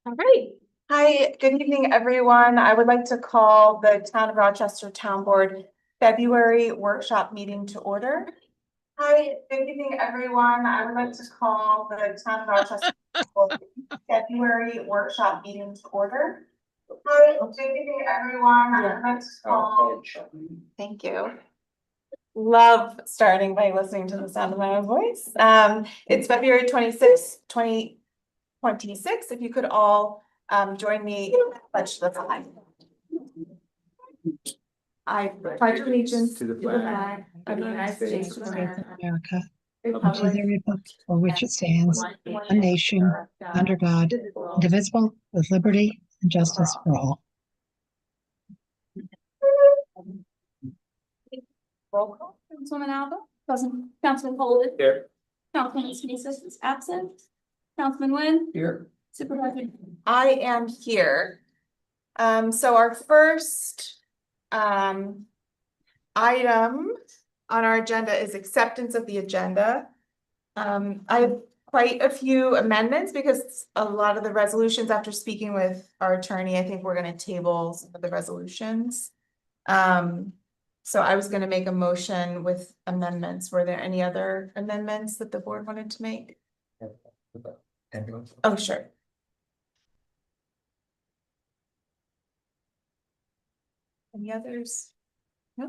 All right. Hi, good evening, everyone. I would like to call the Town of Rochester Town Board February workshop meeting to order. Hi, good evening, everyone. I would like to call the Town of Rochester Town Board February workshop meeting to order. Hi, good evening, everyone. I would like to call. Thank you. Love starting by listening to the sound of my own voice. It's February 26th, 2026. If you could all join me in the pledge to the flag. I pledge allegiance to the flag of the United States of America, and to the republic for which it stands, one nation, under God, indivisible, with liberty and justice for all. Roll call. Councilwoman Alba, present. Councilman Holden. Here. Councilman Sneezus is absent. Councilman Nguyen. Here. Supervisor. I am here. So our first item on our agenda is acceptance of the agenda. I have quite a few amendments because a lot of the resolutions, after speaking with our attorney, I think we're going to table some of the resolutions. So I was going to make a motion with amendments. Were there any other amendments that the board wanted to make? Ambulance. Oh, sure. Any others? No.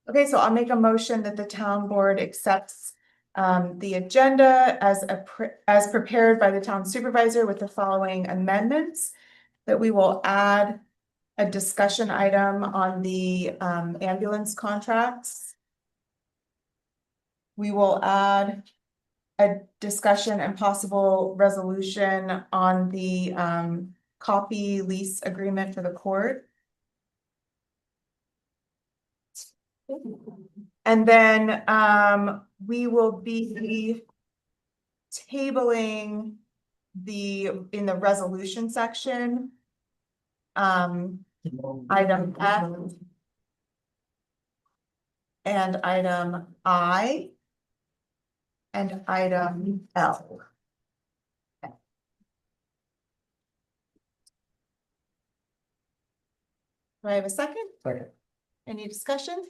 Okay, so I'll make a motion that the town board accepts the agenda as prepared by the town supervisor with the following amendments. That we will add a discussion item on the ambulance contracts. We will add a discussion and possible resolution on the copy lease agreement for the court. And then we will be tabling in the resolution section. Item F and item I and item L. Do I have a second? Second. Any discussion?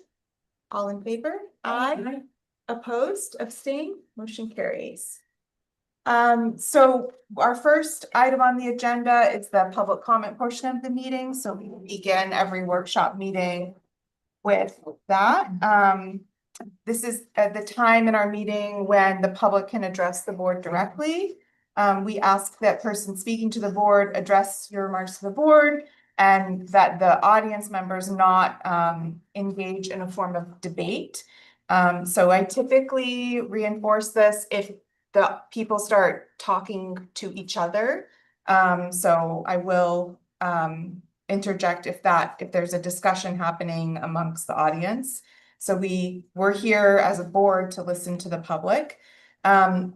All in favor? Aye. Opposed? Abstain? Motion carries. So our first item on the agenda is the public comment portion of the meeting. So we begin every workshop meeting with that. This is at the time in our meeting when the public can address the board directly. We ask that person speaking to the board address your remarks to the board and that the audience members not engage in a form of debate. So I typically reinforce this if the people start talking to each other. So I will interject if there's a discussion happening amongst the audience. So we're here as a board to listen to the public.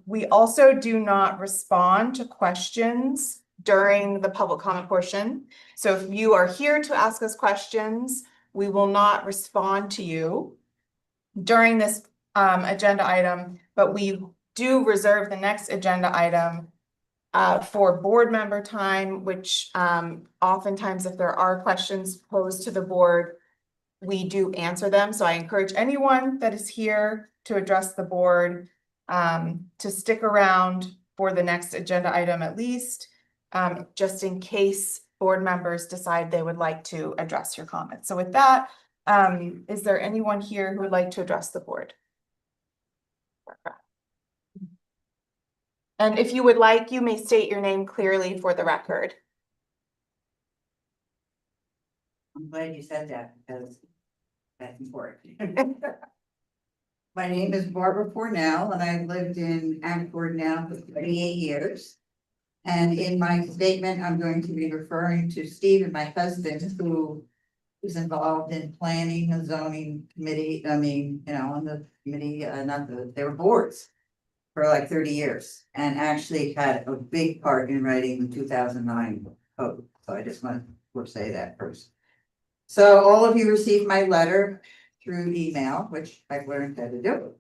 We also do not respond to questions during the public comment portion. So if you are here to ask us questions, we will not respond to you during this agenda item, but we do reserve the next agenda item for board member time, which oftentimes if there are questions posed to the board, we do answer them. So I encourage anyone that is here to address the board to stick around for the next agenda item at least, just in case board members decide they would like to address your comments. So with that, is there anyone here who would like to address the board? And if you would like, you may state your name clearly for the record. I'm glad you said that because that's important. My name is Barbara Cornell and I've lived in Anchorage now for 38 years. And in my statement, I'm going to be referring to Steve and my husband who is involved in planning and zoning committee. I mean, on the committee, they were boards for like 30 years and actually had a big part in writing the 2009 code. So I just want to say that first. So all of you received my letter through email, which I've learned how to do.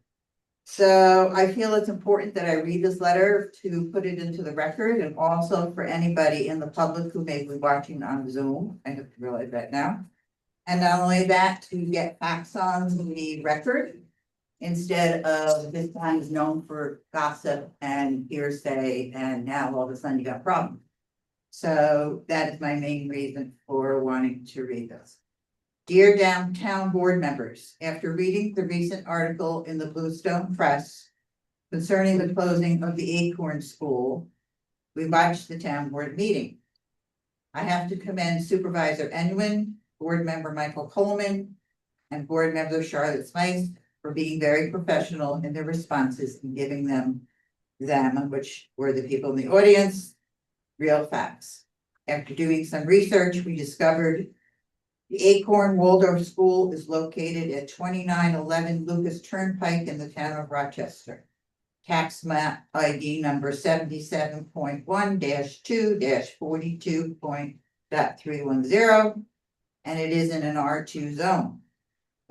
So I feel it's important that I read this letter to put it into the record and also for anybody in the public who may be watching on Zoom. I have to realize that now. And not only that, to get facts on the record instead of this time is known for gossip and hearsay, and now all of a sudden you got a problem. So that is my main reason for wanting to read this. Dear Downtown Board members, after reading the recent article in the Bluestone Press concerning the closing of the Acorn School, we watched the town board meeting. I have to commend Supervisor Enwin, Board Member Michael Coleman, and Board Member Charlotte Smythe for being very professional in their responses and giving them, which were the people in the audience, real facts. After doing some research, we discovered the Acorn Waldorf School is located at 2911 Lucas Turnpike in the town of Rochester. Tax map ID number 77.1-2-42.310, and it is in an R2 zone.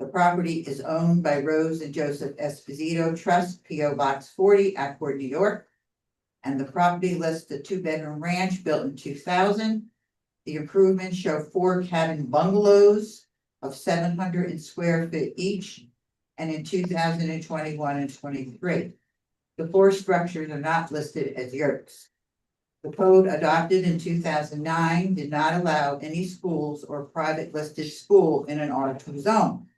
The property is owned by Rose and Joseph Esposito Trust, P.O. Box 40, Accord, New York. And the property lists a 2-bedroom ranch built in 2000. The improvements show 4 cabin bungalows of 700 square feet each, and in 2021 and 23. The 4 structures are not listed as yurts. The code adopted in 2009 did not allow any schools or private listed school in an R2 zone.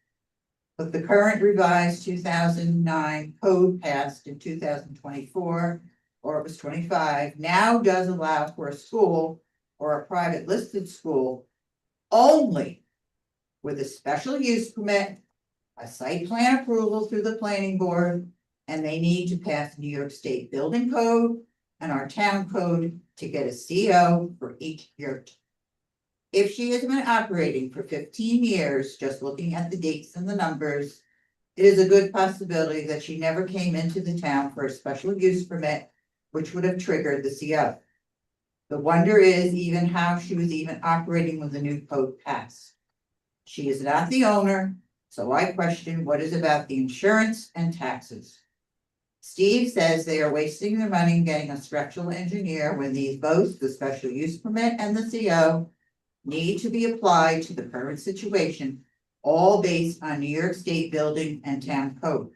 But the current revised 2009 code passed in 2024, or it was 25, now does allow for a school or a private listed school only with a special use permit, a site plan approval through the planning board, and they need to pass New York State Building Code and our town code to get a CO for each yurt. If she has been operating for 15 years, just looking at the dates and the numbers, it is a good possibility that she never came into the town for a special use permit, which would have triggered the CO. The wonder is even how she was even operating when the new code passed. She is not the owner, so I question what is about the insurance and taxes. Steve says they are wasting their money getting a structural engineer when these both, the special use permit and the CO, need to be applied to the current situation, all based on New York State building and town code.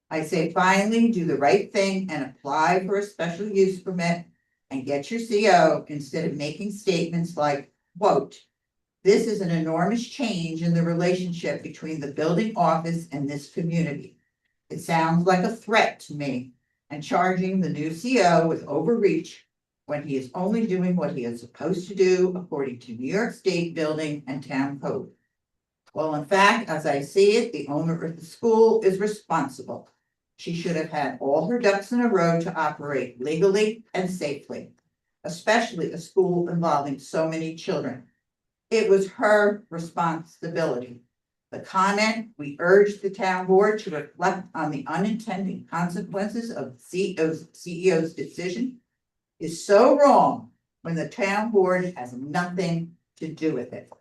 I say finally do the right thing and apply for a special use permit and get your CO instead of making statements like, quote, "This is an enormous change in the relationship between the building office and this community. It sounds like a threat to me, and charging the new CO with overreach when he is only doing what he is supposed to do according to New York State building and town code. Well, in fact, as I see it, the owner of the school is responsible. She should have had all her ducks in a row to operate legally and safely, especially a school involving so many children. It was her responsibility. The comment, we urged the town board to reflect on the unintended consequences of CEO's decision, is so wrong when the town board has nothing to do with it.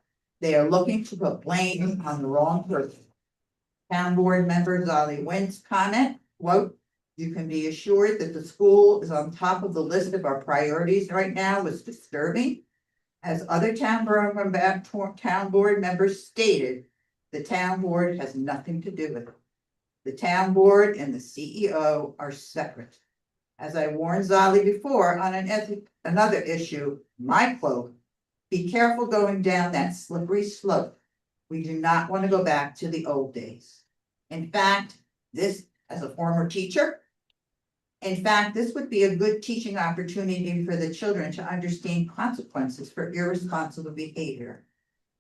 They are looking to put blame on the wrong person. Town board member Zolly Wynn's comment, quote, "You can be assured that the school is on top of the list of our priorities right now," was disturbing. As other town board members stated, the town board has nothing to do with it. The town board and the CEO are separate. As I warned Zolly before on another issue, my quote, "Be careful going down that slippery slope. We do not want to go back to the old days." In fact, this, as a former teacher, this would be a good teaching opportunity for the children to understand consequences for irresponsible behavior.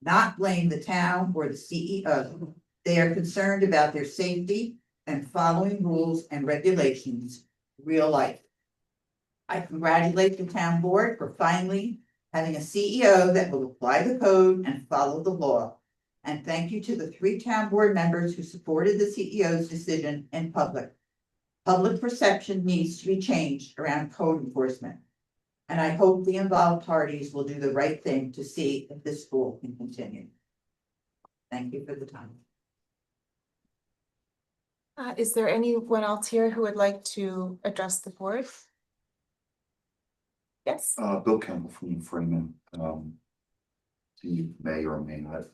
Not blame the town or the CEO. They are concerned about their safety and following rules and regulations, real life. I congratulate the town board for finally having a CEO that will apply the code and follow the law. And thank you to the 3 town board members who supported the CEO's decision in public. Public perception needs to be changed around code enforcement. And I hope the involved parties will do the right thing to see if this school can continue. Thank you for the time. Is there anyone else here who would like to address the board? Yes, Bill Campbell from Freeman. You may or may not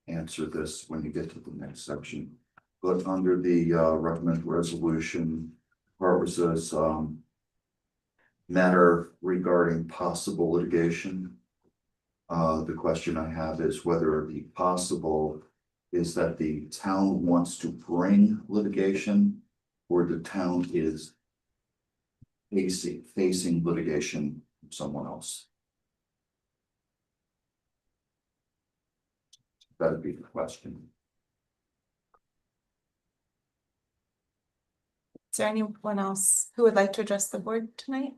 answer this when you get to the next section. But under the recommended resolution, part was this matter regarding possible litigation. The question I have is whether the possible is that the town wants to bring litigation or the town is facing litigation from someone else. That'd be the question. is there anyone else who would like to address the board tonight?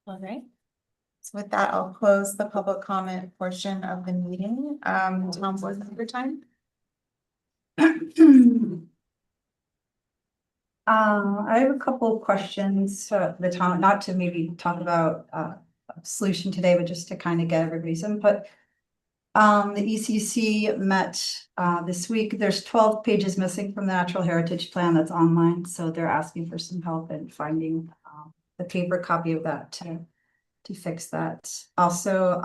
All right. So with that, I'll close the public comment portion of the meeting. Town board member time. I have a couple of questions for the town, not to maybe talk about a solution today, but just to kind of get everybody's input. The ECC met this week. There's 12 pages missing from the Natural Heritage Plan that's online, so they're asking for some help in finding the paper copy of that to fix that. Also,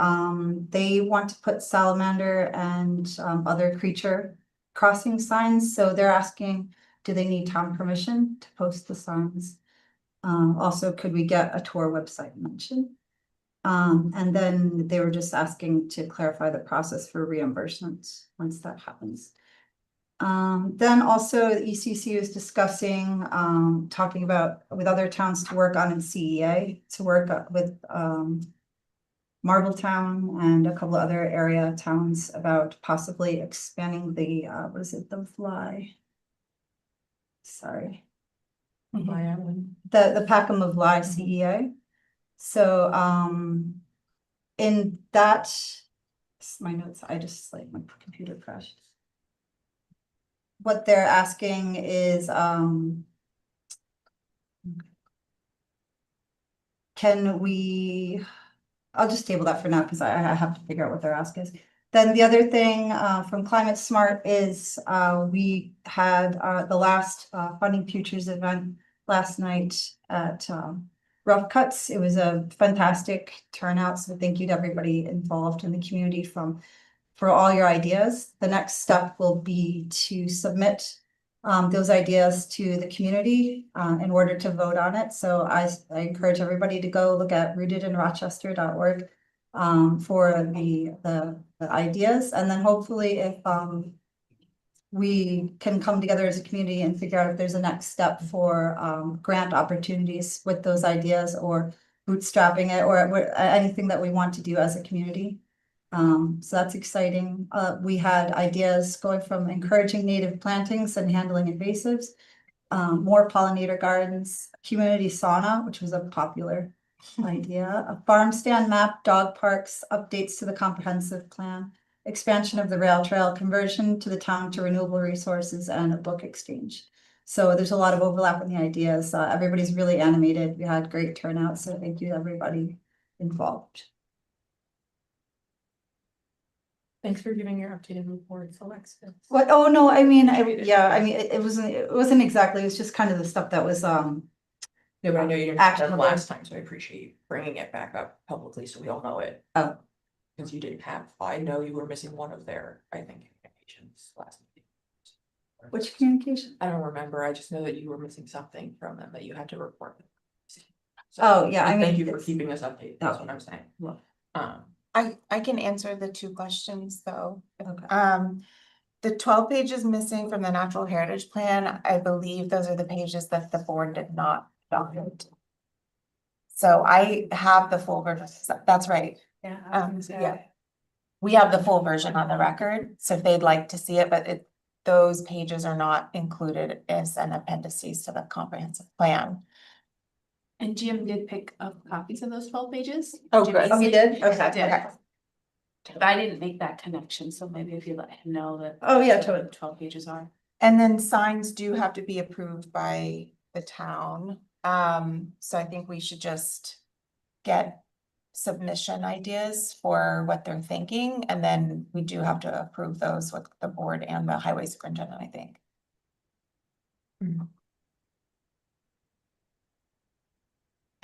they want to put salamander and other creature crossing signs, so they're asking, do they need town permission to post the signs? Also, could we get a tour website mention? And then they were just asking to clarify the process for reimbursements once that happens. Then also the ECC is discussing, talking about with other towns to work on in CEA, to work with Marbletown and a couple other area towns about possibly expanding the, what is it, the fly? Sorry. The Packham of Fly CEA. So, in that, my notes, I just like my computer crashed. What they're asking is, can we, I'll just table that for now because I have to figure out what their ask is. Then the other thing from Climate Smart is we had the last Funding Futures event last night at Rough Cuts. It was a fantastic turnout, so thank you to everybody involved in the community for all your ideas. The next step will be to submit those ideas to the community in order to vote on it. So I encourage everybody to go look at rootedinrochester.org for the ideas, and then hopefully if we can come together as a community and figure out if there's a next step for grant opportunities with those ideas or bootstrapping it or anything that we want to do as a community. So that's exciting. We had ideas going from encouraging native plantings and handling invasives, more pollinator gardens, community sauna, which was a popular idea, a farm stand map, dog parks, updates to the comprehensive plan, expansion of the rail trail, conversion to the town to renewable resources, and a book exchange. So there's a lot of overlap in the ideas. Everybody's really animated. We had great turnout, so thank you to everybody involved. Thanks for giving your updated report, Alexis. What? Oh, no, I mean, it wasn't exactly, it was just kind of the stuff that was, No, but I know you didn't have that Actionable. last time, so I appreciate you bringing it back up publicly so we all know it. Oh. Because you didn't have, I know you were missing one of their, I think, communications last meeting. which communication? I don't remember, I just know that you were missing something from them that you had to report. So, Oh, yeah, I and thank mean, you for keeping us updated, that's what I'm saying. Well. I can answer the two questions though. Okay. The 12 pages missing from the Natural Heritage Plan, I believe those are the pages that the board did not document. So I have the full version, that's right. Yeah. We have the full version on the record, so if they'd like to see it, but those pages are not included as an appendices to the comprehensive plan. And Jim did pick up copies of those 12 pages. Oh, Jim good. Oh, he did? Did. Okay. But I didn't make that connection, so maybe if you let him know that. Oh, yeah, that's what totally. the 12 pages are. And then signs do have to be approved by the town. So I think we should just get submission ideas for what they're thinking, and then we do have to approve those with the board and the highway superintendent, I think.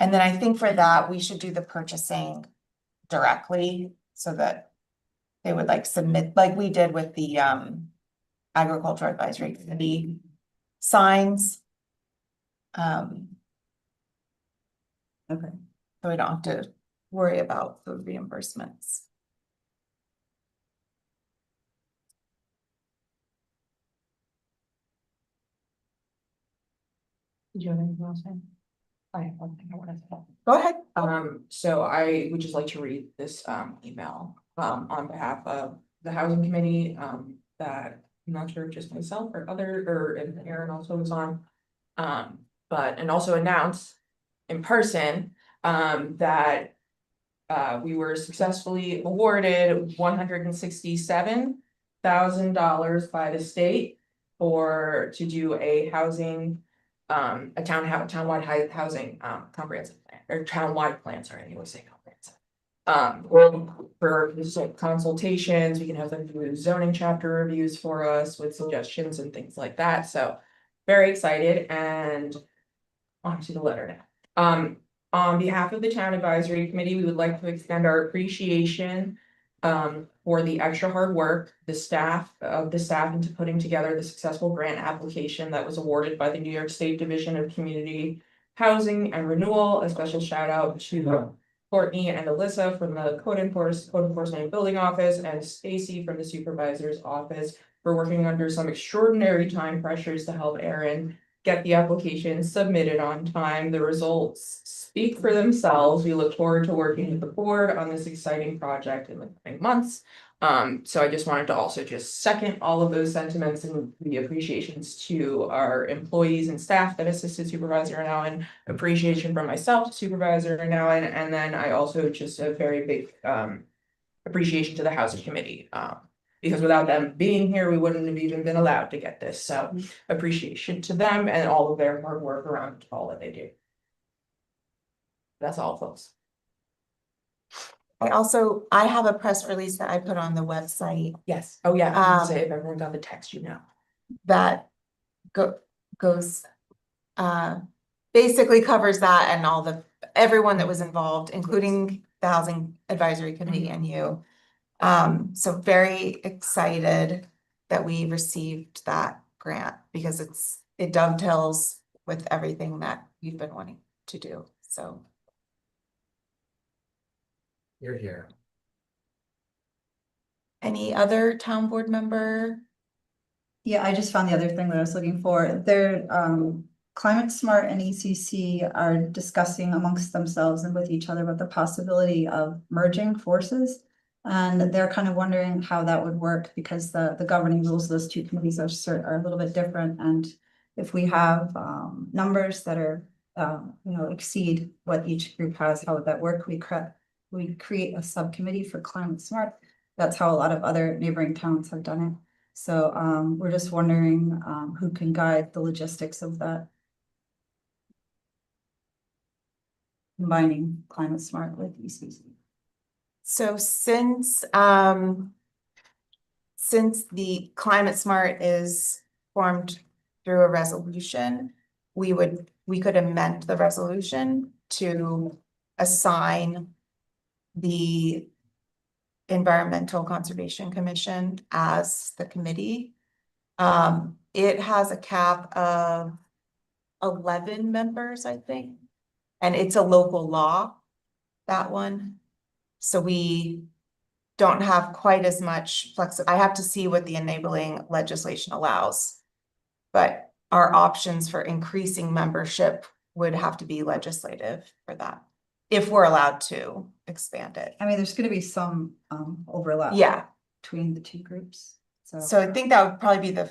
And then I think for that, we should do the purchasing directly so that they would like submit, like we did with the agricultural advisory committee signs. Okay. So we don't have to worry about the reimbursements. Did you have anything else? I have one thing I wanted to say. Go ahead. So I would just like to read this email on behalf of the housing committee that I'm not sure if just myself or other, or if Aaron also was on. But and also announce in person that we were successfully awarded $167,000 by the state to do a housing townwide housing comprehensive plan, or townwide plan, sorry, I didn't say comprehensive. For consultations, we can have them do zoning chapter reviews for us with suggestions and things like that, so very excited. And on to the letter now. On behalf of the town advisory committee, we would like to extend our appreciation for the extra hard work, the staff into putting together the successful grant application that was awarded by the New York State Division of Community Housing and Renewal. A special shout out to Courtney and Alyssa from the Code Enforcement and Building Office, and Stacy from the Supervisor's Office for working under some extraordinary time pressures to help Aaron get the application submitted on time. The results speak for themselves. We look forward to working with the board on this exciting project in the coming months. So I just wanted to also just second all of those sentiments and the appreciations to our employees and staff that assisted Supervisor Nowen, appreciation from myself to Supervisor Nowen, and then I also just a very big appreciation to the housing committee. Because without them being here, we wouldn't have even been allowed to get this, so appreciation to them and all of their hard work around all that they do. That's all, folks. I have a press release that I put on the website Yes, oh yeah, say if everyone got the text, you know. that goes, basically covers that and everyone that was involved, including the Housing Advisory Committee and you. So very excited that we received that grant because it dovetails with everything that we've been wanting to do, so. You're here. Any other town board member? Yeah, I just found the other thing that I was looking for. They're Climate Smart and ECC are discussing amongst themselves and with each other about the possibility of merging forces. And they're kind of wondering how that would work because the governing rules of those two committees are a little bit different. And if we have numbers that are exceed what each group has, how would that work? We create a subcommittee for Climate Smart. That's how a lot of other neighboring towns have done it. So we're just wondering who can guide the logistics of that. Combining Climate Smart with ECC. So since the Climate Smart is formed through a resolution, we could amend the resolution to assign the Environmental Conservation Commission as the committee. It has a cap of 11 members, I think, and it's a local law, that one. So we don't have quite as much I have to see what the enabling legislation allows. But our options for increasing membership would have to be legislative for that, if we're allowed to expand it. I mean, there's gonna be some overlap. Yeah. Between the two groups, So I think that would probably be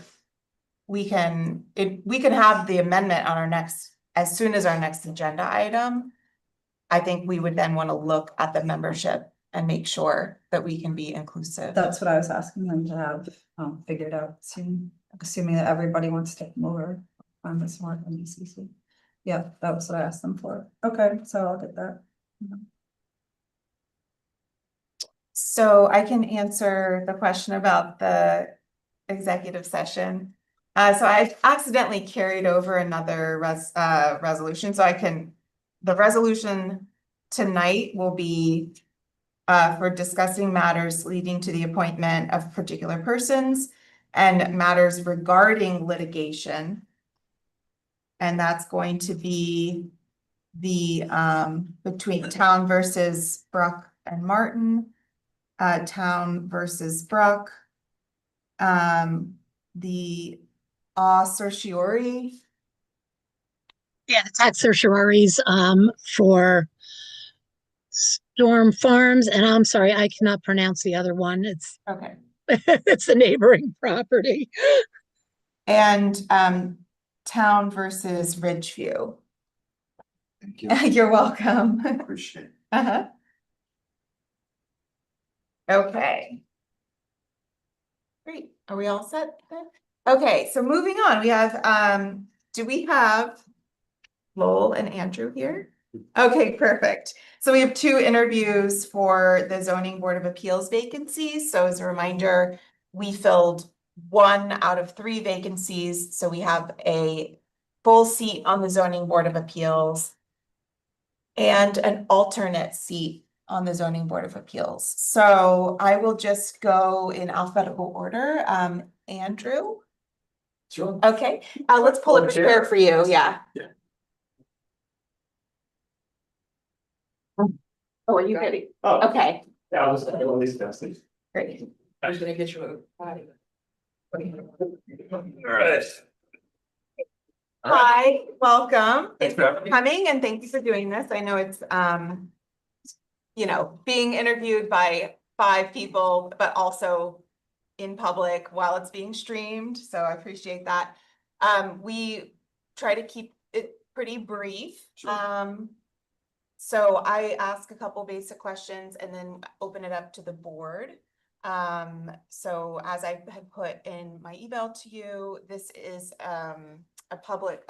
we can have the amendment on as soon as our next agenda item. I think we would then want to look at the membership and make sure that we can be inclusive. That's what I was asking them to have figured out soon, assuming that everybody wants to come over on the Smart and ECC. Yeah, that was what I asked them for. Okay, so I'll get that. So I can answer the question about the executive session. So I accidentally carried over another resolution, so the resolution tonight will be for discussing matters leading to the appointment of particular persons and matters regarding litigation. And that's going to be the between Town versus Bruck and Martin, Town versus Bruck, the certiorari. Yeah, the tax certiorari's for Storm Farms, and I'm sorry, I cannot pronounce the other one. It's Okay. it's a neighboring property. And Town versus Ridgeview. Thank you. You're welcome. Appreciate it. Uh-huh. Okay. Great. Are we all set then? Okay, so moving on, we have, do we have Lowell and Andrew here? Okay, perfect. So we have 2 interviews for the Zoning Board of Appeals vacancies. So as a reminder, we filled 1 out of 3 vacancies. So we have a full seat on the Zoning Board of Appeals and an alternate seat on the Zoning Board of Appeals. So I will just go in alphabetical order. Andrew? Sure. Okay, let's pull up a chair for you, yeah. Yeah. Oh, are you ready? Oh, Okay, yeah, I was at least testing. great. I was gonna get you a patty. All right. Hi, welcome. Thanks Thank for you having for me. coming and thank you for doing this. I know it's, you know, being interviewed by 5 people, but also in public while it's being streamed. So I appreciate that. We try to keep it pretty brief. Sure. So I ask a couple basic questions and then open it up to the board. So as I had put in my email to you, this is a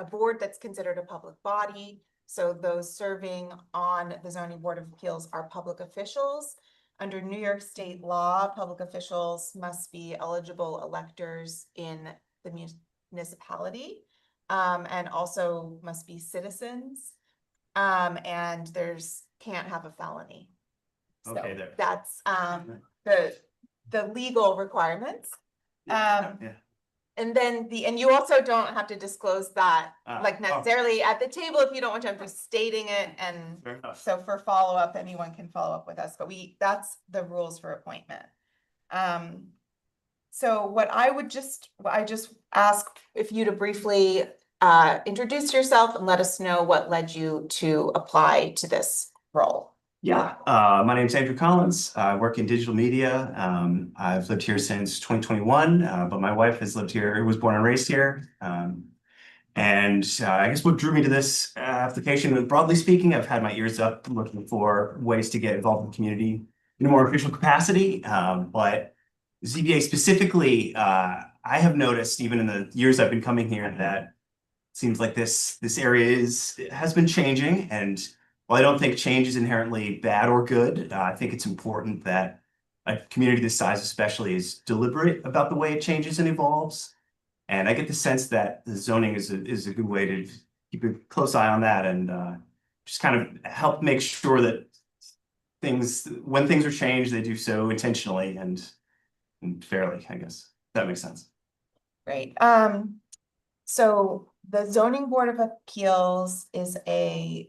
board that's considered a public body. So those serving on the Zoning Board of Appeals are public officials. Under New York State law, public officials must be eligible electors in the municipality, and also must be citizens. And can't have a felony. So Okay, there. that's the legal requirements. Yeah. And then and you also don't have to disclose that like Oh. necessarily at the table if you don't want to. I'm just stating it, and Fair enough. so for follow-up, anyone can follow up with us, but that's the rules for appointment. So what I just ask if you to briefly introduce yourself and let us know what led you to apply to this role. Yeah, my name's Andrew Collins. I work in digital media. I've lived here since 2021, but my wife has lived here, was born and raised here. And I guess what drew me to this application, broadly speaking, I've had my ears up looking for ways to get involved in the community in a more official capacity. But ZBA specifically, I have noticed even in the years I've been coming here that it seems like this area has been changing. And while I don't think change is inherently bad or good, I think it's important that a community this size especially is deliberate about the way it changes and evolves. And I get the sense that the zoning is a good way to keep a close eye on that and just kind of help make sure that when things are changed, they do so intentionally and fairly, I guess. That makes sense. Great. So the Zoning Board of Appeals is an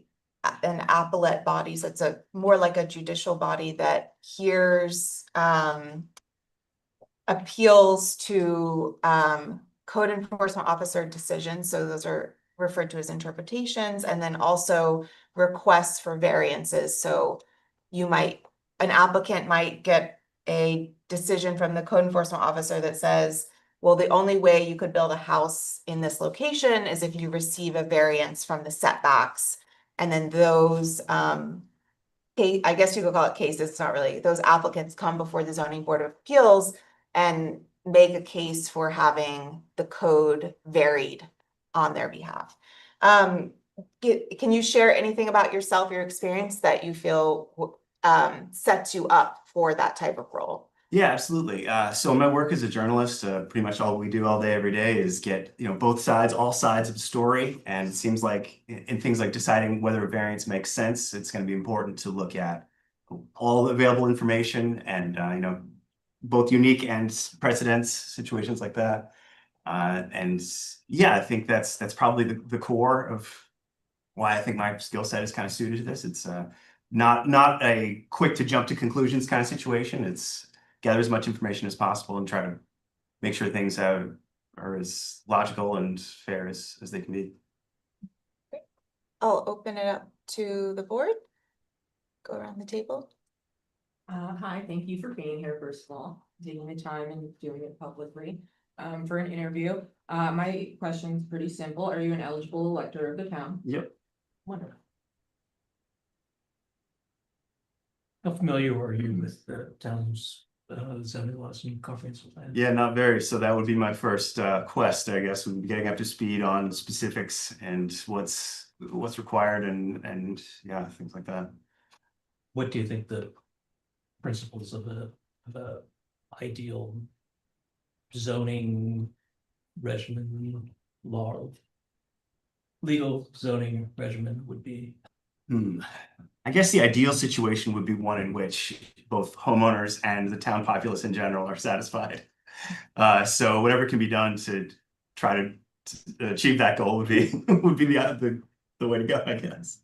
appellate body, so it's more like a judicial body that hears appeals to code enforcement officer decisions. So those are referred to as interpretations, and then also requests for variances. So an applicant might get a decision from the code enforcement officer that says, well, the only way you could build a house in this location is if you receive a variance from the setbacks. And then those, I guess you could call it cases, it's not really, those applicants come before the Zoning Board of Appeals and make a case for having the code varied on their behalf. Can you share anything about yourself, your experience that you feel sets you up for that type of role. Yeah, absolutely. So my work as a journalist, pretty much all we do all day, every day is get, both sides, all sides of the story. And it seems like in things like deciding whether a variance makes sense, it's going to be important to look at all the available information and, both unique and precedents, situations like that. And yeah, I think that's probably the core of why I think my skill set is kind of suited to this. It's not a quick to jump to conclusions kind of situation. It's gather as much information as possible and try to make sure things are as logical and fair as they can be. I'll open it up to the board. Go around the table. Hi, thank you for being here, first of all, taking the time and doing it publicly, for an interview. My question's pretty simple. Are you an eligible elector of the town? Yep. Wonderful. How familiar are you with the town's zoning laws and comprehensive plan? Yeah, not very. So that would be my first quest, I guess, would be getting up to speed on specifics and what's required and yeah, things like that. What do you think the principles of a ideal zoning regimen, legal zoning regimen would be? I guess the ideal situation would be one in which both homeowners and the town populace in general are satisfied. So whatever can be done to try to achieve that goal would be the way to go, I guess.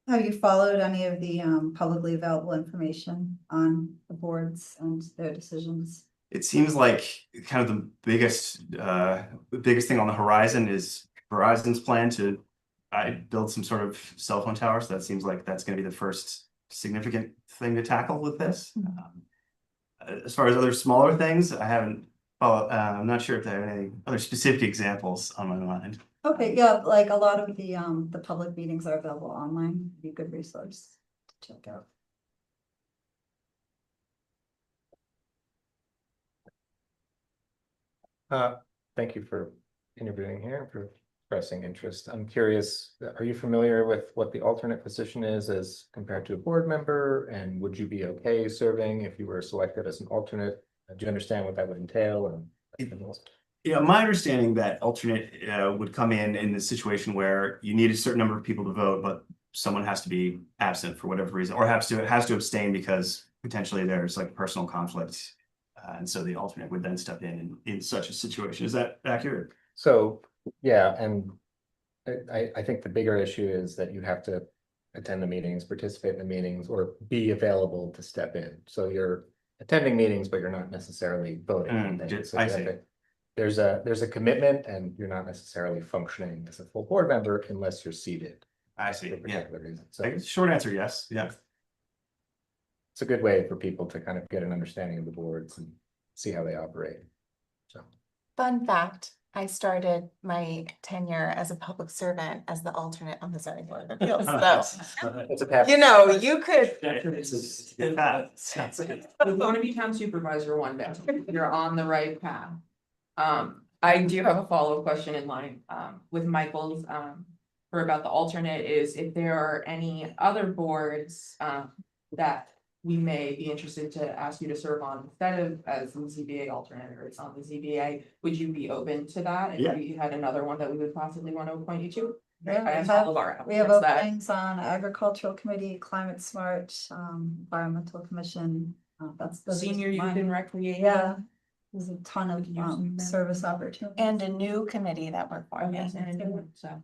Have you followed any of the publicly available information on the boards and their decisions? It seems like kind of the biggest thing on the horizon is Verizon's plan to build some sort of cell phone tower. So that seems like that's going to be the first significant thing to tackle with this. As far as other smaller things, I haven't followed. I'm not sure if there are any other specific examples on my mind. Okay, yeah, like a lot of the public meetings are available online, be a good resource to check out. Thank you for interviewing here, for expressing interest. I'm curious, are you familiar with what the alternate position is as compared to a board member? And would you be okay serving if you were selected as an alternate? Do you understand what that would entail? Yeah, my understanding that alternate would come in the situation where you need a certain number of people to vote, but someone has to be absent for whatever reason, or has to abstain because potentially there's like personal conflict. And so the alternate would then step in such a situation. Is that accurate? So, yeah, and I think the bigger issue is that you have to attend the meetings, participate in the meetings, or be available to step in. So you're attending meetings, but you're not necessarily voting on things. So I see. There's a commitment, and you're not necessarily functioning as a full board member unless you're seated. I see. For a Yeah. particular reason. So I guess short answer, yes. Yeah. it's a good way for people to kind of get an understanding of the boards and see how they operate. So Fun fact, I started my tenure as a public servant as the alternate on the zoning board of appeals, so, it's a path. you could. I'm going to be town supervisor one day. You're on the right path. I do have a follow-up question in line, with Michael's, for about the alternate is if there are any other boards, that we may be interested to ask you to serve on instead of as the ZBA alternate or it's on the ZBA, would you be open to that? Yeah. If we had another one that we would possibly want to appoint you to? Yeah, I asked all of our we have applicants that. openings on agricultural committee, climate smart, environmental commission. Those are Senior just youth mine. and recreation. Yeah, there's a ton of Could use some there. service opportunities. And a new committee that we're forming. So.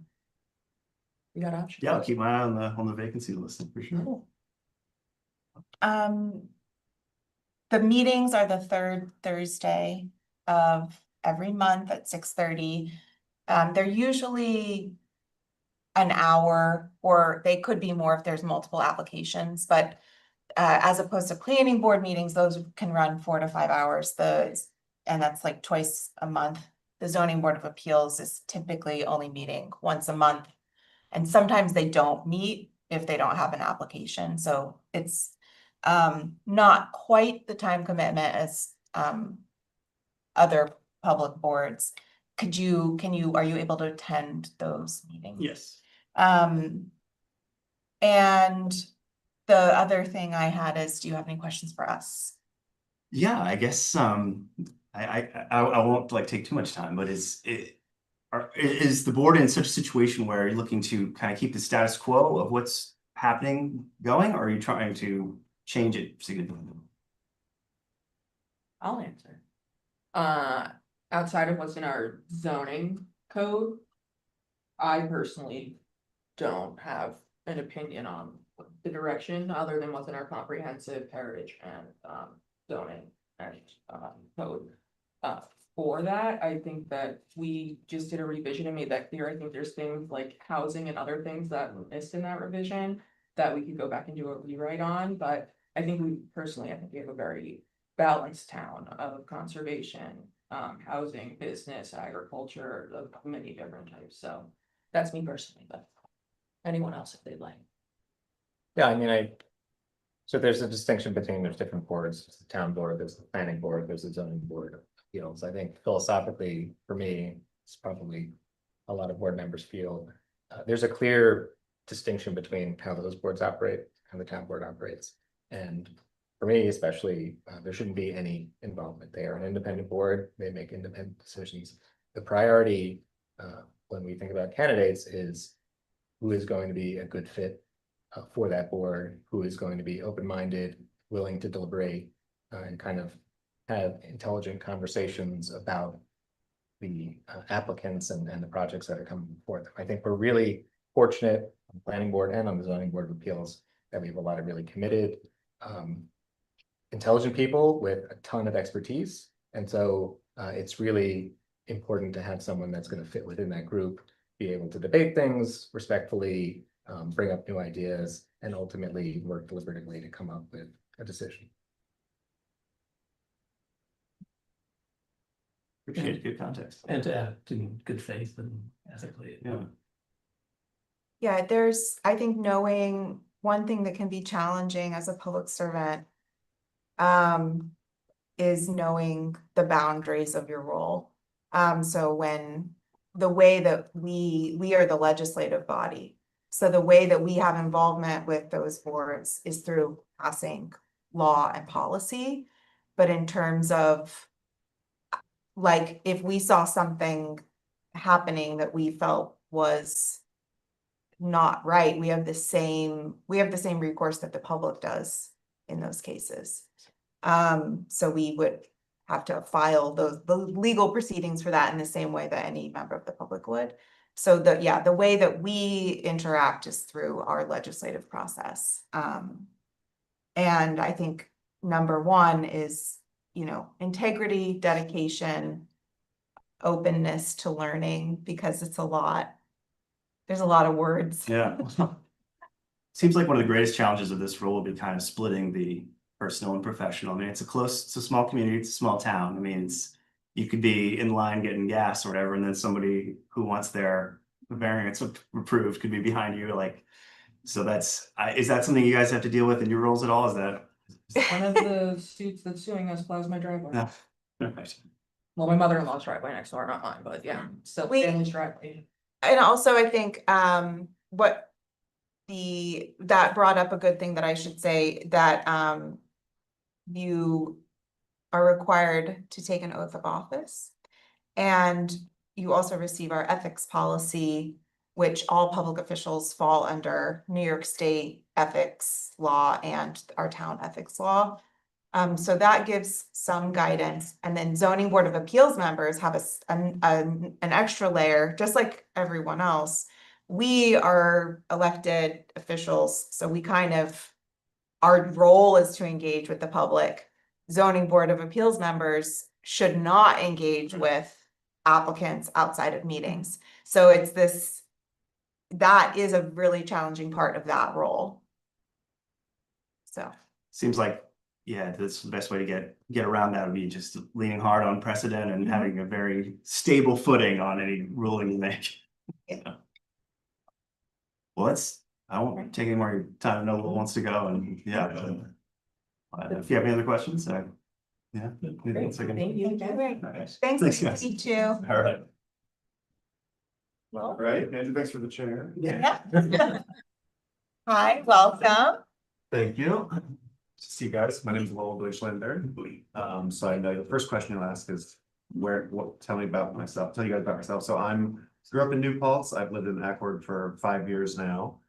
We got options. Yeah, I'll keep my eye on the vacancy list for sure. The meetings are the third Thursday of every month at 6:30. They're usually an hour, or they could be more if there's multiple applications, but as opposed to planning board meetings, those can run 4 to 5 hours. And that's like twice a month. The zoning board of appeals is typically only meeting once a month. And sometimes they don't meet if they don't have an application. So it's not quite the time commitment as other public boards. Are you able to attend those meetings? Yes. And the other thing I had is, do you have any questions for us? Yeah, I guess, I won't like take too much time, but is the board in such a situation where you're looking to kind of keep the status quo of what's happening going, or are you trying to change it significantly? I'll answer. Outside of what's in our zoning code, I personally don't have an opinion on the direction other than what's in our comprehensive heritage and zoning and code. For that, I think that we just did a revision and made that clear. I think there's things like housing and other things that were missed in that revision that we could go back and do a rewrite on, but I think I think we have a very balanced town of conservation, housing, business, agriculture, of many different types, so that's me personally, but anyone else if they'd like. Yeah, I mean, so there's a distinction between there's different boards, there's the town board, there's the planning board, there's the zoning board of appeals. I think philosophically, for me, it's probably a lot of board members feel there's a clear distinction between how those boards operate, how the town board operates. And for me, especially, there shouldn't be any involvement. They are an independent board, they make independent decisions. The priority when we think about candidates is who is going to be a good fit for that board, who is going to be open-minded, willing to deliberate, and kind of have intelligent conversations about the applicants and the projects that are coming forth. I think we're really fortunate on the planning board and on the zoning board of appeals that we have a lot of really committed, intelligent people with a ton of expertise. And so it's really important to have someone that's going to fit within that group, be able to debate things respectfully, bring up new ideas, and ultimately work deliberatively to come up with a decision. Appreciate good context. And to act in good faith and ethically. Yeah. Yeah, I think knowing one thing that can be challenging as a public servant is knowing the boundaries of your role. So when the way that we are the legislative body, so the way that we have involvement with those boards is through passing law and policy. But in terms of, like, if we saw something happening that we felt was not right, we have the same recourse that the public does in those cases. So we would have to file the legal proceedings for that in the same way that any member of the public would. So the way that we interact is through our legislative process. And I think number one is, integrity, dedication, openness to learning, because it's a lot. There's a lot of words. Yeah. Seems like one of the greatest challenges of this role will be kind of splitting the personal and professional. I mean, it's a small community, it's a small town. I mean, you could be in line getting gas or whatever, and then somebody who wants their variance approved could be behind you. Like, so is that something you guys have to deal with in your roles at all? Is that? One of the suits that's suing us plows my driveway. No. Right. Well, my mother-in-law's driveway next door, not mine, but yeah, still family's driveway. And also, I think that brought up a good thing that I should say, that you are required to take an oath of office, and you also receive our ethics policy, which all public officials fall under New York State ethics law and our town ethics law. So that gives some guidance. And then zoning board of appeals members have an extra layer, just like everyone else. We are elected officials, so we our role is to engage with the public. Zoning board of appeals members should not engage with applicants outside of meetings. So that is a really challenging part of that role. So. Seems like, yeah, that's the best way to get around that would be just leaning hard on precedent and having a very stable footing on any ruling you make. Yeah. Well, I won't take any more time. Noble wants to go, and yeah. If you have any other questions, yeah. Great, thank you. All right. Thanks, Thanks, to guys. you too. All right. Well, All right, Andrew, thanks for the chair. yeah. Hi, welcome. Thank you. See you guys. My name is Lowell Deutschlander. So I know the first question you'll ask is tell me about myself, tell you guys about myself. So grew up in New Paltz. I've lived in Accord for 5 years now.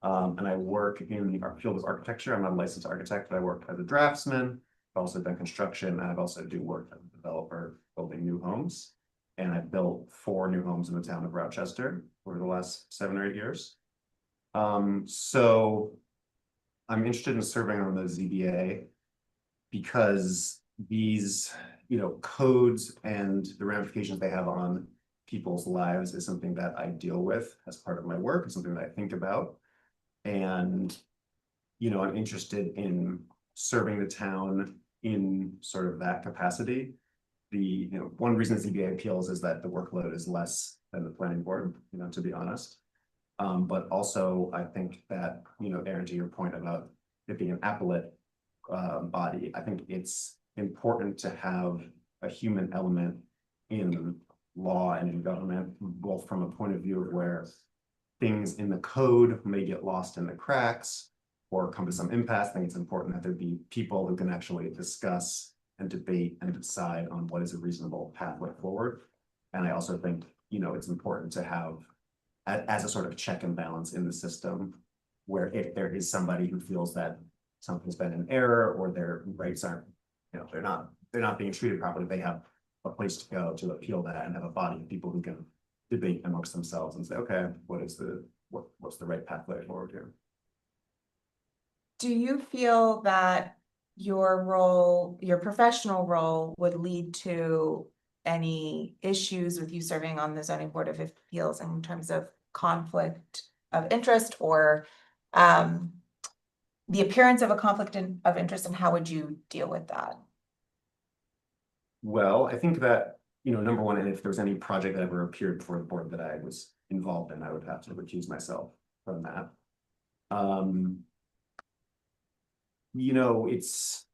And I work in the field of architecture. I'm not a licensed architect, but I work as a draftsman. I've also done construction, and I've also do work as a developer building new homes. And I've built 4 new homes in the town of Rochester over the last 7 or 8 years. So I'm interested in serving on the ZBA because these, codes and the ramifications they have on people's lives is something that I deal with as part of my work. It's something that I think about. And, I'm interested in serving the town in sort of that capacity. One reason ZBA appeals is that the workload is less than the planning board, to be honest. But also I think that, Aaron, to your point about it being an appellate body, I think it's important to have a human element in law and in government, both from a point of view of where things in the code may get lost in the cracks or come to some impasse. I think it's important that there be people who can actually discuss and debate and decide on what is a reasonable pathway forward. And I also think, it's important to have as a sort of check and balance in the system, where if there is somebody who feels that something's been an error or their rights aren't, they're not being treated properly, they have a place to go to appeal that and have a body of people who can debate amongst themselves and say, okay, what's the right pathway forward here? Do you feel that your professional role would lead to any issues with you serving on the zoning board of appeals in terms of conflict of interest or the appearance of a conflict of interest, and how would you deal with that? Well, I think that, number one, and if there's any project that ever appeared before the board that I was involved in, I would have to recuse myself from that. It's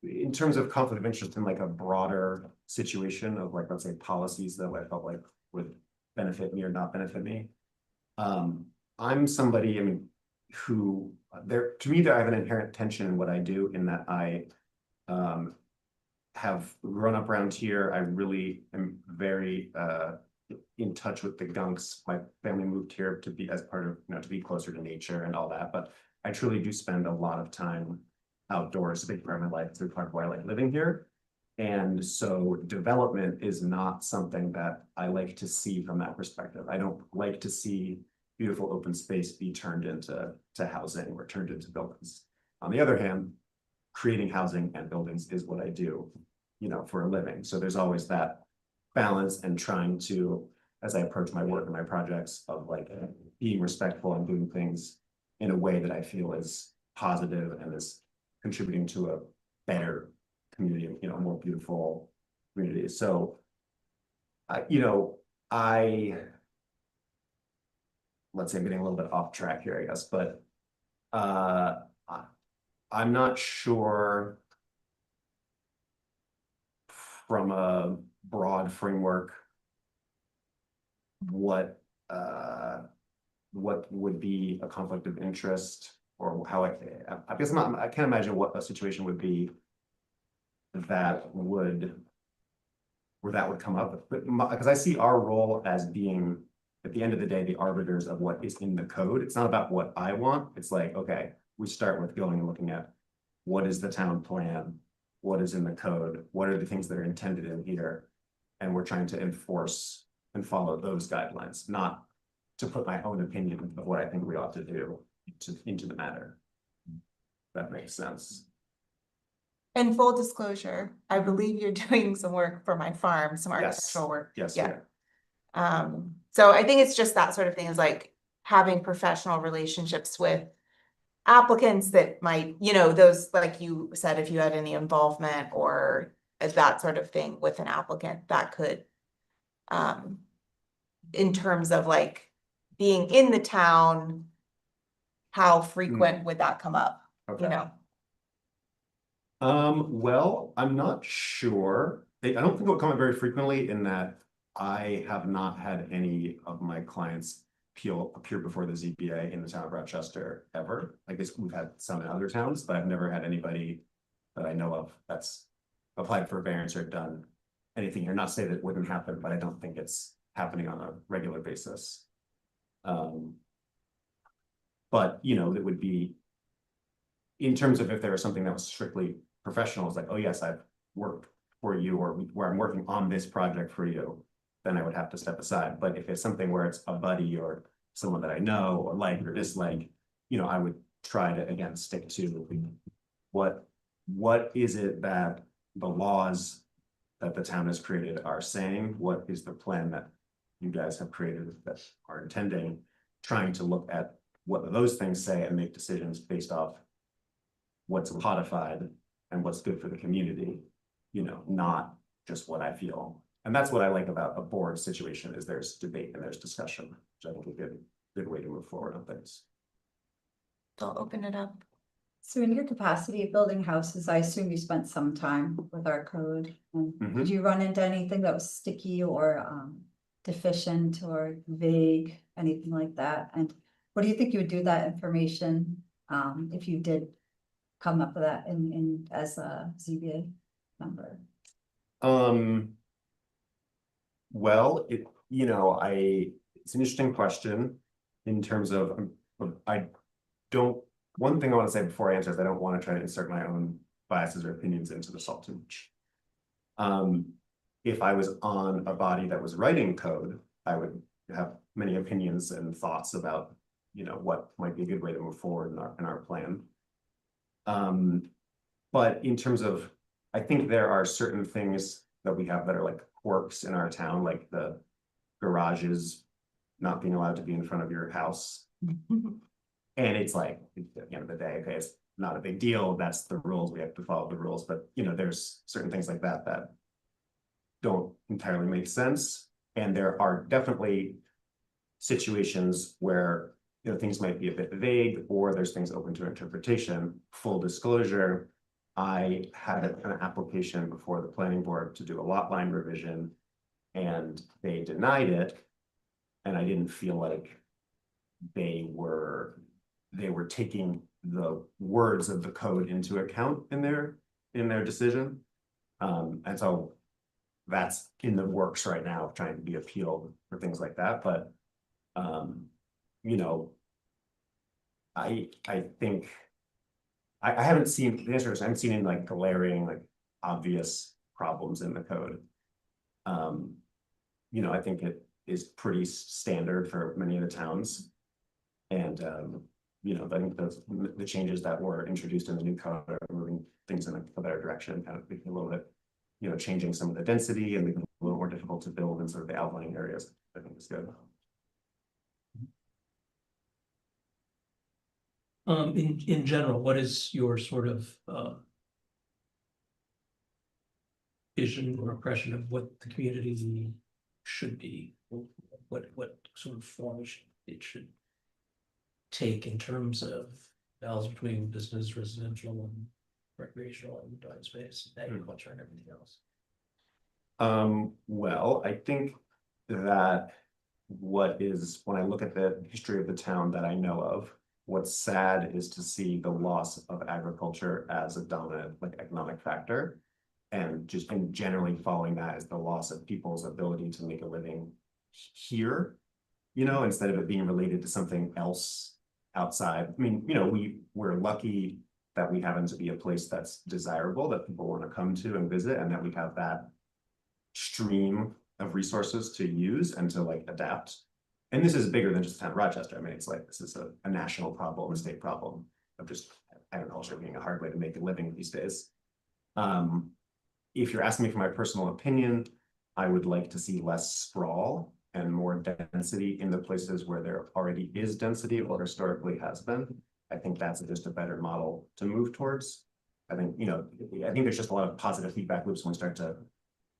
in terms of conflict of interest in like a broader situation of like, let's say policies that I felt like would benefit me or not benefit me. I'm somebody, who to me, I have an inherent tension in what I do, in that I have grown up around here. I really am very in touch with the Gunks. My family moved here to be as part of, to be closer to nature and all that, but I truly do spend a lot of time outdoors. It's a big part of my life. It's a big part of why I like living here. And so development is not something that I like to see from that perspective. I don't like to see beautiful open space be turned into housing or turned into buildings. On the other hand, creating housing and buildings is what I do, for a living. So there's always that balance and trying to, as I approach my work and my projects, of like being respectful and doing things in a way that I feel is positive and is contributing to a better community, a more beautiful community. So, let's say I'm getting a little bit off track here, I guess, but I'm not sure from a broad framework what would be a conflict of interest, or how I guess I can't imagine what a situation would be that would come up, but because I see our role as being, at the end of the day, the arbiters of what is in the code. It's not about what I want. It's like, okay, we start with going and looking at what is the town plan, what is in the code, what are the things that are intended in here, and we're trying to enforce and follow those guidelines, not to put my own opinion of what I think we ought to do into the matter. That makes sense. In full disclosure, I believe you're doing some work for my farm, some architectural work. Yes. Yeah. So I think it's just that sort of thing, is like having professional relationships with applicants that might, those, like you said, if you had any involvement or that sort of thing with an applicant, that could, in terms of like being in the town, how frequent would that come up? Okay. Well, I'm not sure. I don't think it'll come up very frequently, in that I have not had any of my clients appear before the ZBA in the town of Rochester ever. I guess we've had some in other towns, but I've never had anybody that I know of that's applied for a variance or done anything here. Not to say that it wouldn't happen, but I don't think it's happening on a regular basis. But, you know, it would be, in terms of if there was something that was strictly professional, it's like, oh yes, I've worked for you, or where I'm working on this project for you, then I would have to step aside. But if it's something where it's a buddy or someone that I know or like or dislike, you know, I would try to, again, stick to what is it that the laws that the town has created are saying? What is the plan that you guys have created that are intending, trying to look at what those things say and make decisions based off what's codified and what's good for the community, you know, not just what I feel. And that's what I like about a board situation, is there's debate and there's discussion, which I think is a good way to move forward on things. So I'll open it up. So in your capacity of building houses, I assume you spent some time with our code. And Mhm. did you run into anything that was sticky or deficient or vague, anything like that? And what do you think you would do with that information if you did come up with that in as a ZBA member? Well, you know, it's an interesting question in terms of, one thing I want to say before I answer is I don't want to try to insert my own biases or opinions into the salt too much. If I was on a body that was writing code, I would have many opinions and thoughts about, you know, what might be a good way to move forward in our plan. But in terms of, I think there are certain things that we have that are like quirks in our town, like the garages not being allowed to be in front of your house. And it's like, at the end of the day, okay, it's not a big deal. That's the rules. We have to follow the rules. But, you know, there's certain things like that that don't entirely make sense. And there are definitely situations where, you know, things might be a bit vague, or there's things open to interpretation. Full disclosure, I had an application before the planning board to do a lot line revision, and they denied it. And I didn't feel like they were taking the words of the code into account in their decision. And so that's in the works right now, trying to be appealed for things like that. But you know, I think I haven't seen, the answer is I haven't seen any like glaring, like obvious problems in the code. You know, I think it is pretty standard for many of the towns. And you know, I think the changes that were introduced in the new code are moving things in a better direction, kind of making a little bit, you know, changing some of the density and making it a little more difficult to build in sort of the outlying areas. I think is good. In general, what is your sort of vision or impression of what the community should be? What sort of form it should take in terms of balance between business, residential, and recreational, and open space, agriculture, and everything else? Well, I think that when I look at the history of the town that I know of, what's sad is to see the loss of agriculture as a dominant like economic factor, and just generally following that is the loss of people's ability to make a living here, you know, instead of it being related to something else outside. I mean, you know, we're lucky that we happen to be a place that's desirable, that people want to come to and visit, and that we have that stream of resources to use and to like adapt. And this is bigger than just the town of Rochester. I mean, it's like, this is a national problem, a state problem of just agriculture being a hard way to make a living these days. If you're asking me for my personal opinion, I would like to see less sprawl and more density in the places where there already is density or historically has been. I think that's just a better model to move towards. I think, you know, I think there's just a lot of positive feedback loops when we start to,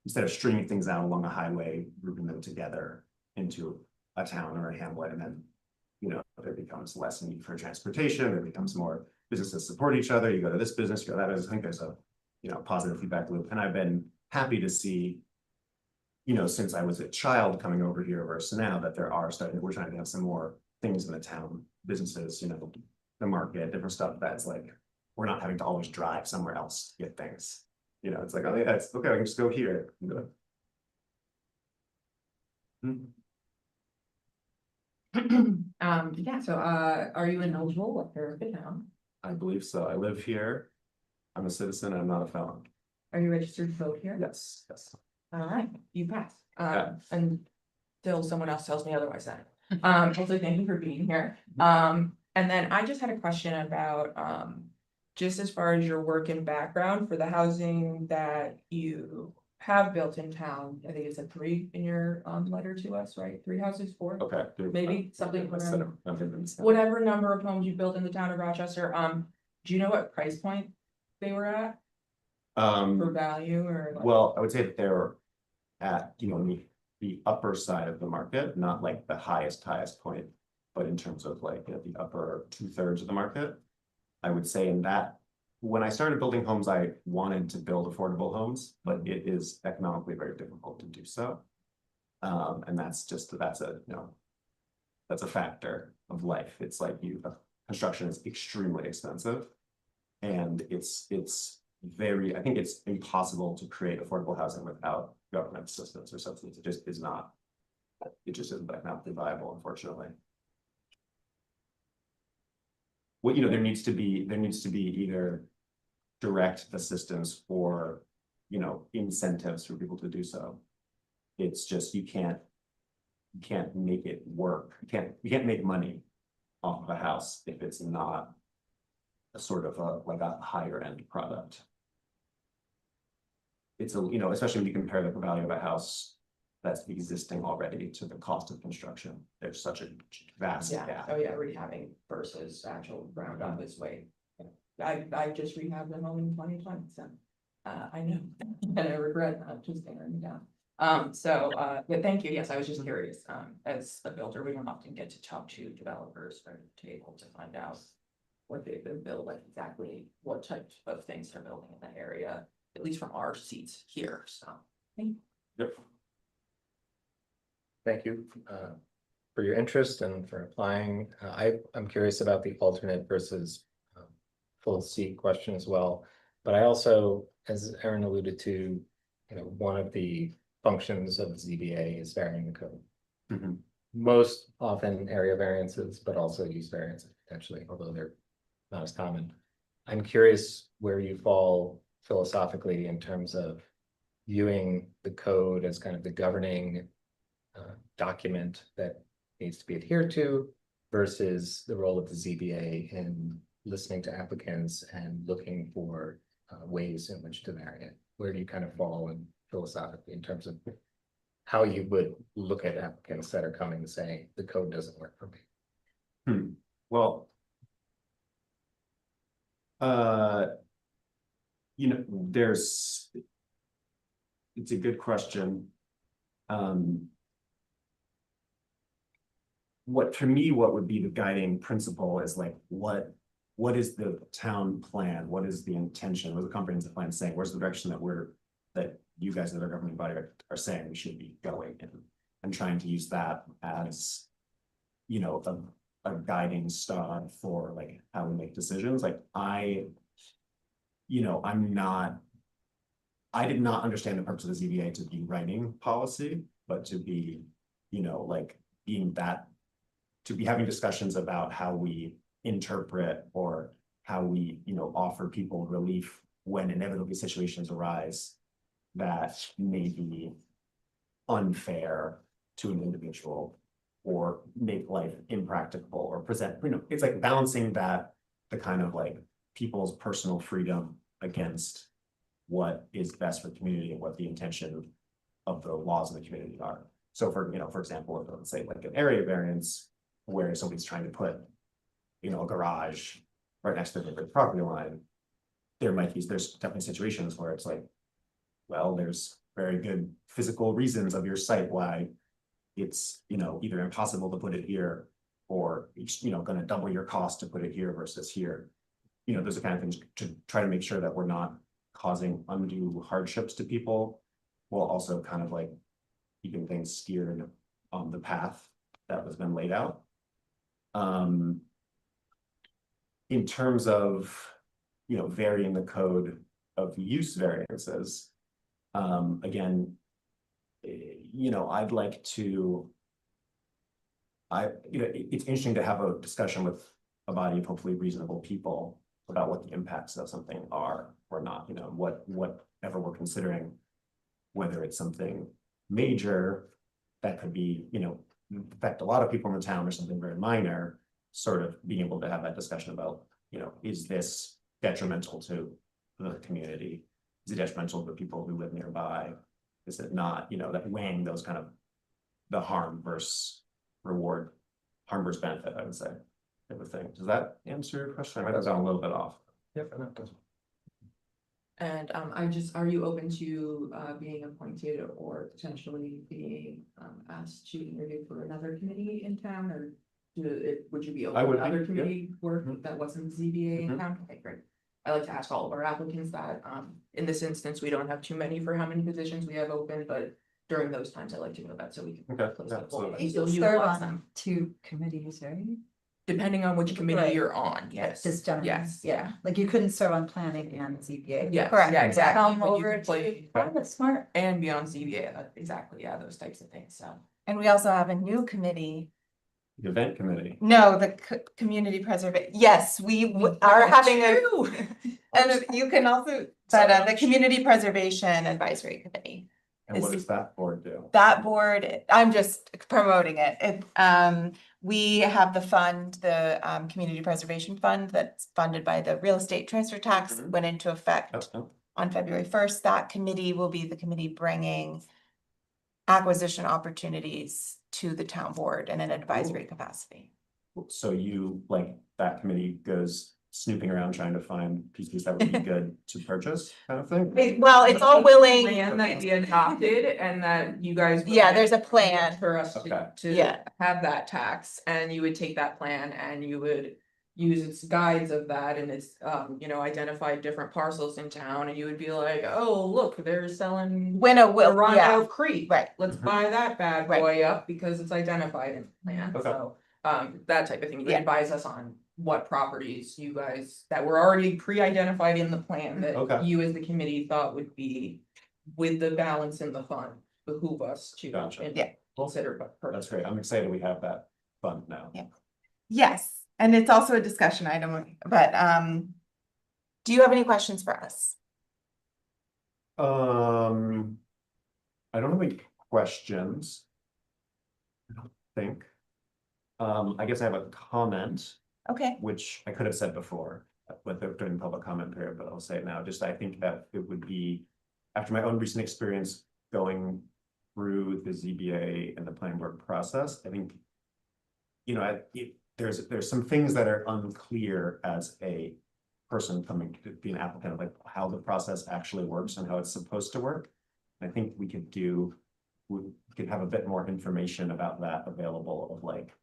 instead of stringing things out along a highway, grouping them together into a town or a hamlet, and then, you know, there becomes less need for transportation, there becomes more businesses support each other, you go to this business, you go to that business. I think there's a, you know, positive feedback loop. And I've been happy to see you know, since I was a child coming over here versus now that we're trying to have some more things in the town, businesses, you know, the market, different stuff that's like, we're not having to always drive somewhere else to get things. You know, it's like, oh yeah, it's okay, I can just go here. And do it. Yeah, so, are you an eligible for the town? I believe so. I live here. I'm a citizen. I'm not a felon. Are you registered to vote here? Yes, yes. All right, you passed. Yeah. Until someone else tells me otherwise then. Also thank you for being here. And then I just had a question about, just as far as your work and background for the housing that you have built in town. I think it's a 3 in your, letter to us, right? 3 houses, 4? Okay. Maybe something around- Whatever. Whatever number of homes you built in the town of Rochester, do you know what price point they were at for value or? like- Well, I would say that they're at, you know, the upper side of the market, not like the highest point, but in terms of like, you know, the upper 2/3 of the market. I would say in that, when I started building homes, I wanted to build affordable homes, but it is economically very difficult to do so. And that's a, you know, that's a factor of life. It's like construction is extremely expensive. And it's I think it's impossible to create affordable housing without government assistance or subsidies. It just isn't economically viable, unfortunately. Well, you know, there needs to be either direct assistance or, you know, incentives for people to do so. It's just, you can't make it work. You can't make money off of a house if it's not a sort of a higher end product. It's you know, especially when you compare the value of a house that's existing already to the cost of construction. There's such a vast gap. Oh yeah, rehabbing versus actual ground up is way. I just rehabbed a home in 2020, so I know, and I regret not just tearing it down. Yeah, thank you. Yes, I was just curious. As a builder, we don't often get to talk to developers or to able to find out what they've been built, like exactly what types of things they're building in the area, at least from our seats here. So thank you. Yep. Thank you for your interest and for applying. I'm curious about the alternate versus full seat question as well. But I also, as Erin alluded to, you know, one of the functions of the ZBA is varying the code. Mm-hmm. Most often area variances, but also use variances potentially, although they're not as common. I'm curious where you fall philosophically in terms of viewing the code as kind of the governing document that needs to be adhered to versus the role of the ZBA in listening to applicants and looking for ways in which to vary it. Where do you kind of fall in philosophically in terms of how you would look at applicants that are coming to say the code doesn't work for me? Well, you know, it's a good question. What would be the guiding principle is like, what is the town plan? What is the intention? What is the comprehensive plan saying? Where's the direction that you guys as our governing body are saying we should be going in, and trying to use that as, you know, a guiding star for like how we make decisions. Like I did not understand the purpose of the ZBA to be writing policy, but to be, you know, like to be having discussions about how we interpret or how we, you know, offer people relief when inevitably situations arise that may be unfair to an individual or make life impractical or present, you know, it's like balancing the kind of like people's personal freedom against what is best for the community and what the intention of the laws in the community are. So for example, let's say like an area variance where somebody's trying to put, you know, a garage right next to the property line, there's definitely situations where it's like, well, there's very good physical reasons of your site why it's, you know, either impossible to put it here or it's, you know, going to double your cost to put it here versus here. You know, those are kind of things to try to make sure that we're not causing undue hardships to people, while also kind of like keeping things steered on the path that was been laid out. In terms of, varying the code of use variances, again, I'd like to. It's interesting to have a discussion with a body of hopefully reasonable people about what the impacts of something are or not, whatever we're considering. Whether it's something major that could be, affect a lot of people in the town or something very minor, sort of being able to have that discussion about, is this detrimental to the community? Is it detrimental to the people who live nearby? Is it not, that weighing those kind of the harm versus reward, harm versus benefit, I would say, type of thing. Does that answer your question? I might have gone a little bit off. Yep, I know it does. And are you open to being appointed or potentially being asked to interview for another committee in town, or would you be I open would to be, other yeah. committee work that wasn't ZBA in Mhm. town? Okay, great. I like to ask all of our applicants that. In this instance, we don't have too many for how many positions we have open, but during those times, I like to know that so we can. Okay, close yeah, the poll so- and You still can serve utilize on them. 2 committees, right? Depending on which committee Right. you're on, yes. Just generally, Yes, yeah, like you couldn't serve on planning and ZBA. Yes, Correct. yeah, exactly. Come but you over can to, play oh, that's smart. and be on ZBA, exactly, yeah, those types of things, so. And we also have a new committee. The event committee. No, the community preservation. Yes, we are having a, and you can also, but the community preservation advisory committee. And what Is- does that board do? That board, I'm just promoting it. We have the fund, the community preservation fund that's funded by the real estate transfer tax, Mhm. went into effect Oh, on February 1st. That committee will be the committee bringing acquisition opportunities to the town board in an advisory capacity. So you, like, that committee goes snooping around trying to find pieces that would be good to purchase, kind of thing? Well, it's all willing. Plan that we adopted and that you guys. would Yeah, there's a plan. For us Okay. to Yeah. have that tax, and you would take that plan and you would use its guides of that and its, identify different parcels in town, and you would be like, oh, look, they're selling. Winnow will, yeah, Rondo Creek. right. Let's Mhm. buy that bad Right. boy up because it's identified in the plan, Okay. so, that type of thing. You would Yeah. advise us on what properties you guys, that were already pre-identified in the plan that Okay. you as the committee thought would be with the balance in the fund, behoove us to. Gotcha. and Yeah. Consider, but. That's great. I'm excited we have that fund now. Yeah. Yes, and it's also a discussion item, but do you have any questions for us? I don't have any questions. I don't think. I guess I have a comment, Okay, which I could have said before, during the public comment period, but I'll say it now. Just I think that it would be, after my own recent experience going through the ZBA and the planning board process, I think, there's some things that are unclear as a person coming to be an applicant, like how the process actually works and how it's supposed to work. I think we could have a bit more information about that available, of like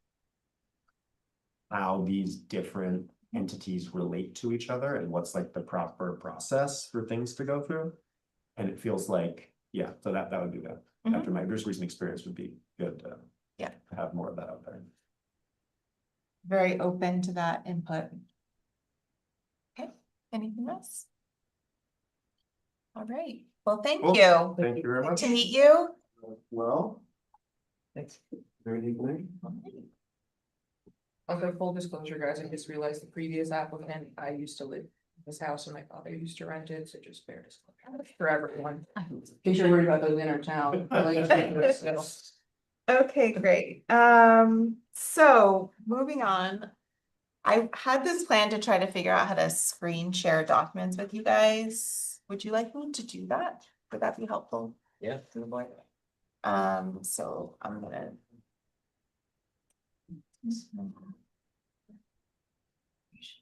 how these different entities relate to each other and what's like the proper process for things to go through. And it feels like, yeah, so that would be that. Mhm. After my most recent experience would be good to. Yeah. to have more of that out there. very open to that input. Okay, anything else? All right, well, thank Cool. you. Thank you very Good much. to meet you. Well. Thanks. Very evening. Also, full disclosure, guys, I just realized the previous applicant, I used to live in this house and my father used to rent it, so just fair disclosure for everyone. In case you're worried about those inner town. relationships. Okay, great. So moving on. I had this plan to try to figure out how to screen share documents with you guys. Would you like me to do that? Would that be helpful? Yeah. To the board? So I'm gonna.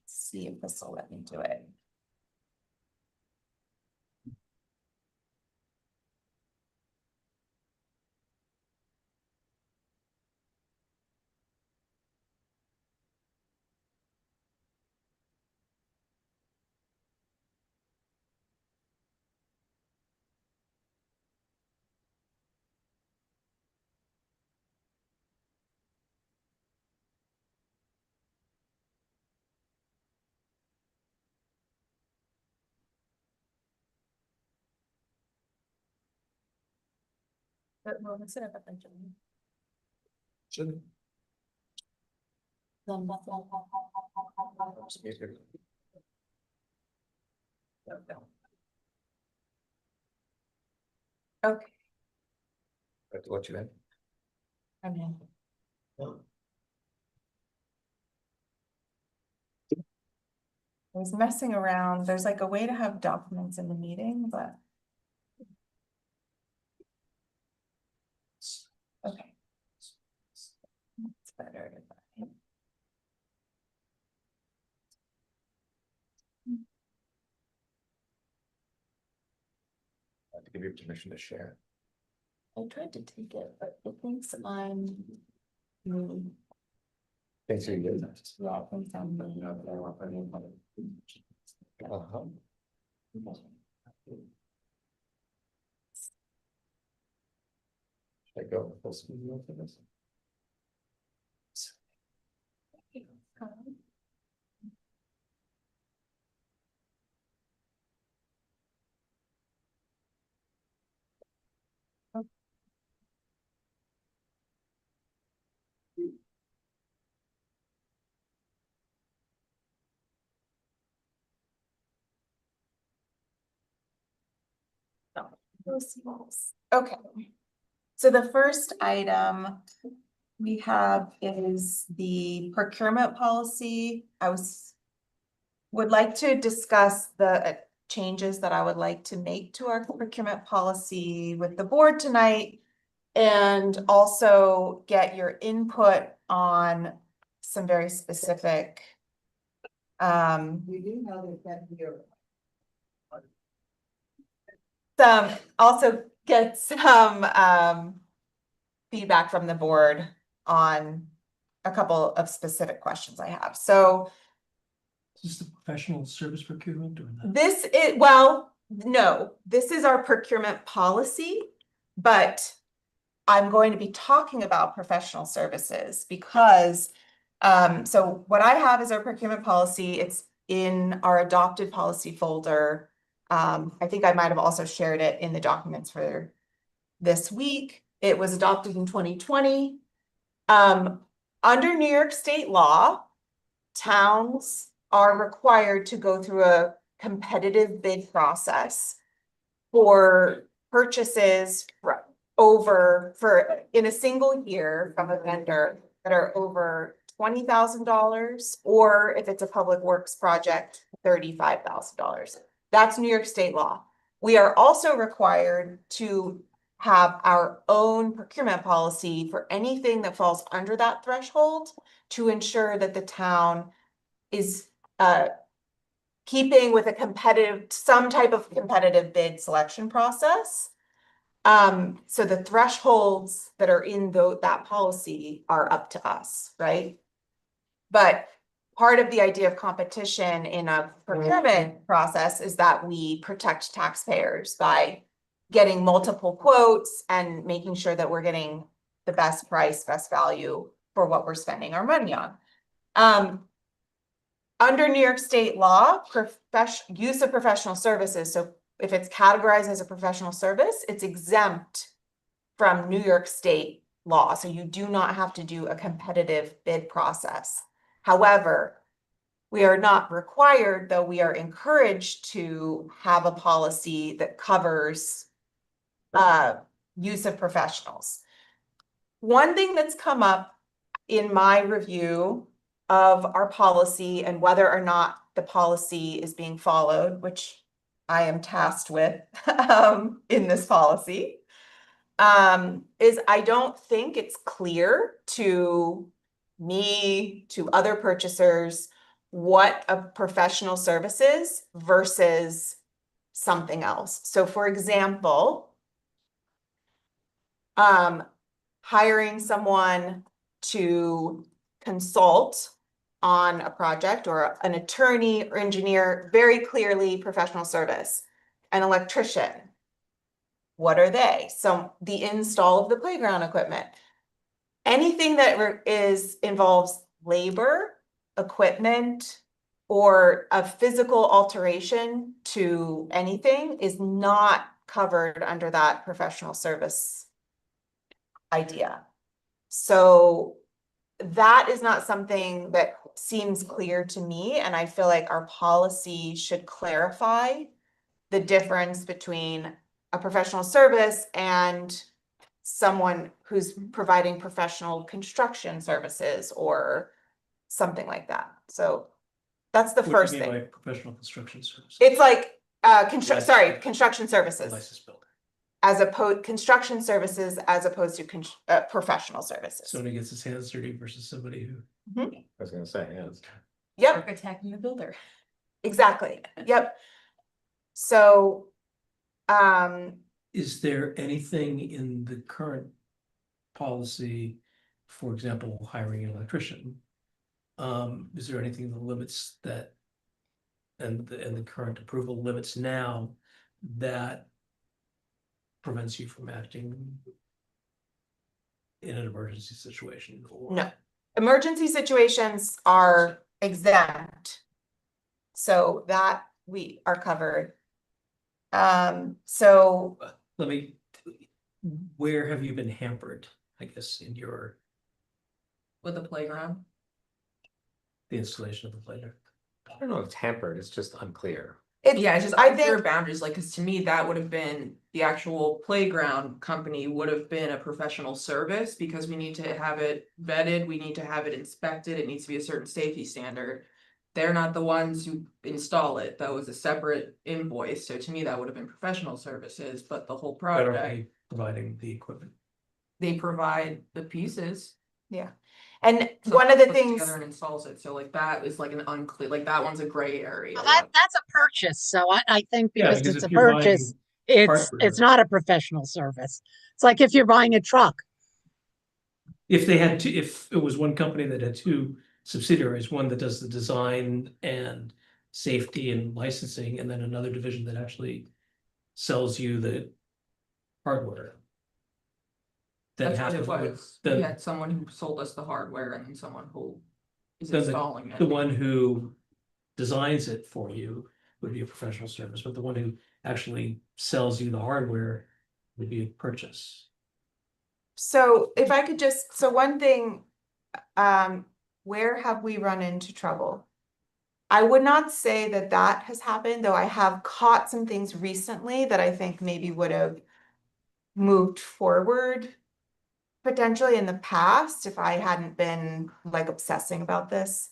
See if this will let me do it. Shouldn't. Okay. What you in? I'm in. I was messing around. There's like a way to have documents in the meeting, but. Okay. It's better. if I- I have to give you permission to share. I tried to take it, but it thinks I'm. Thanks for you. Yeah, it thinks I'm. Uh-huh. Should I go full speed for this? Okay. So the first item we have is the procurement policy. Would like to discuss the changes that I would like to make to our procurement policy with the board tonight. And also get your input on some very specific. We do know that here. Also get some feedback from the board on a couple of specific questions I have. So Is this the professional service procurement or not? no, this is our procurement policy, but I'm going to be talking about professional services because, so what I have is our procurement policy. It's in our adopted policy folder. I think I might have also shared it in the documents for this week. It was adopted in 2020. Under New York state law, towns are required to go through a competitive bid process for purchases in a single year from a vendor that are over $20,000, or if it's a public works project, $35,000. That's New York state law. We are also required to have our own procurement policy for anything that falls under that threshold to ensure that the town is keeping with some type of competitive bid selection process. So the thresholds that are in that policy are up to us, right? But part of the idea of competition in a procurement process is that we protect taxpayers by getting multiple quotes and making sure that we're getting the best price, best value for what we're spending our money on. Under New York state law, use of professional services, so if it's categorized as a professional service, it's exempt from New York state law. So you do not have to do a competitive bid process. However, we are not required, though we are encouraged to have a policy that covers use of professionals. One thing that's come up in my review of our policy and whether or not the policy is being followed, which I am tasked with in this policy, is I don't think it's clear to me, to other purchasers, what a professional service is versus something else. So for example, hiring someone to consult on a project, or an attorney or engineer, very clearly professional service. An electrician, what are they? So the install of the playground equipment. Anything that involves labor, equipment, or a physical alteration to anything is not covered under that professional service idea. So that is not something that seems clear to me, and I feel like our policy should clarify the difference between a professional service and someone who's providing professional construction services or something like that. So that's the What do first you mean thing. by professional construction services? It's like, Licensed- construction services Licensed builder. as opposed, construction services as opposed to professional services. Somebody gets his hands dirty versus somebody who. I was gonna say, yeah. Yep, Architect and the builder. exactly. Yep. So, Is there anything in the current policy, for example, hiring an electrician? Is there anything in the limits that? And the current approval limits now that prevents you from acting in an emergency situation? Or no, emergency situations are exempt. So that we are covered. So Let me, where have you been hampered, I guess, in your, With the playground. the installation of the playground? I don't know if it's hampered, it's just unclear. Yeah, it's just I unclear think, boundaries, like, cause to me, that would have been, the actual playground company would have been a professional service. Because we need to have it vetted, we need to have it inspected, it needs to be a certain safety standard. They're not the ones who install it, that was a separate invoice, so to me, that would have been professional services, but the whole But are project, they providing the equipment? they provide the pieces. yeah. And So one of the puts things, together and installs it, so like that is like an unclear, like that one's a gray area. Well, that's a purchase, so I think Yeah, because because it's if a you're buying purchase, it's hardware- not a professional service. It's like if you're buying a truck. If they had to, if it was one company that had two subsidiaries, one that does the design and safety and licensing, and then another division that actually sells you the hardware. Then That's half what of it it, was. We then had someone who sold us the hardware and then someone who is Then installing the it. one who designs it for you would be a professional service, but the one who actually sells you the hardware would be a purchase. so if I could just, so one thing, where have we run into trouble? I would not say that that has happened, though I have caught some things recently that I think maybe would have moved forward potentially in the past if I hadn't been like obsessing about this.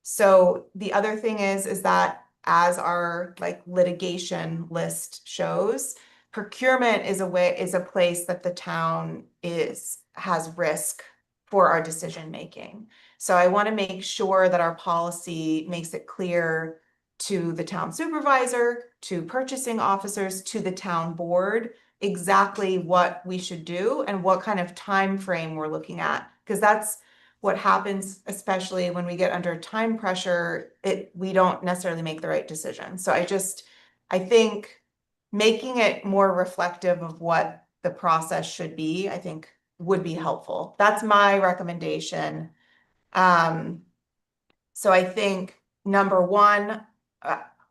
So the other thing is that as our like litigation list shows, procurement is a place that the town has risk for our decision making. So I want to make sure that our policy makes it clear to the town supervisor, to purchasing officers, to the town board, exactly what we should do and what kind of time frame we're looking at. Because that's what happens, especially when we get under time pressure, we don't necessarily make the right decision. So I think making it more reflective of what the process should be, I think would be helpful. That's my recommendation. So I think number one,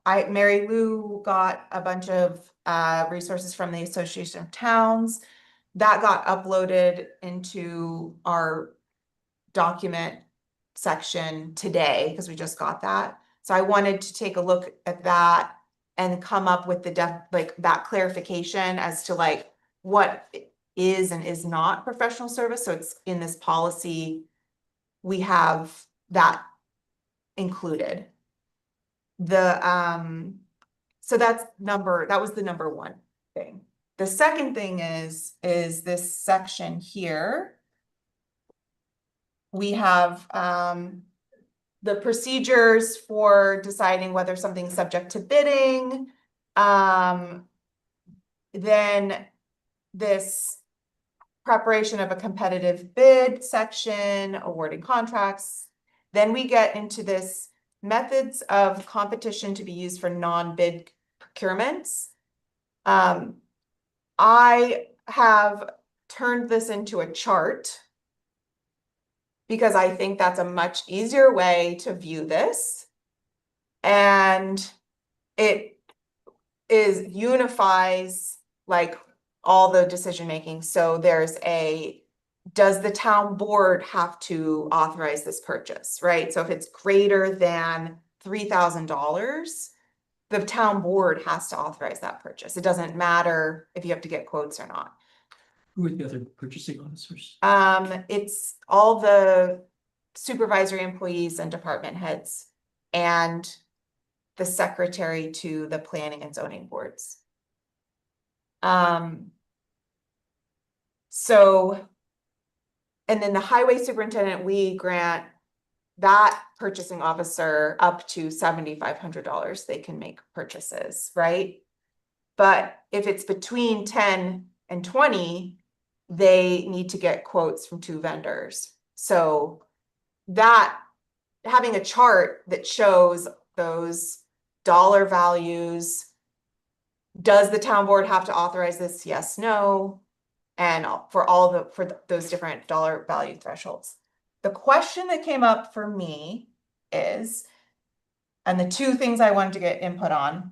Mary Lou got a bunch of resources from the Association of Towns that got uploaded into our document section today because we just got that. So I wanted to take a look at that and come up with that clarification as to like what is and is not professional service. So it's in this policy, we have that included. So that was the number one thing. The second thing is this section here. We have the procedures for deciding whether something's subject to bidding. Then this preparation of a competitive bid section, awarding contracts. Then we get into this methods of competition to be used for non-bid procurements. I have turned this into a chart because I think that's a much easier way to view this. And it unifies like all the decision making. So there's does the town board have to authorize this purchase, right? So if it's greater than $3,000, the town board has to authorize that purchase. It doesn't matter if you have to get quotes or not. Who are the other purchasing officers? It's all the supervisory employees and department heads and the secretary to the planning and zoning boards. So, and then the highway superintendent, we grant that purchasing officer up to $7,500. They can make purchases, right? But if it's between 10 and 20, they need to get quotes from 2 vendors. So that having a chart that shows those dollar values, does the town board have to authorize this? Yes, no. And for those different dollar value thresholds. The question that came up for me is, and the 2 things I wanted to get input on,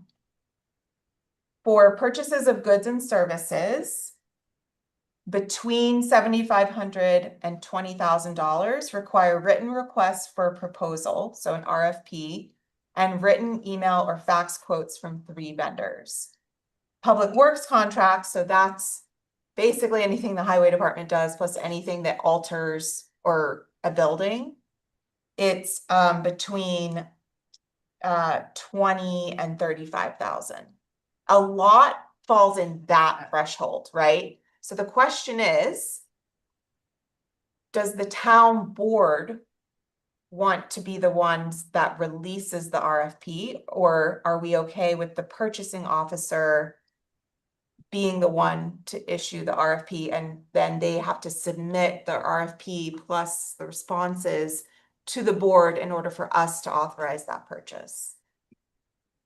for purchases of goods and services between $7,500 and $20,000 require written requests for a proposal, so an RFP, and written email or fax quotes from 3 vendors. Public works contracts, so that's basically anything the highway department does, plus anything that alters or a building. It's between 20 and 35,000. A lot falls in that threshold, right? So the question is, does the town board want to be the ones that releases the RFP, or are we okay with the purchasing officer being the one to issue the RFP, and then they have to submit the RFP plus the responses to the board in order for us to authorize that purchase?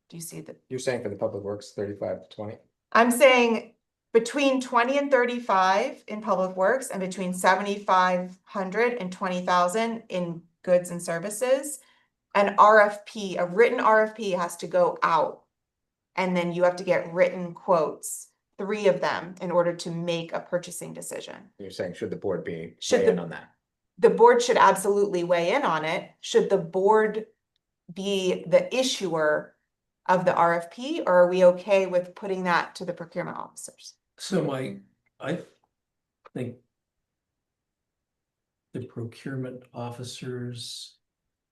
Do you see that? You're saying for the public works, 35 to 20? I'm saying between 20 and 35 in public works and between 7,500 and 20,000 in goods and services. An RFP, a written RFP has to go out, and then you have to get written quotes, 3 of them, in order to make a purchasing decision. You're saying, should the board be Should weigh the- in on that? The board should absolutely weigh in on it. Should the board be the issuer of the RFP, or are we okay with putting that to the procurement officers? So I think the procurement officers,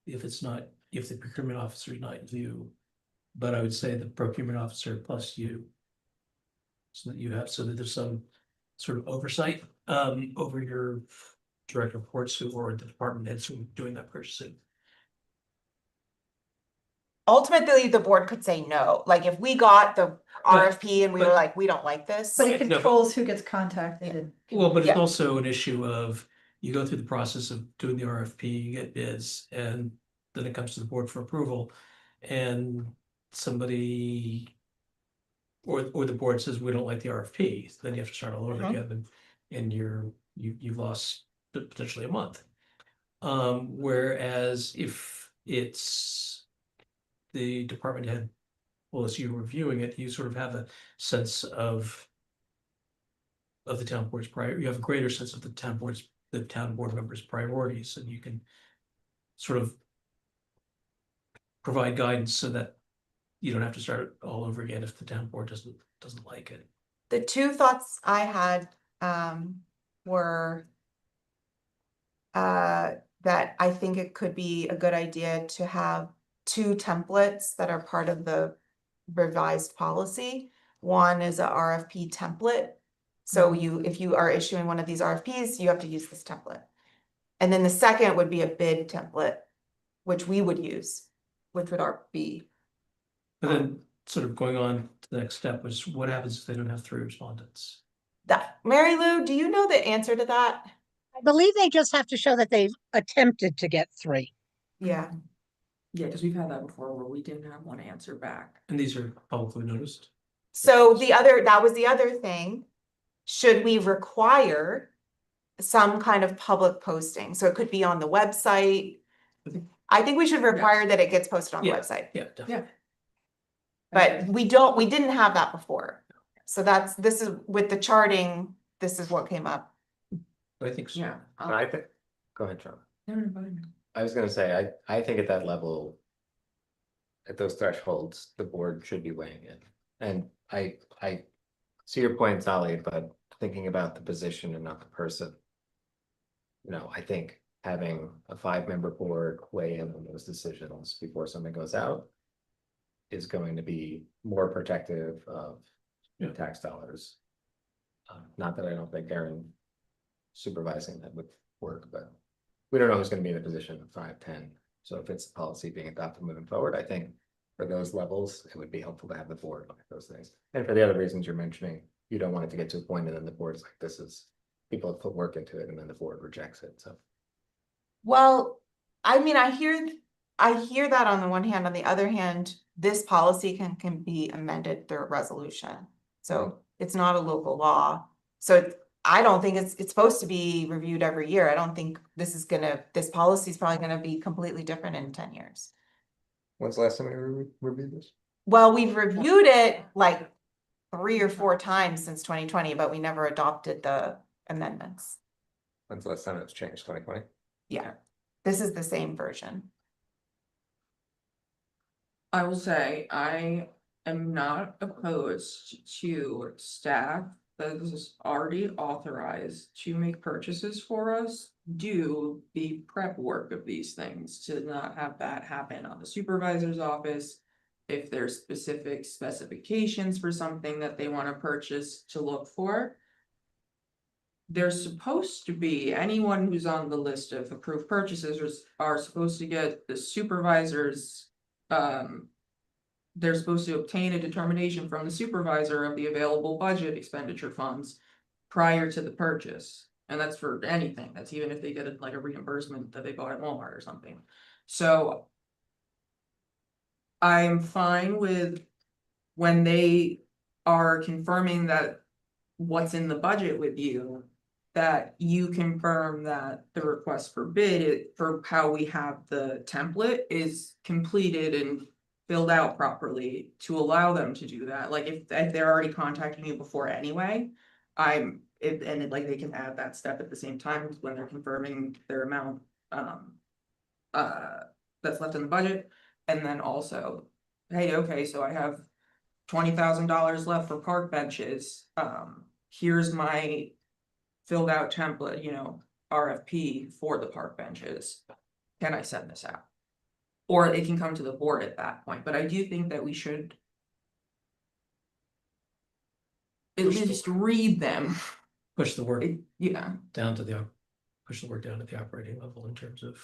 if the procurement officer is not you, but I would say the procurement officer plus you. So that there's some sort of oversight over your direct reports or the department heads who are doing that purchasing. Ultimately, the board could say no. Like if we got the RFP and we were but- like, we don't like this. But it No, but- controls who gets contacted. and- Well, but it's Yeah. also an issue of, you go through the process of doing the RFP, you get bids, and then it comes to the board for approval. And somebody or the board says, we don't like the RFP, so then you have to start all over Mhm. again, and you've lost potentially a month. Whereas if it's the department head, well, as you're reviewing it, you sort of have a sense of the town board's you have a greater sense of the town board members' priorities, and you can sort of provide guidance so that you don't have to start all over again if the town board doesn't like it. The 2 thoughts I had were that I think it could be a good idea to have 2 templates that are part of the revised policy. One is a RFP template. So if you are issuing one of these RFPs, you have to use this template. And then the second would be a bid template, which we would use, which would be. But then sort of going on to the next step, which is what happens if they don't have 3 respondents? That, Mary Lou, do you know the answer to that? I believe they just have to show that they've attempted to get 3. Yeah. Yeah, because we've had that before where we didn't have one answer back. And these are publicly noticed. So that was the other thing. Should we require some kind of public posting? So it could be on the website. I think we should require that it gets posted on the Yeah. website, Yeah, definitely. but we didn't have that before. so this is with the charting, this is what came up. I think so. Yeah. And I think, go ahead, John. No, no, fine. I was gonna say, I think at that level. At those thresholds, the board should be weighing in. And I see your point, Sally, but thinking about the position and not the person. I think having a 5-member board weigh in on those decisions before something goes out. Is going to be more protective of Yeah. tax dollars. Not that I don't think Aaron supervising that would work, but we don't know who's gonna be in a position of 5, 10. So if it's the policy being adopted moving forward, I think for those levels, it would be helpful to have the board look at those things. And for the other reasons you're mentioning, you don't want it to get to a point and then the board's like, this is, people have put work into it and then the board rejects it, so. Well, I mean, I hear that on the one hand, on the other hand, this policy can be amended through a resolution. So it's not a local law. So I don't think it's supposed to be reviewed every year. I don't think this policy is probably gonna be completely different in 10 years. When's the last time we reviewed this? Well, we've reviewed it like 3 or 4 times since 2020, but we never adopted the amendments. When's the last time it was changed, 2020? Yeah, this is the same version. I will say, I am not opposed to staff that is already authorized to make purchases for us. Do the prep work of these things to not have that happen on the supervisor's office. If there's specific specifications for something that they want to purchase to look for. There's supposed to be, anyone who's on the list of approved purchases are supposed to get the supervisor's. They're supposed to obtain a determination from the supervisor of the available budget expenditure funds prior to the purchase. And that's for anything. That's even if they get a reimbursement that they bought at Walmart or something. So I'm fine with when they are confirming that what's in the budget with you, that you confirm that the request for bid for how we have the template is completed and filled out properly to allow them to do that. Like if they're already contacting you before anyway, they can add that step at the same time when they're confirming their amount that's left in the budget. And then also, hey, okay, so I have $20,000 left for park benches. Here's my filled out template, RFP for the park benches. Can I send this out? Or it can come to the board at that point, but I do think that we should at least read them. Push the work Yeah. down to the operating level in terms of.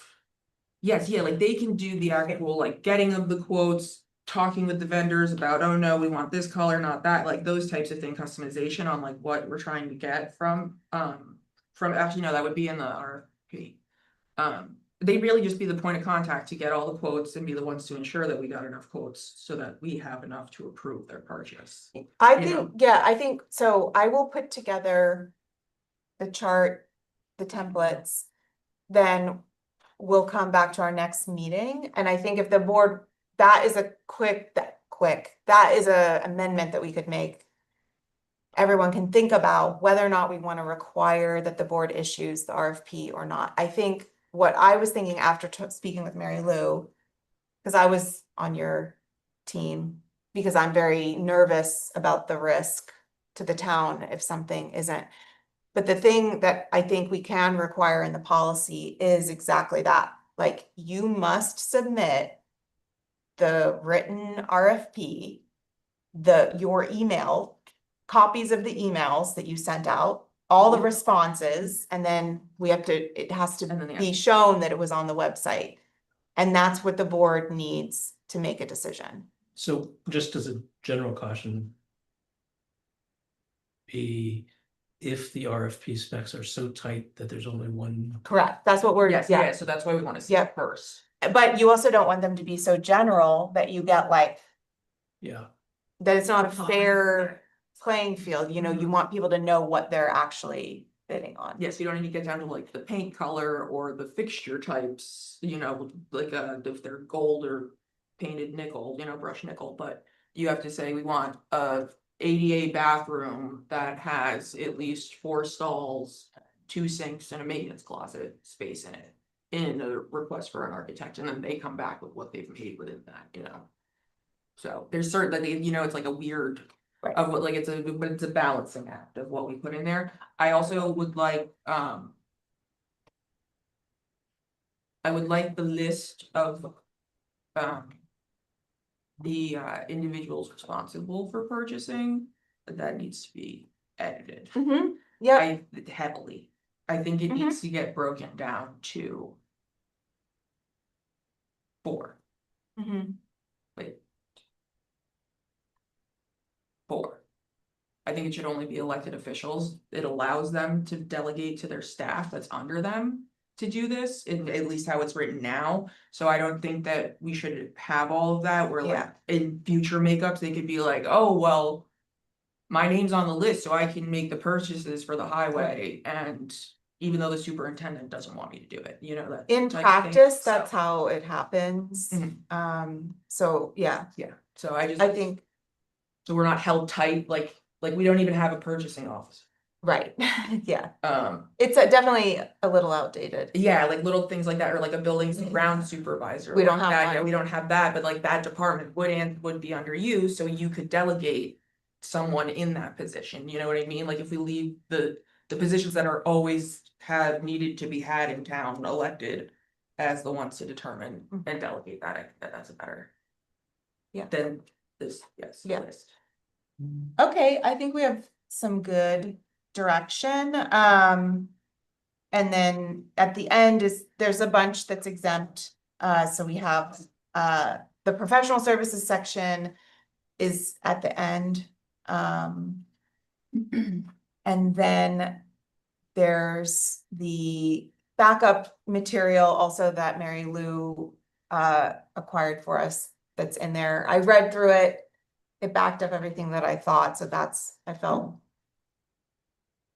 Yes, yeah, like they can do the actual getting of the quotes, talking with the vendors about, oh no, we want this color, not that, like those types of thing, customization on what we're trying to get from actually, no, that would be in the RFP. They'd really just be the point of contact to get all the quotes and be the ones to ensure that we got enough quotes so that we have enough to approve their purchase. I You think so. I will put together the chart, the templates, then we'll come back to our next meeting. And I think if the board, that is a amendment that we could make. Everyone can think about whether or not we want to require that the board issues the RFP or not. I think what I was thinking after speaking with Mary Lou, because I was on your team, because I'm very nervous about the risk to the town if something isn't. But the thing that I think we can require in the policy is exactly that. Like, you must submit the written RFP, your email, copies of the emails that you sent out, all the responses, and then it has to And then the be shown that it was on the website. And that's what the board needs to make a decision. So just as a general caution. If the RFP specs are so tight that there's only one. Correct. That's what we're, Yes, yeah. yeah, so that's why we want to see Yeah. it first. But you also don't want them to be so general that you get Yeah, that it's not a fair playing field. You want people to know what they're actually bidding on. Yes, you don't need to get down to the paint color or the fixture types, if they're gold or painted nickel, brushed nickel, but you have to say we want a ADA bathroom that has at least 4 stalls, 2 sinks and a maintenance closet space in it. In a request for an architect, and then they come back with what they've made within that, you know. So there's certain, like, you know, it's like a weird. Right. Of what, like, but it's a balancing act of what we put in there. I also would like, I would like the list of, the individuals responsible for purchasing, that needs to be edited. Yeah, Heavily. I think it needs to get broken down to 4. Wait. 4. I think it should only be elected officials. It allows them to delegate to their staff that's under them to do this, in at least how it's written now. So I don't think that we should have all of that, where like Yeah. in future makeups, they could be like, oh, well, my name's on the list, so I can make the purchases for the highway, and even though the superintendent doesn't want me to do it, you know, that. in type of thing. practice, So, that's how it happens. So, yeah, yeah, so I just, I think, so we're not held tight, like we don't even have a purchasing office. right, yeah, Um, it's definitely a little outdated. yeah, like little things like that, or like a buildings and ground supervisor. We don't like have that. one. Yeah, we don't have that, but like that department would be under you, so you could delegate someone in that position, you know what I mean? Like if we leave the positions that are always have needed to be had in town elected as the ones to determine and delegate that, I think that's a better. Yeah. Than this, yes. Yeah. List. Okay, I think we have some good direction. And then at the end there's a bunch that's exempt. So we have, the professional services section is at the end. And then there's the backup material also that Mary Lou acquired for us that's in there. I read through it. It backed up everything that I thought, so I felt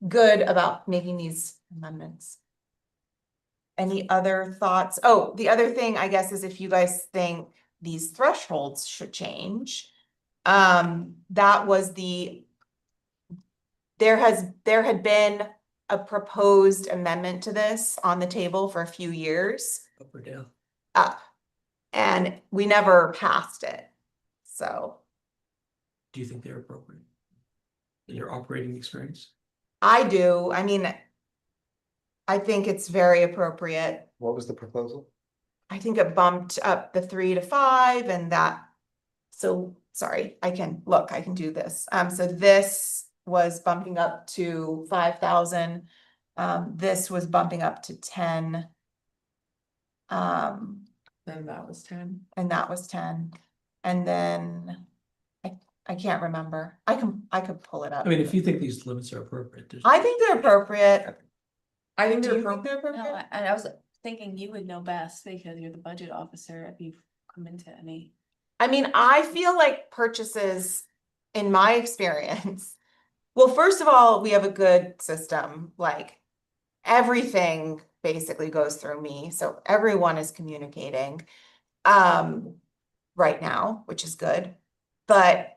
good about making these amendments. Any other thoughts? Oh, the other thing, I guess, is if you guys think these thresholds should change. That was there had been a proposed amendment to this on the table for a few years. Up or down? Up. And we never passed it. So Do you think they're appropriate? In your operating experience? I do. I mean, I think it's very appropriate. What was the proposal? I think it bumped up the 3 to 5 and that. So sorry, I can do this. So this was bumping up to 5,000. This was bumping up to 10. Then that was 10. And that was 10. And then I can't remember. I could pull it up. I mean, if you think these limits are appropriate, there's. I think they're appropriate. I think Do they're you think appropriate. they're No, appropriate? I was thinking you would know best because you're the budget officer if you've come into any. I mean, I feel like purchases, in my experience, well, first of all, we have a good system, like everything basically goes through me, so everyone is communicating right now, which is good. But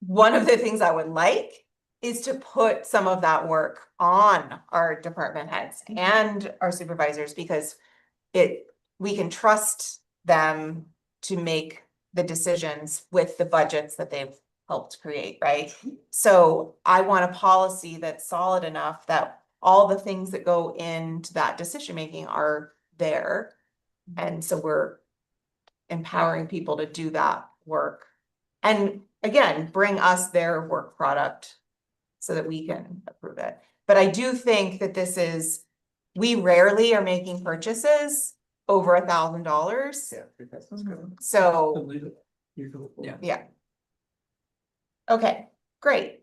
one of the things I would like is to put some of that work on our department heads and our supervisors, because we can trust them to make the decisions with the budgets that they've helped create, right? So I want a policy that's solid enough that all the things that go into that decision-making are there. And so we're empowering people to do that work. And again, bring us their work product so that we can approve it. But I do think that we rarely are making purchases over $1,000. Yeah, that's good. So, Believe it. You're going for it. Yeah. yeah. Okay, great.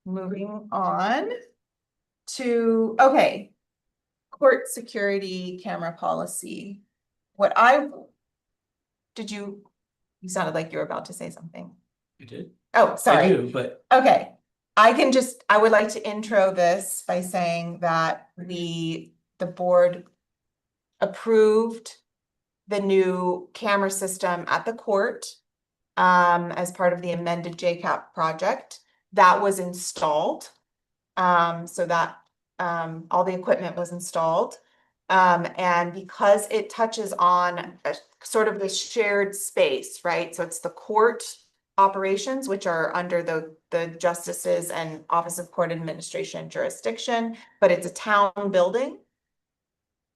Moving on to, okay. Court security camera policy. You sounded like you were about to say something. You did? Oh, I sorry. do, but Okay, I would like to intro this by saying that the board approved the new camera system at the court as part of the amended JCAP project. That was installed. So that all the equipment was installed. And because it touches on a sort of the shared space, right? So it's the court operations, which are under the justices and Office of Court Administration jurisdiction, but it's a town building.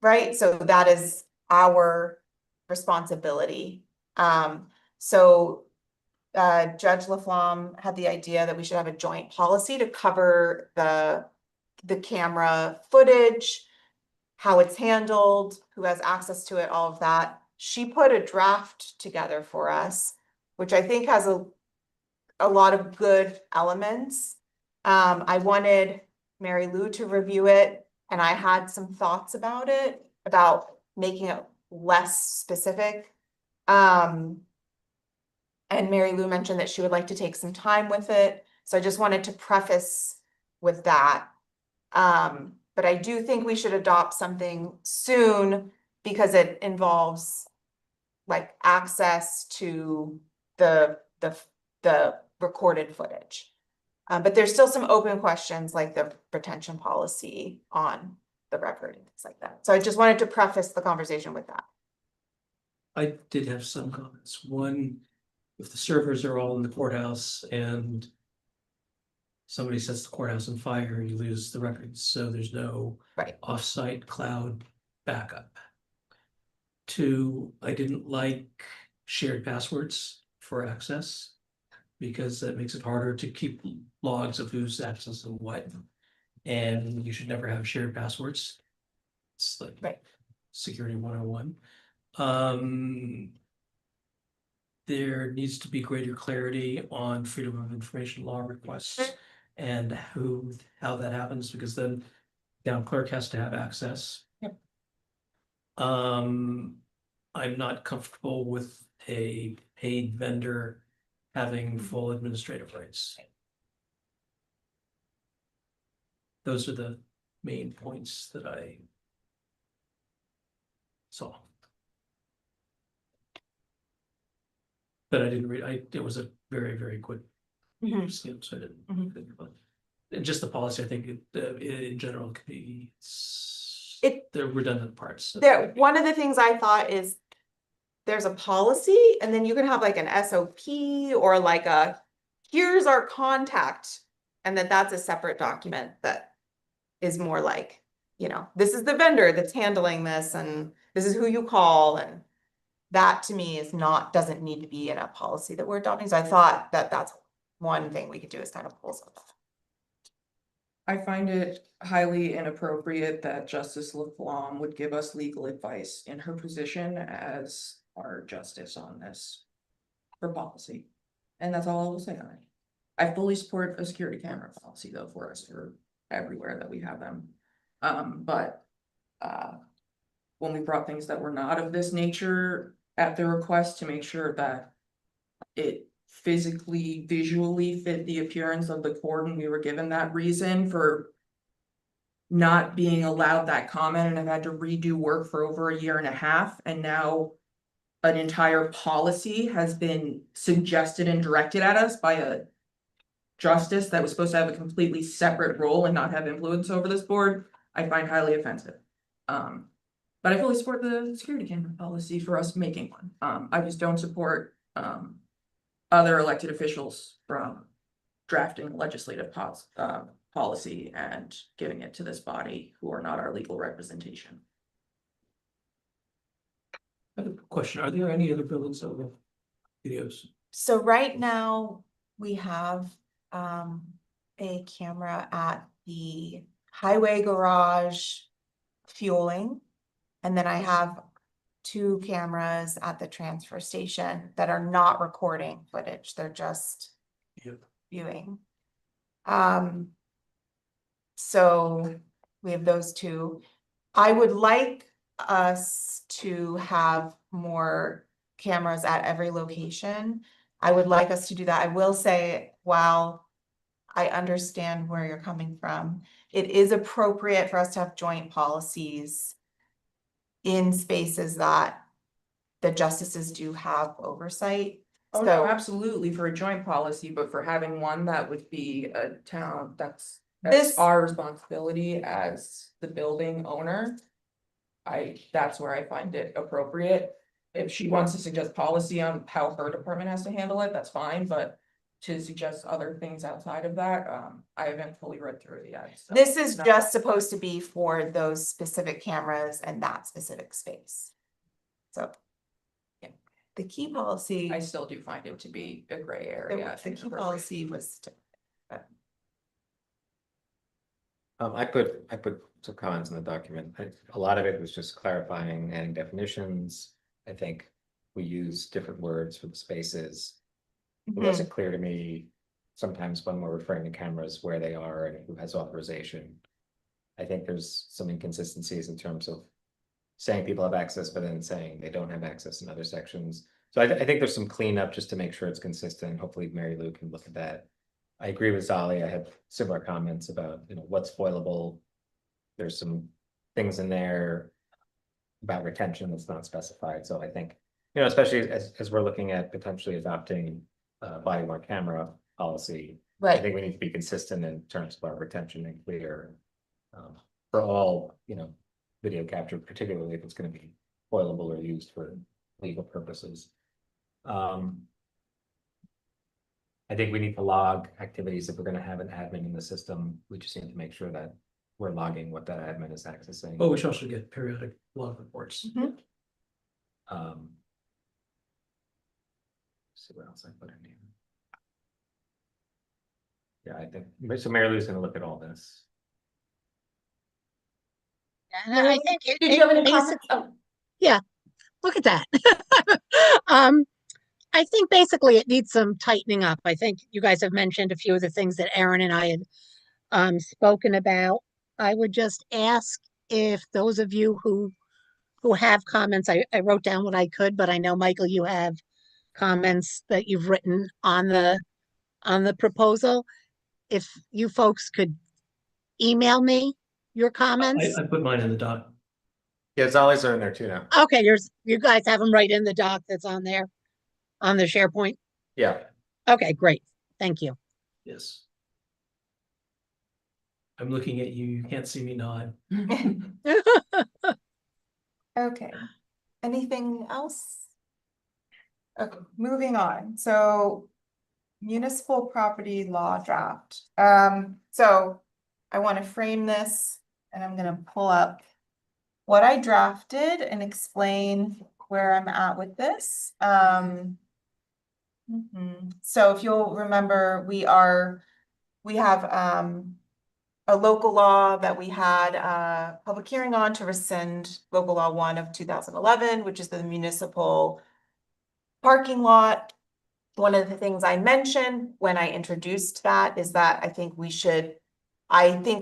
Right? So that is our responsibility. So Judge Laflamme had the idea that we should have a joint policy to cover the camera footage, how it's handled, who has access to it, all of that. She put a draft together for us, which I think has a lot of good elements. I wanted Mary Lou to review it, and I had some thoughts about it, about making it less specific. And Mary Lou mentioned that she would like to take some time with it. So I just wanted to preface with that. But I do think we should adopt something soon because it involves like access to the recorded footage. But there's still some open questions like the retention policy on the record and things like that. So I just wanted to preface the conversation with that. I did have some comments. One, if the servers are all in the courthouse and somebody sets the courthouse on fire, you lose the records, so there's no Right. offsite cloud backup. Two, I didn't like shared passwords for access because that makes it harder to keep logs of who's accessing what. And you should never have shared passwords. It's like Right. security 101. There needs to be greater clarity on freedom of information law requests and how that happens, because then town clerk has to have access. Yep. I'm not comfortable with a paid vendor having full administrative rights. Those are the main points that I saw. But I didn't read, it was a very, very quick skim, so I didn't think about it. And just the policy, I think in general could be, they're redundant parts. One of the things I thought is there's a policy and then you can have like an SOP or like here's our contact, and that's a separate document that is more like, this is the vendor that's handling this and this is who you call, and that to me doesn't need to be in a policy that we're adopting. So I thought that that's one thing we could do is kind of pull some of that. I find it highly inappropriate that Justice Laflamme would give us legal advice in her position as our justice on this for policy. And that's all I will say on it. I fully support a security camera policy though for us for everywhere that we have them. When we brought things that were not of this nature at the request to make sure that it physically, visually fit the appearance of the court, and we were given that reason for not being allowed that comment, and I've had to redo work for over a year and a half, and now an entire policy has been suggested and directed at us by a justice that was supposed to have a completely separate role and not have influence over this board. I find highly offensive. But I fully support the security camera policy for us making one. I just don't support other elected officials from drafting legislative policy and giving it to this body who are not our legal representation. I have a question. Are there any other buildings that have videos? So right now we have a camera at the highway garage fueling. And then I have 2 cameras at the transfer station that are not recording footage. They're just viewing. So we have those 2. I would like us to have more cameras at every location. I would like us to do that. I will say, while I understand where you're coming from, it is appropriate for us to have joint policies in spaces that the justices do have oversight. Oh, no, So absolutely for a joint policy, but for having one that would be a town, that's This- our responsibility as the building owner. That's where I find it appropriate. If she wants to suggest policy on how her department has to handle it, that's fine, but to suggest other things outside of that, I haven't fully read through it yet. so this is it's not- just supposed to be for those specific cameras and that specific space. So. Yeah, the key policy. I still do find it to be a gray The area. the key policy was. I put some comments in the document. A lot of it was just clarifying and definitions. I think we use different words for the spaces. It wasn't clear to me sometimes when we're referring to cameras where they are and who has authorization. I think there's some inconsistencies in terms of saying people have access, but then saying they don't have access in other sections. So I think there's some cleanup just to make sure it's consistent. Hopefully Mary Lou can look at that. I agree with Zali. I have similar comments about, what's foilable. There's some things in there about retention that's not specified. So I think, especially as we're looking at potentially adopting body worn camera policy, I Right, think we need to be consistent in terms of our retention and clear for all, video capture, particularly if it's going to be foilable or used for legal purposes. I think we need to log activities if we're going to have an admin in the system. We just need to make sure that we're logging what that admin is accessing. But we should also get periodic log reports. See what else I put in here. Yeah, I think, so Mary Lou's gonna look at all this. And I think it- did you have it any basic- comments? Oh, Look at that. I think basically it needs some tightening up. I think you guys have mentioned a few of the things that Aaron and I had spoken about. I would just ask if those of you who have comments, I wrote down what I could, but I know, Michael, you have comments that you've written on the proposal. If you folks could email me your comments. I put mine in the doc. Yeah, Zali's are in there too now. Okay, you guys have them right in the doc that's on there, on the SharePoint. Yeah, Okay, great. Thank you. Yes. I'm looking at you. You can't see me nod. Okay, anything else? Okay, moving on, so municipal property law draft. So I want to frame this and I'm gonna pull up what I drafted and explain where I'm at with this. So if you'll remember, we have a local law that we had a public hearing on to rescind local law 1 of 2011, which is the municipal parking lot. One of the things I mentioned when I introduced that is that I think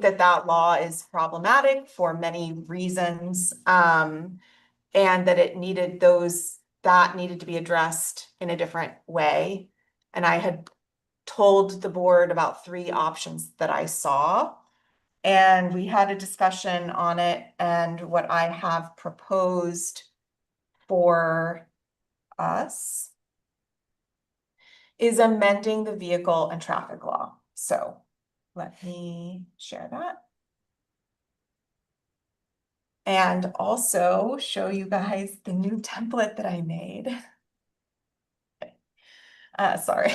that law is problematic for many reasons. And that needed to be addressed in a different way. And I had told the board about 3 options that I saw. And we had a discussion on it, and what I have proposed for us is amending the vehicle and traffic law. So let me share that. And also show you guys the new template that I made. Sorry.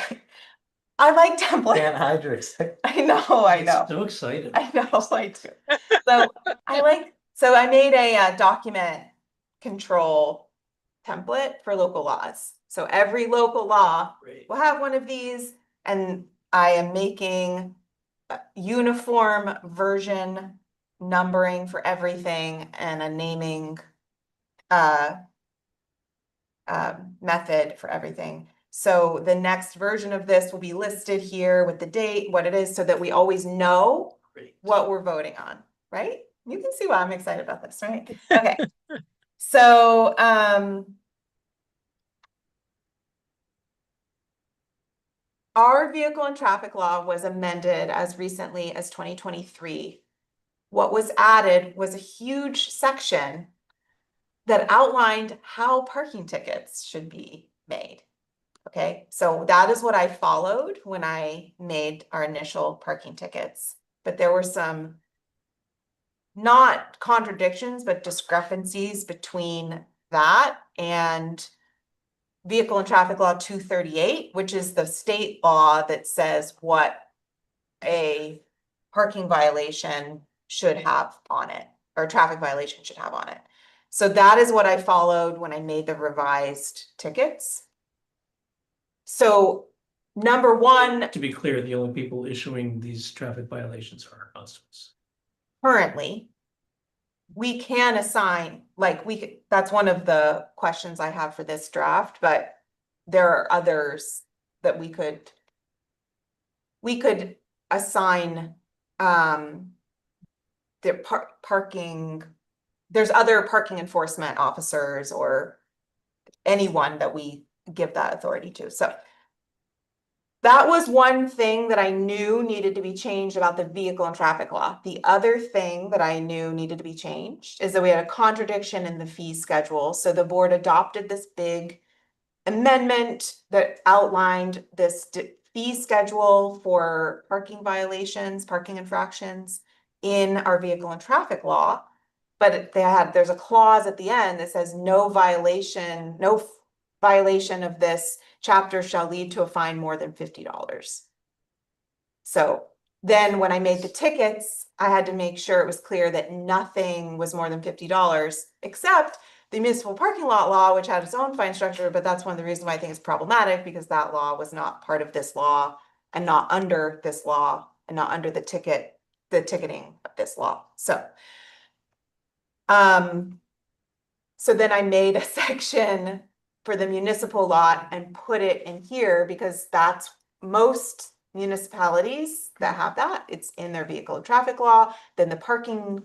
I like templates. can't hide your I know. So excited. I know, I do. So I made a document control template for local laws. So every local law Great. will have one of these, and I am making a uniform version numbering for everything and a naming method for everything. So the next version of this will be listed here with the date, what it is, so that we always know Great. what we're voting on, right? You can see why I'm excited about this, right? Okay. So, our vehicle and traffic law was amended as recently as 2023. What was added was a huge section that outlined how parking tickets should be made. Okay, so that is what I followed when I made our initial parking tickets, but there were some not contradictions, but discrepancies between that and Vehicle and Traffic Law 238, which is the state law that says what a parking violation should have on it, or a traffic violation should have on it. So that is what I followed when I made the revised tickets. So number one, To be clear, the only people issuing these traffic violations are constables. currently, we can assign, like, that's one of the questions I have for this draft, but there are others that we could assign, the parking, there's other parking enforcement officers or anyone that we give that authority to, so. That was one thing that I knew needed to be changed about the vehicle and traffic law. The other thing that I knew needed to be changed is that we had a contradiction in the fee schedule. So the board adopted this big amendment that outlined this fee schedule for parking violations, parking infractions in our vehicle and traffic law. But there's a clause at the end that says no violation of this chapter shall lead to a fine more than $50. So then when I made the tickets, I had to make sure it was clear that nothing was more than $50, except the municipal parking lot law, which had its own fine structure, but that's one of the reasons why I think it's problematic, because that law was not part of this law and not under this law and not under the ticketing of this law. So then I made a section for the municipal lot and put it in here because that's most municipalities that have that. It's in their vehicle and traffic law. Then the parking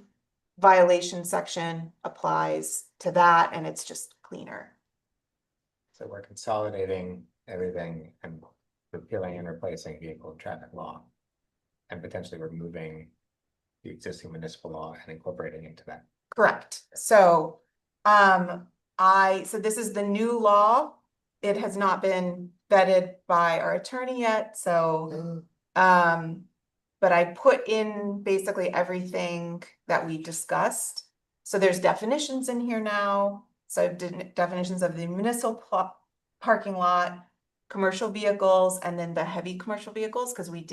violation section applies to that, and it's just cleaner. So we're consolidating everything and repealing and replacing vehicle and traffic law. And potentially removing the existing municipal law and incorporating into that. Correct. So, so this is the new law. It has not been vetted by our attorney yet, so, but I put in basically everything that we discussed. So there's definitions in here now. So definitions of the municipal parking lot, commercial vehicles, and then the heavy commercial vehicles, because we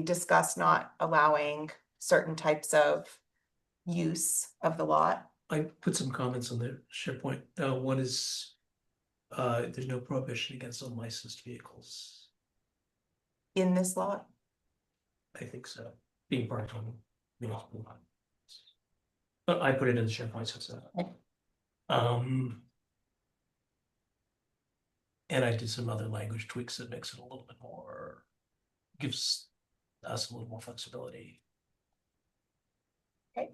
discussed not allowing certain types of use of the lot. I put some comments on the SharePoint. One is, there's no prohibition against unlicensed vehicles. In this lot? I think so, being parked on municipal lot. But I put it in the SharePoint, so it's and I did some other language tweaks that makes it a little bit more, gives us a little more flexibility. Okay.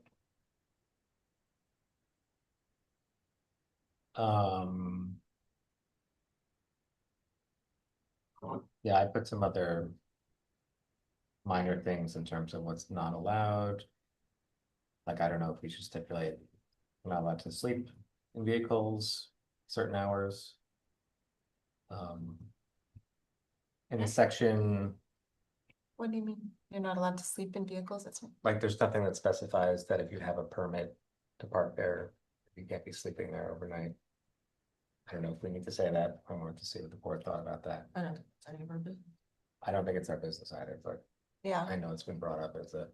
Yeah, I put some other minor things in terms of what's not allowed. Like, I don't know if we should stipulate we're not allowed to sleep in vehicles certain hours. In the section, What do you mean? You're not allowed to sleep in vehicles? That's like, there's nothing that specifies that if you have a permit to park there, you can't be sleeping there overnight. I don't know if we need to say that. I wanted to see what the board thought about that. I don't think it's any of our business. I don't think it's our business either, but yeah. I know it's been brought up as a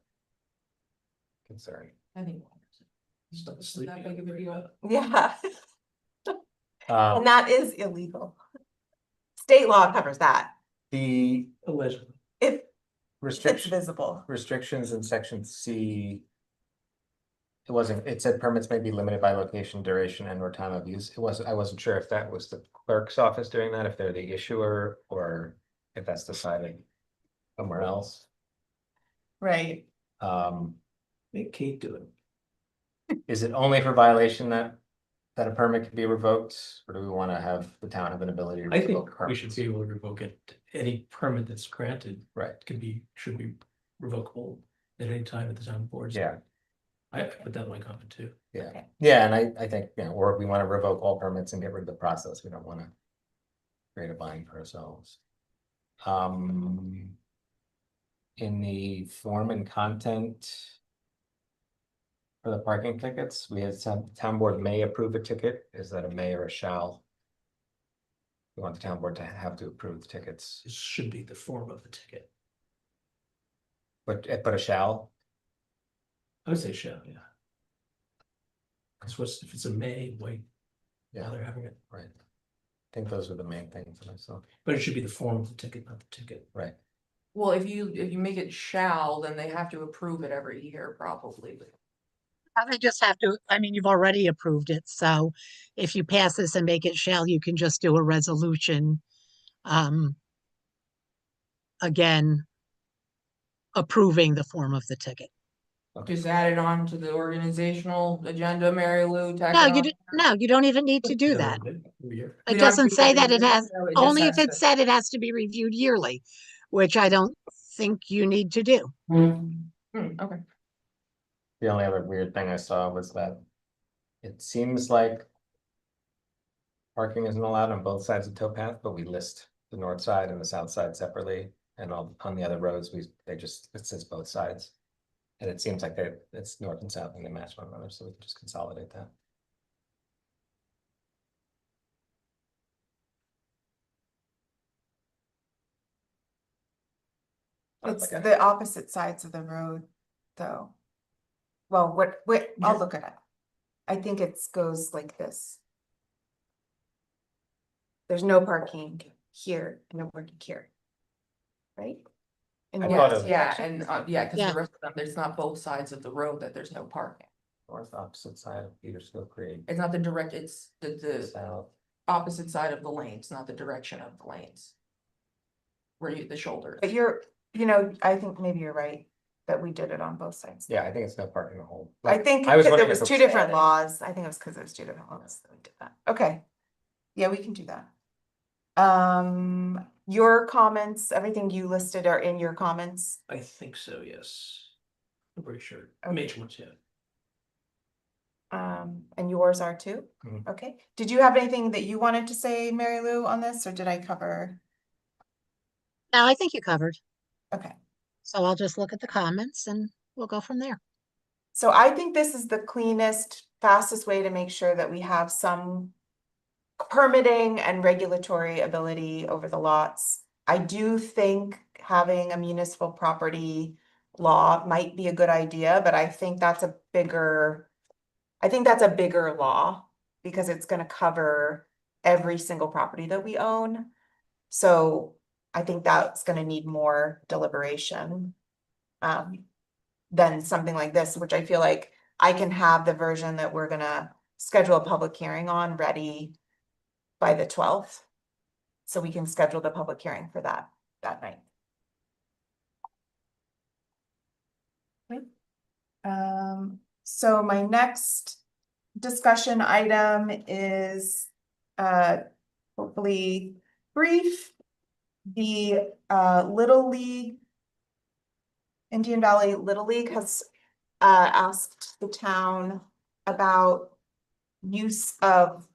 concern. I think. It's not It's sleeping not big of a deal. Yeah. And that is illegal. State law covers that. The Allegedly. If it's restriction, visible. restrictions in section C. It said permits may be limited by location, duration, and or time of use. I wasn't sure if that was the clerk's office doing that, if they're the issuer, or if that's decided somewhere else. Right. Make Kate do it. Is it only for violation that a permit can be revoked, or do we want to have the town have an ability to I revoke think we should permits? be able to revoke it. Any permit that's granted Right, should be revocable at any time at the town board. yeah. I put that in my comment too. Yeah, Okay. yeah, and I think, you know, or if we want to revoke all permits and get rid of the process, we don't want to create a bind for ourselves. In the form and content for the parking tickets, we had some town board may approve a ticket. Is that a may or a shall? We want the town board to have to approve the tickets, This should be the form of the ticket. but a shall? I would say shall, yeah. Because what's, if it's a may, wait, Yeah, now they're having it, right. I think those are the main things that I saw, but it should be the form of the ticket, not the ticket. right? Well, if you make it shall, then they have to approve it every year, probably. They just have to, I mean, you've already approved it, so if you pass this and make it shall, you can just do a resolution. Again, approving the form of the ticket. Just add it on to the organizational agenda, Mary Lou. tack No, it on. no, you don't even need to do that. Every year. We It don't doesn't do say every that it year, has, so it just only if has it to- said it has to be reviewed yearly, which I don't think you need to do. Okay. The only other weird thing I saw was that it seems like parking isn't allowed on both sides of towpath, but we list the north side and the south side separately. And on the other roads, it says both sides. And it seems like it's north and south and they match one another, so we can just consolidate that. It's Like the opposite sides of the road, though. Well, I'll look at it. I think it goes like this. There's no parking here, and no parking here. Right? In I the thought opposite it- Yeah, direction. and because Yeah. the rest of them, there's not both sides of the road that there's no parking. North opposite side of Petersfield Creek, It's not the direct, it's the south. opposite side of the lanes, not the direction of the lanes. Where the shoulders. But I think maybe you're right, that we did it on both sides. Yeah, I think it's no parking the whole. I think I was because wondering it if was it two was- different laws. I think it was because it was two different laws that we did that. Okay. Yeah, we can do that. Your comments, everything you listed are in your comments. I think so, yes. I'm pretty sure, Okay. major ones, yeah. And yours are too? Mhm. Okay. Did you have anything that you wanted to say, Mary Lou, on this, or did I cover? Now, I think you covered, Okay. so I'll just look at the comments and we'll go from there. So I think this is the cleanest, fastest way to make sure that we have some permitting and regulatory ability over the lots. I do think having a municipal property law might be a good idea, but I think that's a bigger law because it's gonna cover every single property that we own. So I think that's gonna need more deliberation than something like this, which I feel like I can have the version that we're gonna schedule a public hearing on ready by the 12th. So we can schedule the public hearing for that night. Okay. So my next discussion item is hopefully brief. The Little League, Indian Valley Little League has asked the town about use of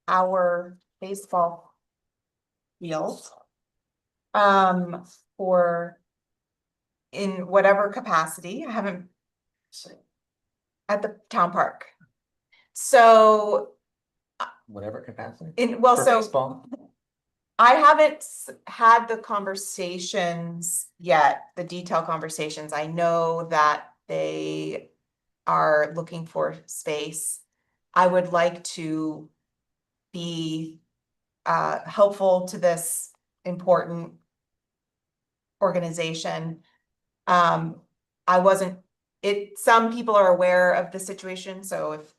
our baseball field for in whatever capacity. I haven't at the town park. So Whatever capacity. well, For so baseball? I haven't had the conversations yet, the detailed conversations. I know that they are looking for space. I would like to be helpful to this important organization. Some people are aware of the situation, so if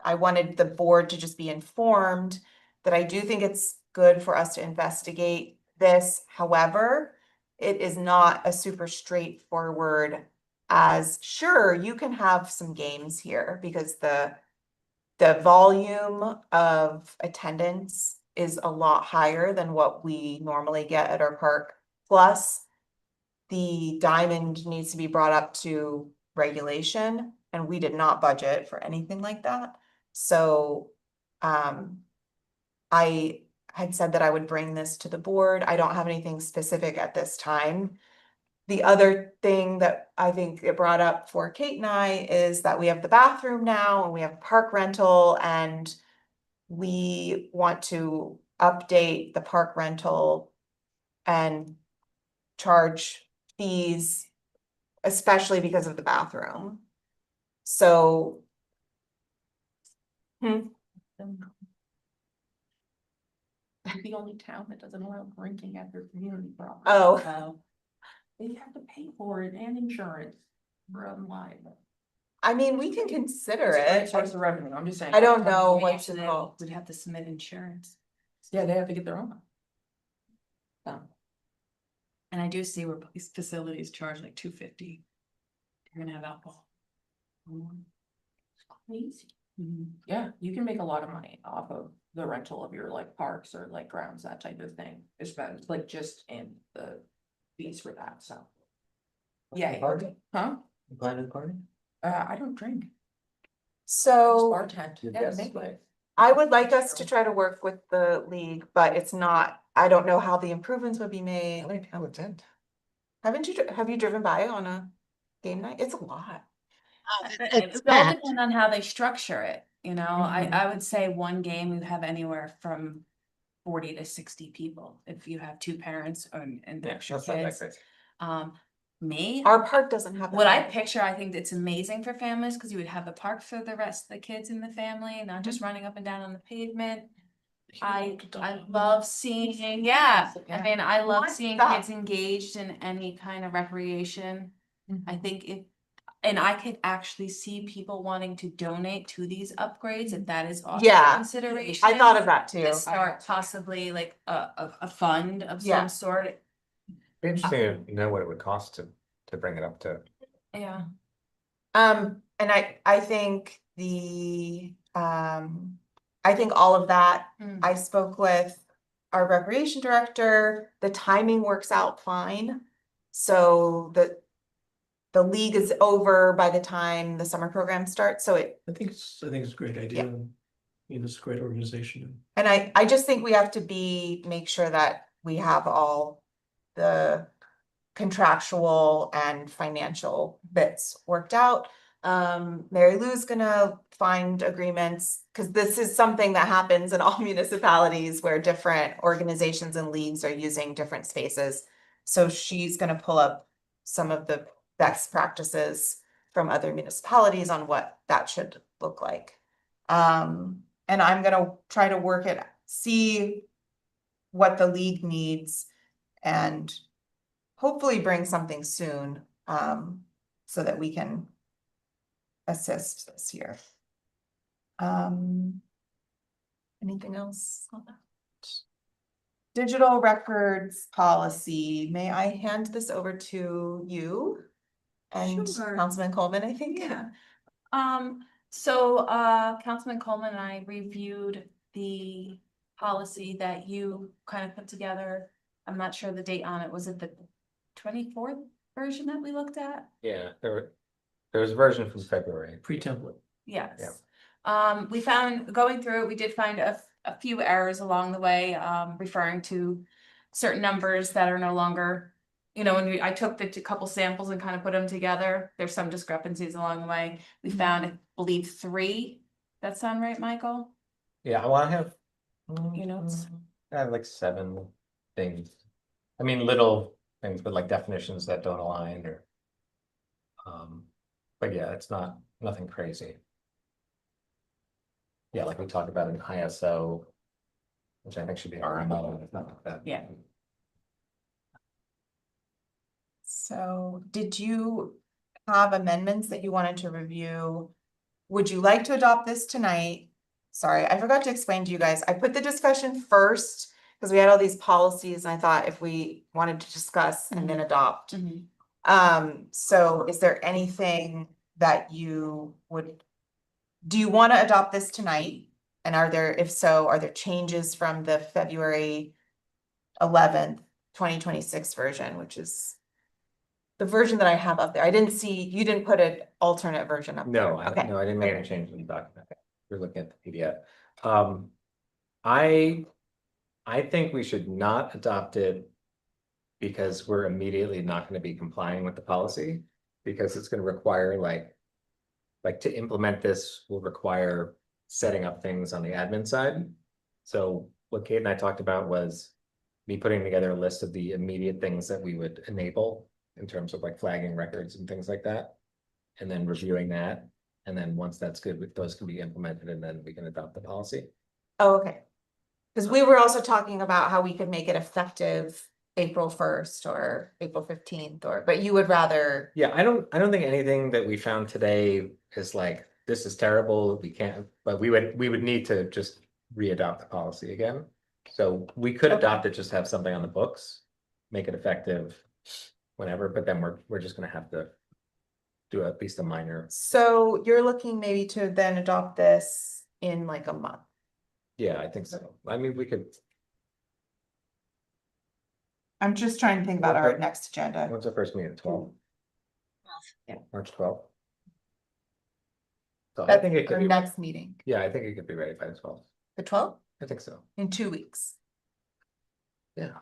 I wanted the board to just be informed that I do think it's good for us to investigate this. However, it is not a super straightforward as sure you can have some games here because the volume of attendance is a lot higher than what we normally get at our park. Plus, the diamond needs to be brought up to regulation. and we did not budget for anything like that. So, I had said that I would bring this to the board. I don't have anything specific at this time. The other thing that I think it brought up for Kate and I is that we have the bathroom now and we have park rental, and we want to update the park rental and charge fees, especially because of the bathroom. So. The only town that doesn't allow drinking at their community property. Oh. So they have to pay for it and insurance for live. I mean, we can consider It's a great it. source of revenue, I'm just saying. I don't know Maybe what after to that, call. we'd have to submit insurance. Yeah, they have to get their own. And I do see where these facilities charge like $250. You're gonna have alcohol. It's crazy. Yeah, you can make a lot of money off of the rental of your like parks or like grounds, that type of thing. It's been like just in the fees for that, so. Yeah, huh? You plan to party? I don't drink. So Bartend. Yes. I would like us to try to work with the league, but it's not, I don't know how the improvements would be made. How many people attend? Have you driven by on a game night? It's a lot. It's It all packed. depends on how they structure it, you know, Mhm. I would say one game you have anywhere from 40 to 60 people, if you have two parents and Yeah, extra that's not that kids. crazy. Me, Our park doesn't have. what I that. picture, I think it's amazing for families, because you would have the park for the rest of the kids in the family, not just running up and down on the pavement. I love seeing, yeah, I mean, I love seeing Stop. kids engaged in any kind of recreation. Mm-hmm. I think it, and I could actually see people wanting to donate to these upgrades, if that is also Yeah, a consideration. I thought of that too. To start possibly like a fund of Yeah. some sort, Be interesting to know what it would cost to bring it up to. yeah. And I think I think all of that, I spoke with our recreation director, the timing works out fine. So the league is over by the time the summer program starts, so it, I think it's a great idea. You know, it's a great organization. and I just think we have to make sure that we have all the contractual and financial bits worked out. Mary Lou's gonna find agreements, because this is something that happens in all municipalities where different organizations and leagues are using different spaces. So she's gonna pull up some of the best practices from other municipalities on what that should look like. And I'm gonna try to work it, see what the league needs, and hopefully bring something soon, so that we can assist this year. Anything else on that? Digital records policy, may I hand this over to you? And Sure. Councilman Coleman, I think. Yeah. So Councilman Coleman and I reviewed the policy that you kind of put together. I'm not sure the date on it. Was it the 24th version that we looked at? Yeah, there was a version from February. Pre-template. Yes. We found, going through it, we did find a few errors along the way, referring to certain numbers that are no longer, you know, when I took the couple samples and kind of put them together, there's some discrepancies along the way. We found, I believe, 3. That sound right, Michael? Yeah, well, I have. Your notes? I have like 7 things. I mean, little things, but like definitions that don't align or. But yeah, it's nothing crazy. Yeah, like we talked about in ISO, which I think should be RMO, if not like that. Yeah. So did you have amendments that you wanted to review? Would you like to adopt this tonight? Sorry, I forgot to explain to you guys. I put the discussion first because we had all these policies and I thought if we wanted to discuss and then adopt. So is there anything that do you want to adopt this tonight? And if so, are there changes from the February 11th, 2026 version, which is the version that I have up there. I didn't see, you didn't put an alternate version up there. No, I Okay. didn't make any changes in the document. We're looking at the PDF. I think we should not adopt it because we're immediately not gonna be complying with the policy, because it's gonna require like to implement this will require setting up things on the admin side. So what Kate and I talked about was me putting together a list of the immediate things that we would enable in terms of like flagging records and things like that. And then reviewing that. And then once that's good, those can be implemented and then we can adopt the policy. Oh, okay. Because we were also talking about how we could make it effective April 1st or April 15th, but you would rather, Yeah, I don't think anything that we found today is like, this is terrible, we can't, but we would need to just re-adopt the policy again. So we could Okay. adopt it, just have something on the books, make it effective whenever, but then we're just gonna have to do at least a minor, so you're looking maybe to then adopt this in like a month. yeah, I think so. I mean, we could, I'm just trying to think about our next agenda. when's the first meeting, 12? Yeah. March 12th. So I That's think it could our be, next meeting, yeah, I think it could be ready by the 12th. the 12th, I think so, in 2 weeks. yeah,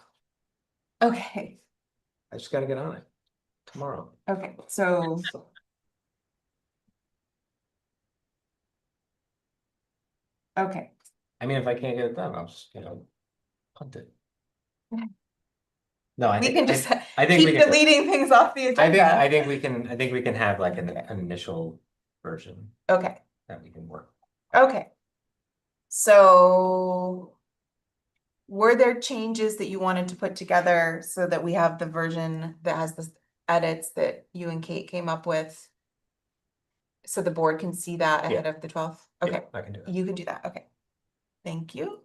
Okay, I just gotta get on it tomorrow. okay, so. Okay, I mean, if I can't get it done, I'll just, punt it. No, I we think, can just I think we keep can, deleting things off the I agenda. think we can have like an initial version Okay, that we can work. okay. So. Were there changes that you wanted to put together so that we have the version that has the edits that you and Kate came up with? So the board can see that ahead of the 12th? Yeah, Okay, I can do that. you can do that, okay. Thank you.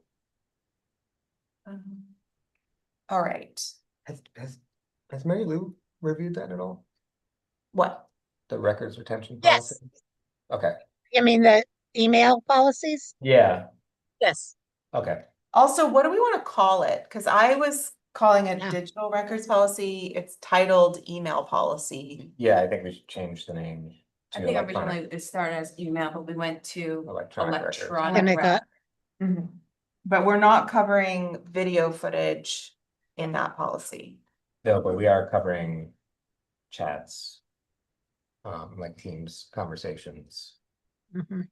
All right, Has Mary Lou reviewed that at all? what? The records retention Yes. policy? Okay, I mean, the email policies? yeah, Yes. okay, Also, what do we want to call it? Because I was calling it Yeah. digital records policy. It's titled email policy. yeah, I think we should change the name I to think electronic, originally it started as email, but we went to electronic records. electronic. And it got, But we're not covering video footage in that policy. No, but we are covering chats. Like Teams conversations, mhm.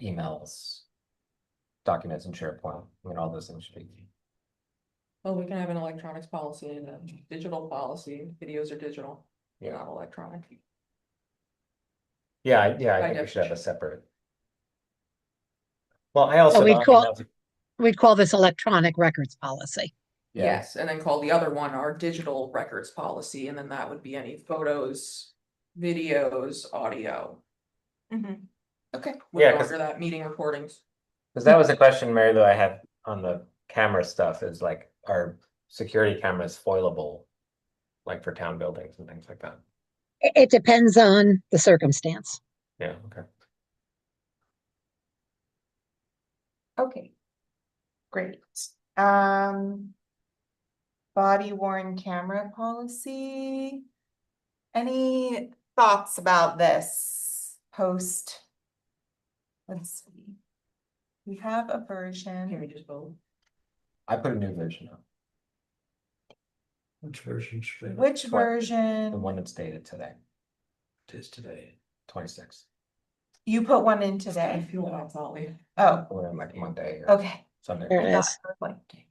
Emails. Documents in SharePoint, I mean, all those things should be. Well, we can have an electronics policy and a digital policy. Videos are digital, Yeah. not electronic. Yeah, I By think we should have a definition. separate. Well, I also. we'd I mean, call- that's- We'd call this electronic records policy. Yeah, Yes, and then call the other one our digital records policy, and then that would be any photos, videos, audio. Okay. Would Yeah, go 'cause- under that meeting recordings. because that was a question, Mary, that I had on the camera stuff is like, are security cameras foilable? Like for town buildings and things like that? It depends on the circumstance. Yeah, okay. Okay. Great. Body worn camera policy. Any thoughts about this post? Let's see. We have a Can version. we just vote? I put a new version up, Which version should I? Which the version? one that's dated today, It is today. 26. You put one in I today. feel that's Holly. Oh, Or like Monday or okay. Sunday. There it I is. thought it was like-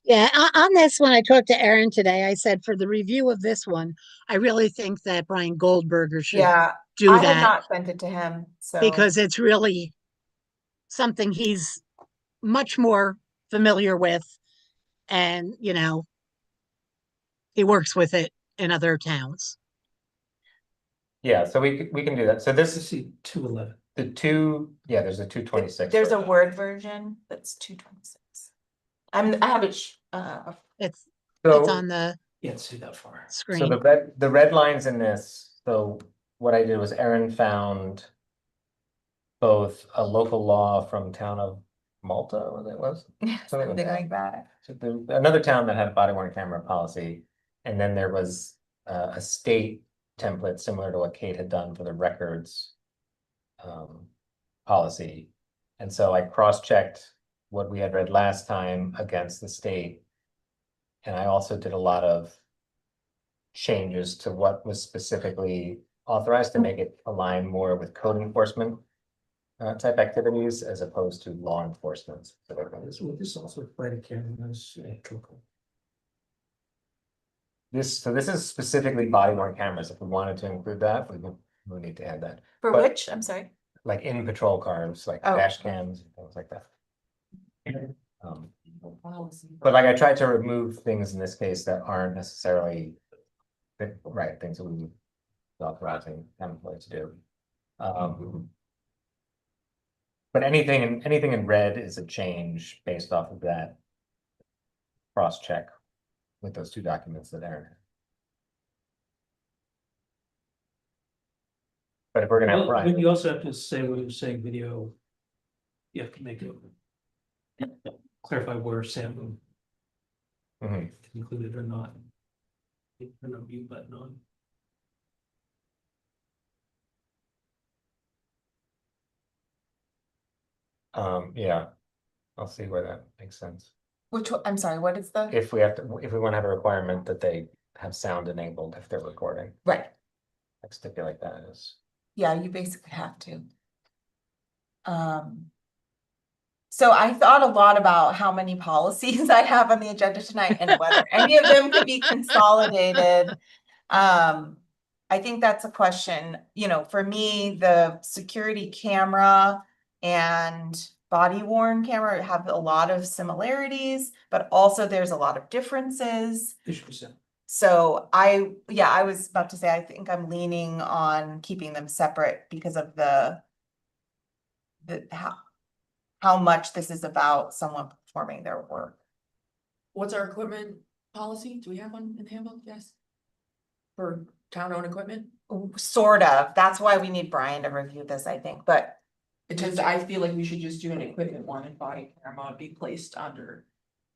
Yeah, on this one, I talked to Erin today. I said for the review of this one, I really think that Brian Goldberger should Yeah, do I had that not sent it to him, so. because it's really something he's much more familiar with. And, he works with it in other towns. Yeah, so we can do that. So this I is see 211. there's a 226. There's a version. Word version that's 226. I have it, It's So- on the Can't see that far. So screen. the red lines in this, so what I did was Erin found both a local law from town of Malta, what it was? something like that. So another town that had a body worn camera policy, and then there was a state template similar to what Kate had done for the records policy. And so I cross-checked what we had read last time against the state. And I also did a lot of changes to what was specifically authorized to make it align more with code enforcement type activities as opposed to law enforcement. Would this also apply to cameras? So this is specifically body worn cameras. If we wanted to include that, we would need to add that. For But- which, I'm sorry. Like in patrol cars, like Oh. dash cams and things like that. But like I tried to remove things in this case that aren't necessarily the right things that we would be authorizing employees to do. But anything in red is a change based off of that cross-check with those two documents that Aaron had. But if we're gonna have Well, but Brian, you also have to say when you're saying video. You have to make it. Clarify where Sam Mhm. included or not. Turn the mute button on. Yeah, I'll see where that makes sense. Which, I'm sorry, what is the? If we want to have a requirement that they have sound enabled if they're recording, Right, like stipulate that as. yeah, you basically have to. So I thought a lot about how many policies I have on the agenda tonight and whether any of them could be consolidated. I think that's a question, you know, for me, the security camera and body worn camera have a lot of similarities, but also there's a lot of differences. Issue Sam. So I was about to say, I think I'm leaning on keeping them separate because of the how much this is about someone performing their work. What's our equipment policy? Do we have one in the handbook? Yes. For town-owned equipment? Sort of, that's why we need Brian to review this, I think, but It just, I feel like we should just do an equipment one and body camera be placed under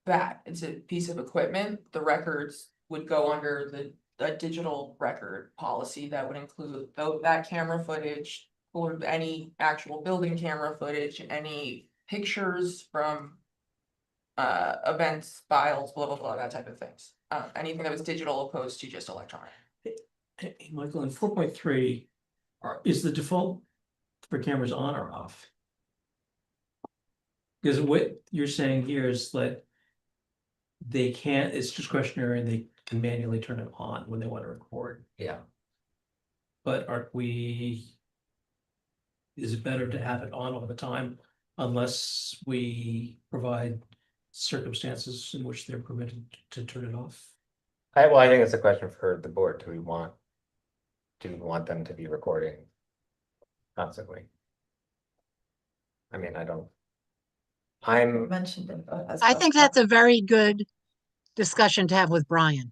that. It's a piece of equipment. The records would go under the digital record policy that would include that camera footage or any actual building camera footage, any pictures from events, files, blah, blah, blah, that type of things. Anything that was digital opposed to just electronic. Hey, Michael, in 4.3, is the default for cameras on or off? Because what you're saying here is that they can't, it's discretionary and they can manually turn it on when they want to record, Yeah. but aren't we? Is it better to have it on all the time unless we provide circumstances in which they're permitted to turn it off? I think it's a question for the board. Do we want them to be recording constantly? I mean, Mentioned it. I think that's a very good discussion to have with Brian,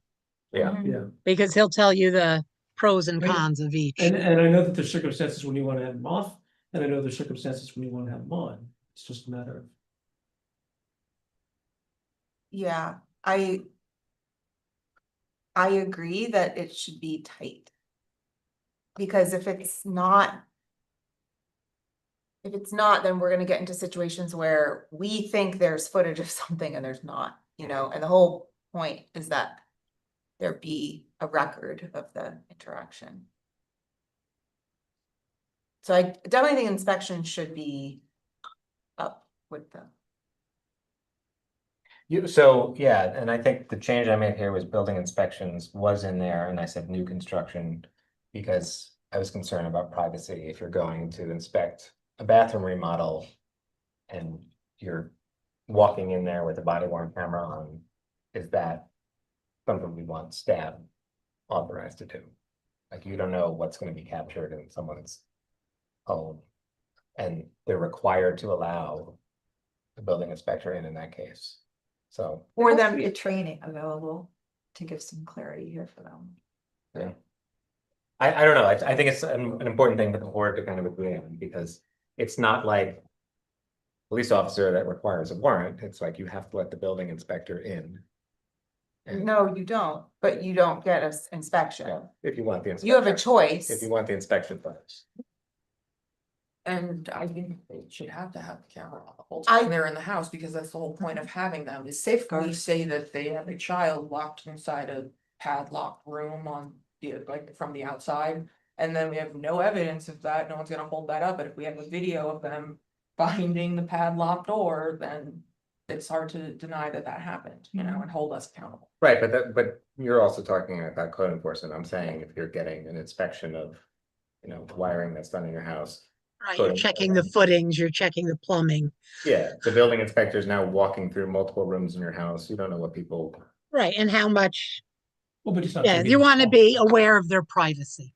yeah, Yeah. because he'll tell you the pros and Right. cons of each. And I know that there's circumstances when you want to have them off, and I know there's circumstances when you want to have them on. It's just a matter of. yeah, I agree that it should be tight. Because if it's not, then we're gonna get into situations where we think there's footage of something and there's not, you know, and the whole point is that there be a record of the interaction. So I definitely think inspection should be up with the. yeah, and I think the change I made here was building inspections was in there, and I said new construction. Because I was concerned about privacy. If you're going to inspect a bathroom remodel. And you're walking in there with a body worn camera on, is that something we want staff authorized to do? Like, you don't know what's gonna be captured in someone's home. And they're required to allow the building inspector in that case. So, Or There has them, to be a training available to give some clarity here for them. yeah. I don't know, I think it's an important thing for the board to kind of agree on, because it's not like police officer that requires a warrant, it's like you have to let the building inspector in. No, you don't, but you don't get an inspection. If you want the You have a inspection, choice. if you want the inspection first. And I think they should have to have the camera on the whole I- time they're in the house, because that's the whole point of having them is safeguard. We say that they have a child locked inside a padlocked room on the, like, from the outside. And then we have no evidence of that, no one's gonna hold that up, but if we have a video of them finding the padlocked door, then. It's hard to deny that that happened, you know, and hold us accountable. Right, but you're also talking about code enforcement. I'm saying if you're getting an inspection of, you know, wiring that's done in your house. Right, Code you're checking the footings, you're checking the plumbing. Yeah, the building inspector is now walking through multiple rooms in your house. You don't know what people. Right, and how much, Well, but it's not. yeah, gonna you want to long. be aware of their privacy.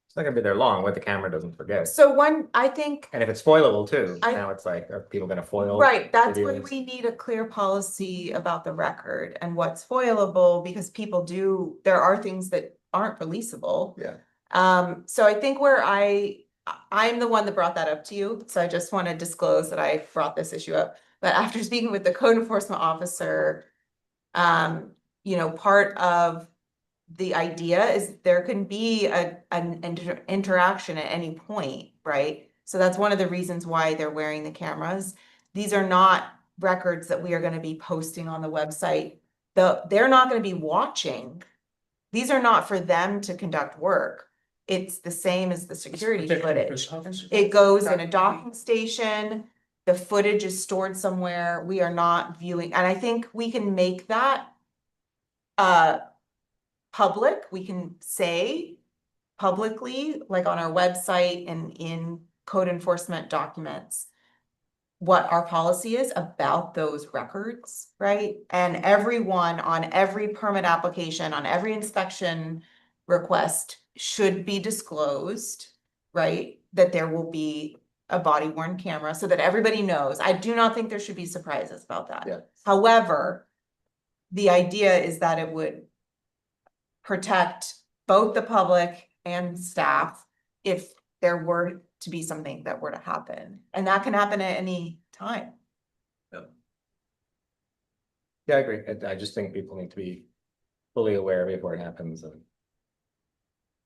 It's not gonna be there long, what the camera doesn't forget. So I think, And if it's foilable too, I- now it's like, are people gonna foil? right, that's why videos? we need a clear policy about the record and what's foilable, because there are things that aren't releasable. Yeah. So I think I'm the one that brought that up to you, so I just want to disclose that I brought this issue up. But after speaking with the code enforcement officer, part of the idea is there can be an interaction at any point, right? So that's one of the reasons why they're wearing the cameras. These are not records that we are going to be posting on the website. They're not going to be watching. These are not for them to conduct work. It's the same as the security Protection for footage. officers. It goes in a docking station. The footage is stored somewhere. We are not viewing, and I think we can make that public. We can say publicly, like on our website and in code enforcement documents, what our policy is about those records, right? And everyone on every permit application, on every inspection request should be disclosed, right? That there will be a body worn camera so that everybody knows. I do not think there should be surprises about that. Yeah. However, the idea is that it would protect both the public and staff if there were to be something that were to happen. And that can happen at any time. Yeah, I agree. I just think people need to be fully aware before it happens and.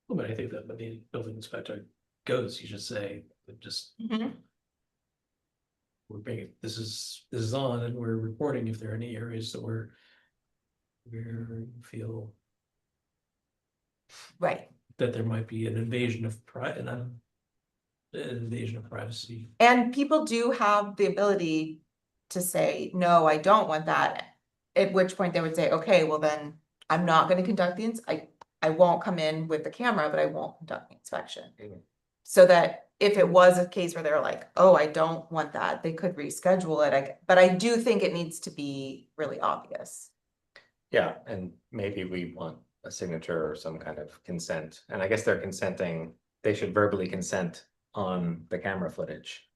Well, but I think that when the building inspector goes, you just say, we're bringing, this is on and we're reporting if there are any areas that where you feel Right. that there might be an invasion of privacy. And people do have the ability to say, no, I don't want that. At which point they would say, okay, well then I'm not gonna conduct I won't come in with the camera, but I won't conduct the inspection. Mhm. So that if it was a case where they're like, oh, I don't want that, they could reschedule it. But I do think it needs to be really obvious. Yeah, and maybe we want a signature or some kind of consent, and I guess they're consenting, they should verbally consent on the camera footage.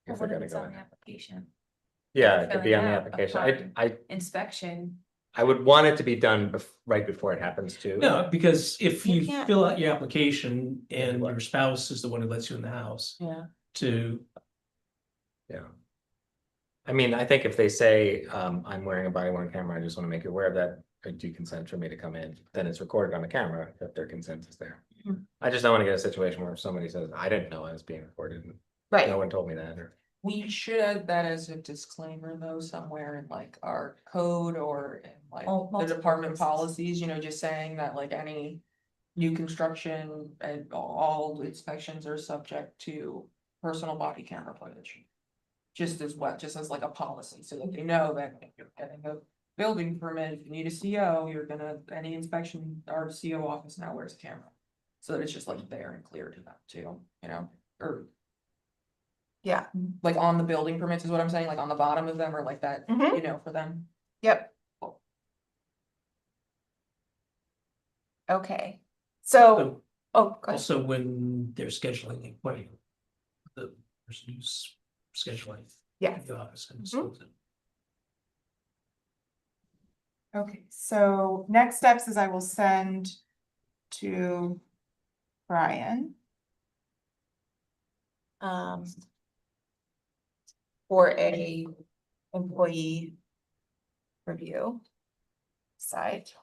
If they're gonna go in. Application. Yeah, it could be on the filling out application, I Inspection. I would want it to be done right before it happens too. No, because if You you can't- fill out your application and your spouse is the one who lets you in the house Yeah. to, Yeah. I mean, I think if they say, I'm wearing a body worn camera, I just want to make you aware of that, do you consent for me to come in? Then it's recorded on the camera that their consent is there. Mhm. I just don't want to get a situation where somebody says, I didn't know I was being recorded, and Right. no one told me that, or. We should add that as a disclaimer though, somewhere in like our code or in like Oh, the multiple department places. policies, you know, just saying that like any. New construction and all inspections are subject to personal body camera footage. Just as like a policy, so that they know that if you're getting a building permit, if you need a CO, you're gonna, any inspection, our CO office now wears a camera. So that it's just like there and clear to them too, you know, or Yeah. like on the building permits is what I'm saying, like on the bottom of them or like that, Mhm. you know, for them. Yep. Okay. So, oh, go ahead. also when they're scheduling the appointment. The person who's scheduling. Yes. The office and Mhm. so then. Okay, so next steps is I will send to Brian. For a employee review site.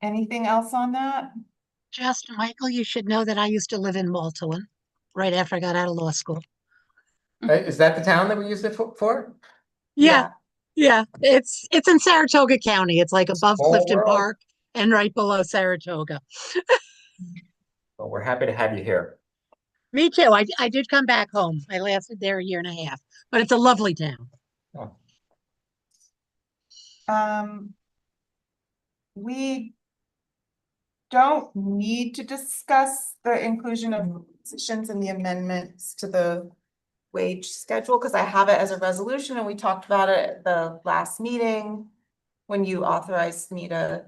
Anything else on that? Just, Michael, you should know that I used to live in Maltowan right after I got out of law school. Is that the town that we used it for? Yeah, yeah, it's in Saratoga County. It's like above Small Clifton world. Park and right below Saratoga. Well, we're happy to have you here. Me too. I did come back home. I lasted there a year and a half, but it's a lovely town. We don't need to discuss the inclusion of positions in the amendments to the wage schedule, because I have it as a resolution and we talked about it at the last meeting when you authorized me to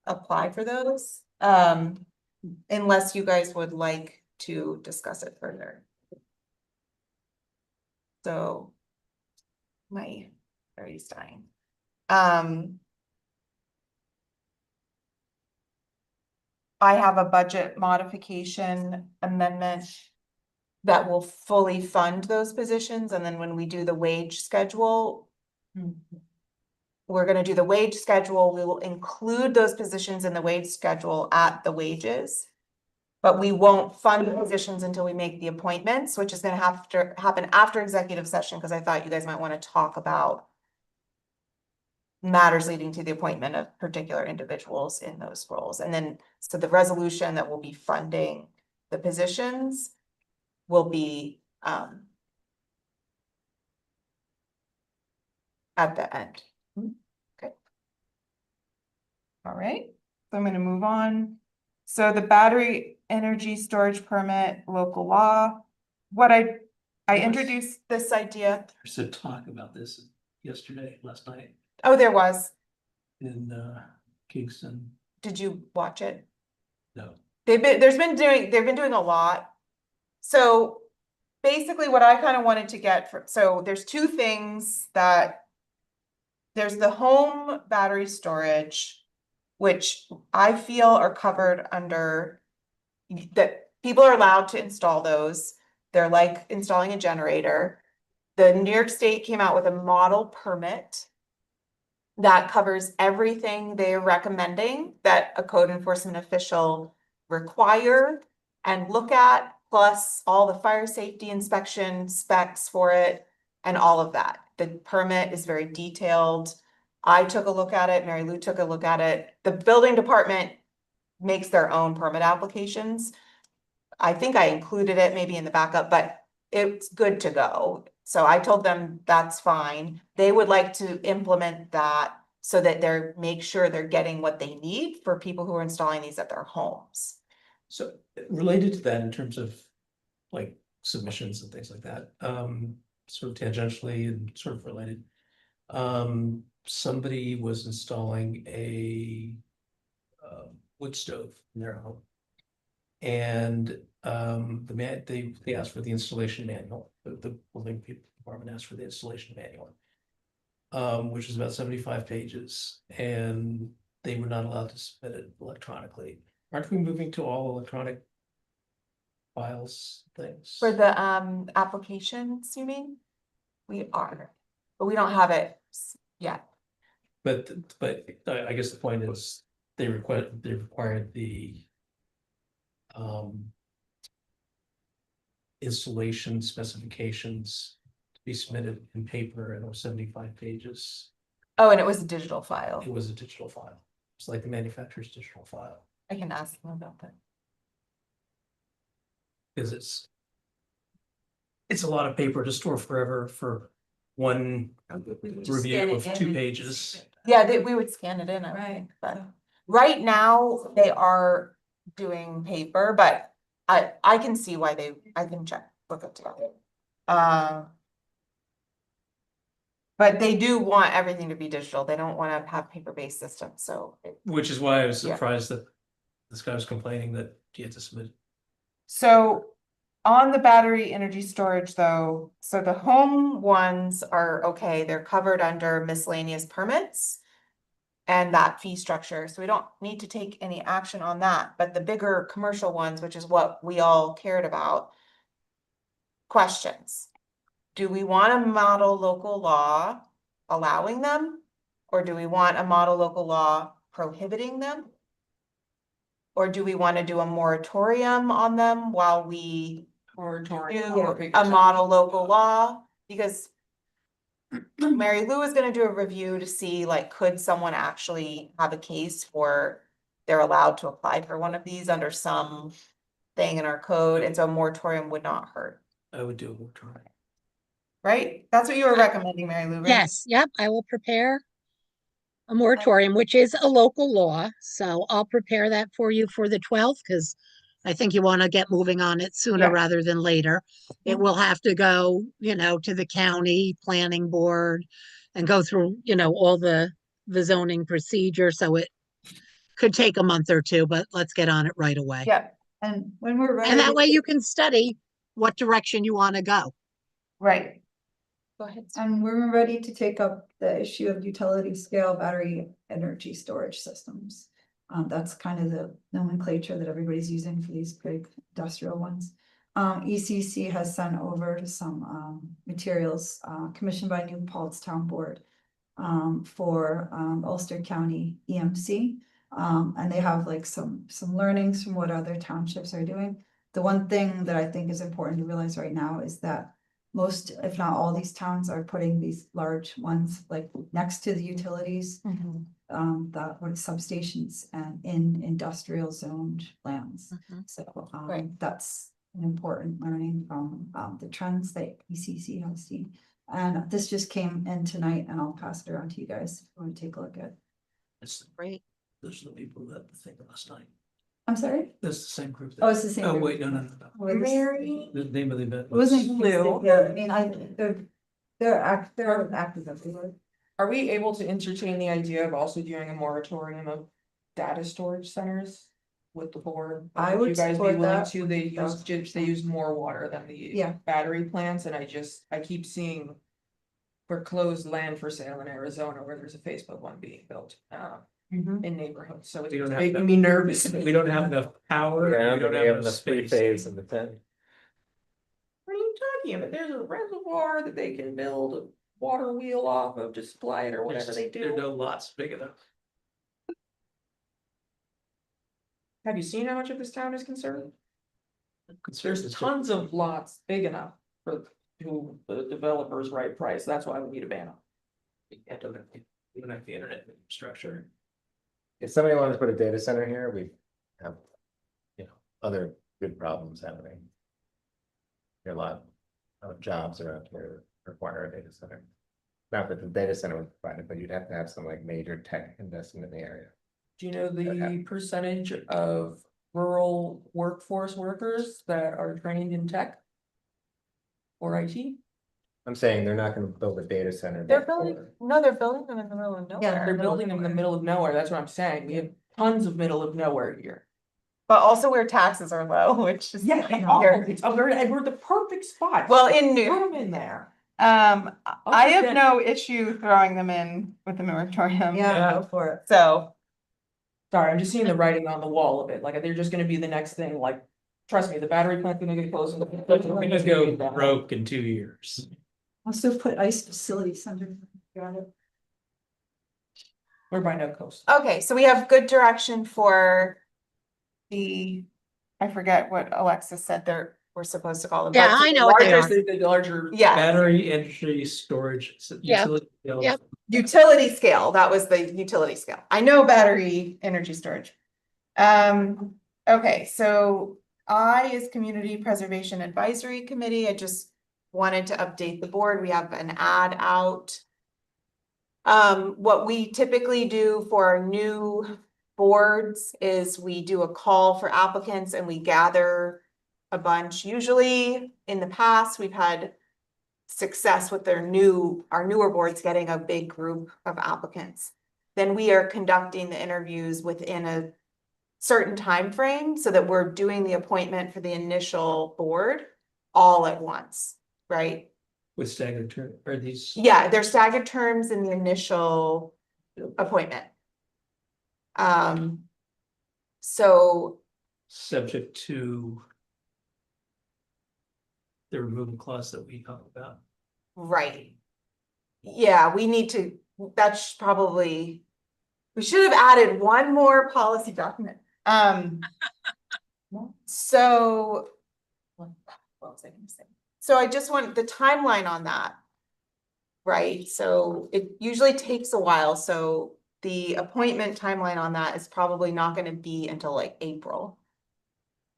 apply for those. Unless you guys would like to discuss it further. So my battery's dying. I have a budget modification amendment that will fully fund those positions, and then when we do the wage schedule, we're gonna do the wage schedule, we will include those positions in the wage schedule at the wages. But we won't fund the positions until we make the appointments, which is gonna have to happen after executive session, because I thought you guys might want to talk about matters leading to the appointment of particular individuals in those roles. And then, so the resolution that will be funding the positions will be at the end. Okay. All right, so I'm gonna move on. So the battery energy storage permit, local law, what I introduced this idea. There's a talk about this yesterday, last night Oh, there was. in Kingston. Did you watch it? No. They've been doing a lot. So basically what I kind of wanted to get for, so there's two things that there's the home battery storage, which I feel are covered under that people are allowed to install those. They're like installing a generator. The New York State came out with a model permit that covers everything they're recommending that a code enforcement official require and look at, plus all the fire safety inspection specs for it and all of that. The permit is very detailed. I took a look at it, Mary Lou took a look at it. The building department makes their own permit applications. I think I included it maybe in the backup, but it's good to go. So I told them that's fine. They would like to implement that so that they're make sure they're getting what they need for people who are installing these at their homes. So related to that in terms of like submissions and things like that, sort of tangentially and sort of related. Somebody was installing a wood stove in their home. And they asked for the installation manual, the building department asked for the installation manual. Which is about 75 pages, and they were not allowed to submit it electronically. Aren't we moving to all electronic files things? For the applications, you mean? We are, but we don't have it yet. But I guess the point is they required the installation specifications to be submitted in paper, and it was 75 pages. Oh, and it was a digital file. It was a digital file. It's like the manufacturer's digital file. I can ask them about that. Because it's a lot of paper to store forever for one review of 2 pages. Yeah, we would scan it in, I think, but right now they are doing paper, but I can see why I can look up together. But they do want everything to be digital. They don't want to have paper-based systems, so. Which is why I was Yeah. surprised that this guy was complaining that he had to submit. So on the battery energy storage though, so the home ones are okay, they're covered under miscellaneous permits and that fee structure, so we don't need to take any action on that, but the bigger commercial ones, which is what we all cared about. Questions. Do we want a model local law allowing them? Or do we want a model local law prohibiting them? Or do we want to do a moratorium on them while we Moratorium. do a model local law? Because Mary Lou is gonna do a review to see, like, could someone actually have a case for they're allowed to apply for one of these under some thing in our code, and so a moratorium would not hurt, I would do a moratorium. right? That's what you were recommending, Mary Lou, right? Yes, yep, I will prepare a moratorium, which is a local law, so I'll prepare that for you for the 12th, because I think you want to get moving on it sooner Yeah. rather than later. It Mhm. will have to go, to the county planning board and go through, all the zoning procedure, so it could take a month or two, but let's get on it right away. Yep, And when we're And that ready, way you can study what direction you want to go. right. Go ahead. and we're ready to take up the issue of utility scale battery energy storage systems. That's kind of the nomenclature that everybody's using for these big industrial ones. ECC has sent over some materials commissioned by New Paltz Town Board for Ulster County EMC. And they have like some learnings from what other townships are doing. The one thing that I think is important to realize right now is that most, if not all, these towns are putting these large ones like next to the utilities, that were substations and in industrial zoned lands. So Right. that's an important learning from the trends that ECC has seen. And this just came in tonight, and I'll pass it around to you guys if you want to take a look at. It's, Great. those are the people that had the thing last night. I'm sorry? That's the same group. Oh, it's the same. Oh, group. wait, no. Oh, this- Mary, The name of the event. It wasn't Lou. Yeah, I mean, they're active everywhere. are we able to entertain the idea of also doing a moratorium of data storage centers with the board? I Would would you guys be support willing that. to? They use more water than the Yeah. battery plants, and I keep seeing foreclosed land for sale in Arizona where there's a Facebook one being built in neighborhoods, so it's We don't have making to- me nervous. We don't have enough power. Yeah, We don't we have have enough the free space. phase of the 10. What are you talking about? There's a reservoir that they can build a water wheel off of to supply it or whatever they There are do. no lots big enough. Have you seen how much of this town is concerned? It's There's just- tons of lots big enough for to the developer's right price. That's why we need a ban on. We don't have the internet infrastructure. If somebody wanted to put a data center here, we have, other good problems happening. There are a lot of jobs around here require a data center. Not that the data center would provide it, but you'd have to have some like major tech investment in the area. Do you know the Okay. percentage of rural workforce workers that are trained in tech? Or IT? I'm saying they're not gonna build a data center. They're building them in the middle of nowhere. They're building them in the middle of nowhere. That's what I'm saying. We have tons of middle of nowhere here. But also where taxes are low, which is. Yeah, I know. here. It's we're the perfect spot. Well, in Put New, them in there. I just have get- no issue throwing them in with the moratorium. Yeah, go for it. So, Sorry, I'm just seeing the writing on the wall of it. Like, they're just gonna be the next thing, like, trust me, the battery plant's gonna get closed. We just go broke in 2 years. Also put ice facility center. Got it. We're by no coast. okay, so we have good direction for I forget what Alexis said we're supposed to call them. Yeah, but I know what they larger- are. The larger. Yeah, Battery energy storage. Yeah. Utility scale. Yep. utility scale, that was the utility scale. I know battery energy storage. Okay, so I is Community Preservation Advisory Committee. I just wanted to update the board. We have an ad out. What we typically do for our new boards is we do a call for applicants and we gather a bunch. Usually in the past, we've had success with our newer boards getting a big group of applicants. Then we are conducting the interviews within a certain time frame so that we're doing the appointment for the initial board all at once, right? With staggered term, are these? Yeah, they're staggered terms in the initial appointment. So, Subject to the removal clause that we talked about. right. Yeah, we need to, that's probably We should have added one more policy document. So. What was I gonna say? So I just want the timeline on that. Right, so it usually takes a while, so the appointment timeline on that is probably not gonna be until like April.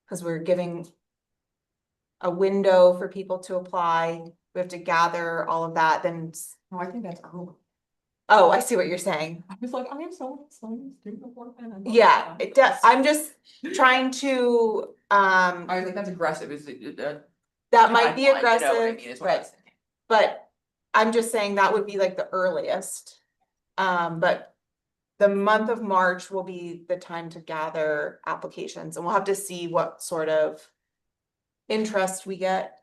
Cause we're giving a window for people to apply, we have to gather all of that, then. Oh, I think that's cool. Oh, I see what you're saying. I was like, I am so student before. Yeah, I'm just trying to, I was like, that's aggressive, is it? that might be timeline, you know what I aggressive, mean, is what I right? was thinking. But I'm just saying that would be like the earliest. But the month of March will be the time to gather applications, and we'll have to see what sort of interest we get,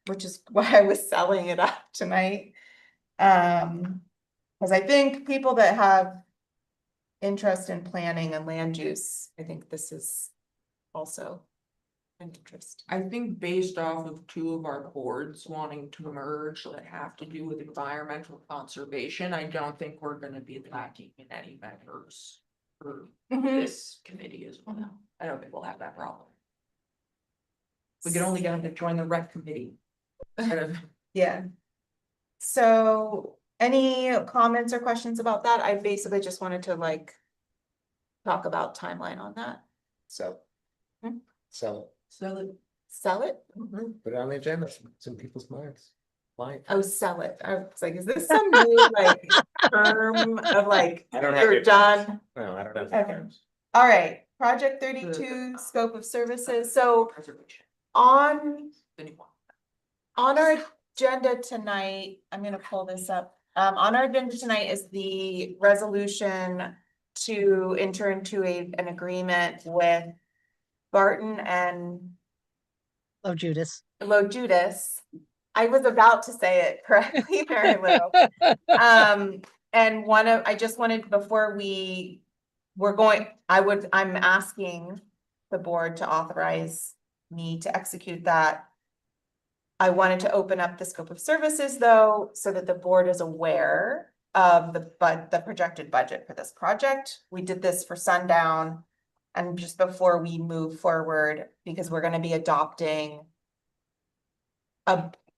which is why I was selling it up tonight. Because I think people that have interest in planning and land use, I think this is also an interest. I think based off of two of our boards wanting to merge that have to do with environmental conservation, I don't think we're gonna be lacking in any members for this committee as well. I don't think we'll have that problem. We can only get them to join the rec committee. Kind of. Yeah. So any comments or questions about that? I basically just wanted to like talk about timeline on that. So. Hmm? So, Sell it. Sell it? put it on the agenda, it's in people's minds. Why? Oh, sell it. I was like, is this some new like term of like, I don't have you're your- done? No, I don't have. Okay. All right, project 32, scope of services. So Preservation. on The new one. our agenda tonight, I'm gonna pull this up. On our agenda tonight is the resolution to enter into an agreement with Barton and Oh, Judas. Lo Judas. I was about to say it correctly, Mary Lou. And I just wanted, before I'm asking the board to authorize me to execute that. I wanted to open up the scope of services though, so that the board is aware of the projected budget for this project. We did this for Sundown. And just before we move forward, because we're gonna be adopting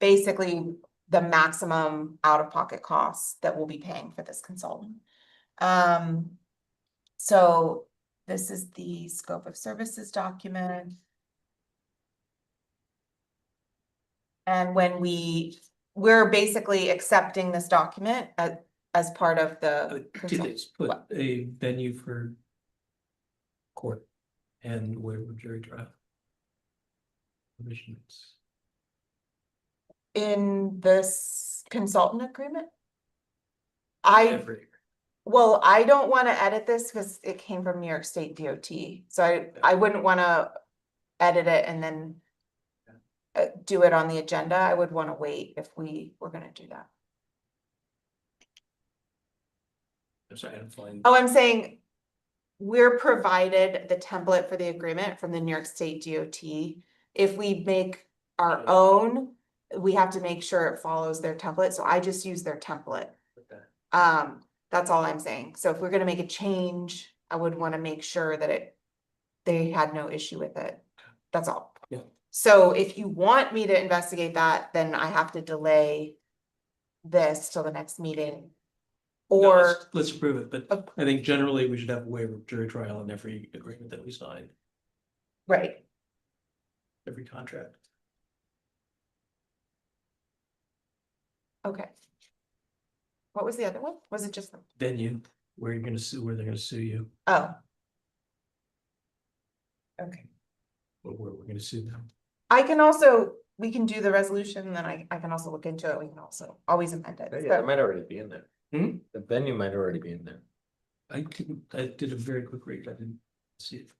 basically the maximum out-of-pocket costs that we'll be paying for this consultant. So this is the scope of services document. And when we're basically accepting this document as part of the. Two things, put a venue for court and where would jury trial? Permissions. In this consultant agreement? Every- Well, I don't want to edit this because it came from New York State DOT, so I wouldn't want to edit it and then do it on the agenda. I would want to wait if we were going to do that. I'm sorry, I'm fine. Oh, I'm saying we're provided the template for the agreement from the New York State DOT. If we make our own, we have to make sure it follows their template. So I just use their template. Okay. That's all I'm saying. So if we're gonna make a change, I would want to make sure that they had no issue with it. That's all. Yeah. So if you want me to investigate that, then I have to delay this till the next meeting. No, Or, let's approve it, but I think generally we should have a waiver of jury trial in every agreement that we sign, right, every contract. okay. What was the other one? Was it just, Venue, where you're gonna sue, where they're gonna sue you, oh. Okay. or where we're gonna sue them. We can do the resolution, and then I can also look into it. We can also always amend it. Yeah, it So- might already be in there. Hmm? The venue might already be in there. I did a very quick read, I didn't see it.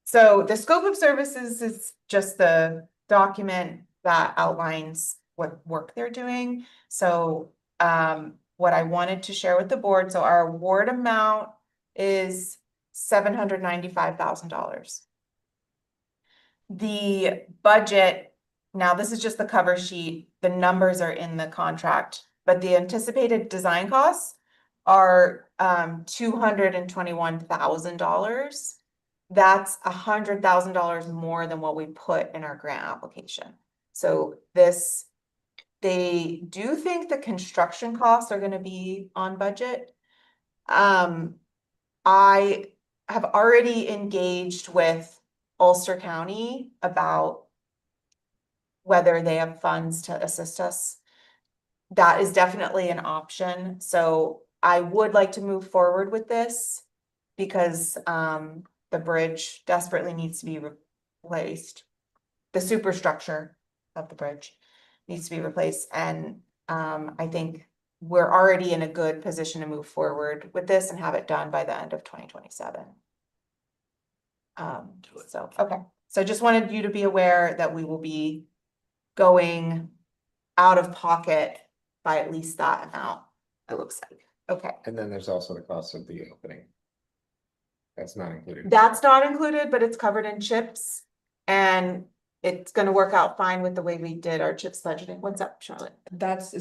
So the scope of services is just the document that outlines what work they're doing. So what I wanted to share with the board, so our award amount is $795,000. The budget, now this is just the cover sheet, the numbers are in the contract, but the anticipated design costs are $221,000. That's $100,000 more than what we put in our grant application. So this, they do think the construction costs are gonna be on budget. I have already engaged with Ulster County about whether they have funds to assist us. That is definitely an option, so I would like to move forward with this because the bridge desperately needs to be replaced. The superstructure of the bridge needs to be replaced, and I think we're already in a good position to move forward with this and have it done by the end of 2027. So, okay, so just wanted you to be aware that we will be going out of pocket by at least that amount, it looks like. Okay, And then there's also the cost of the opening. That's not included. that's not included, but it's covered in chips. And it's gonna work out fine with the way we did our chips budgeting. What's up, Charlotte? That's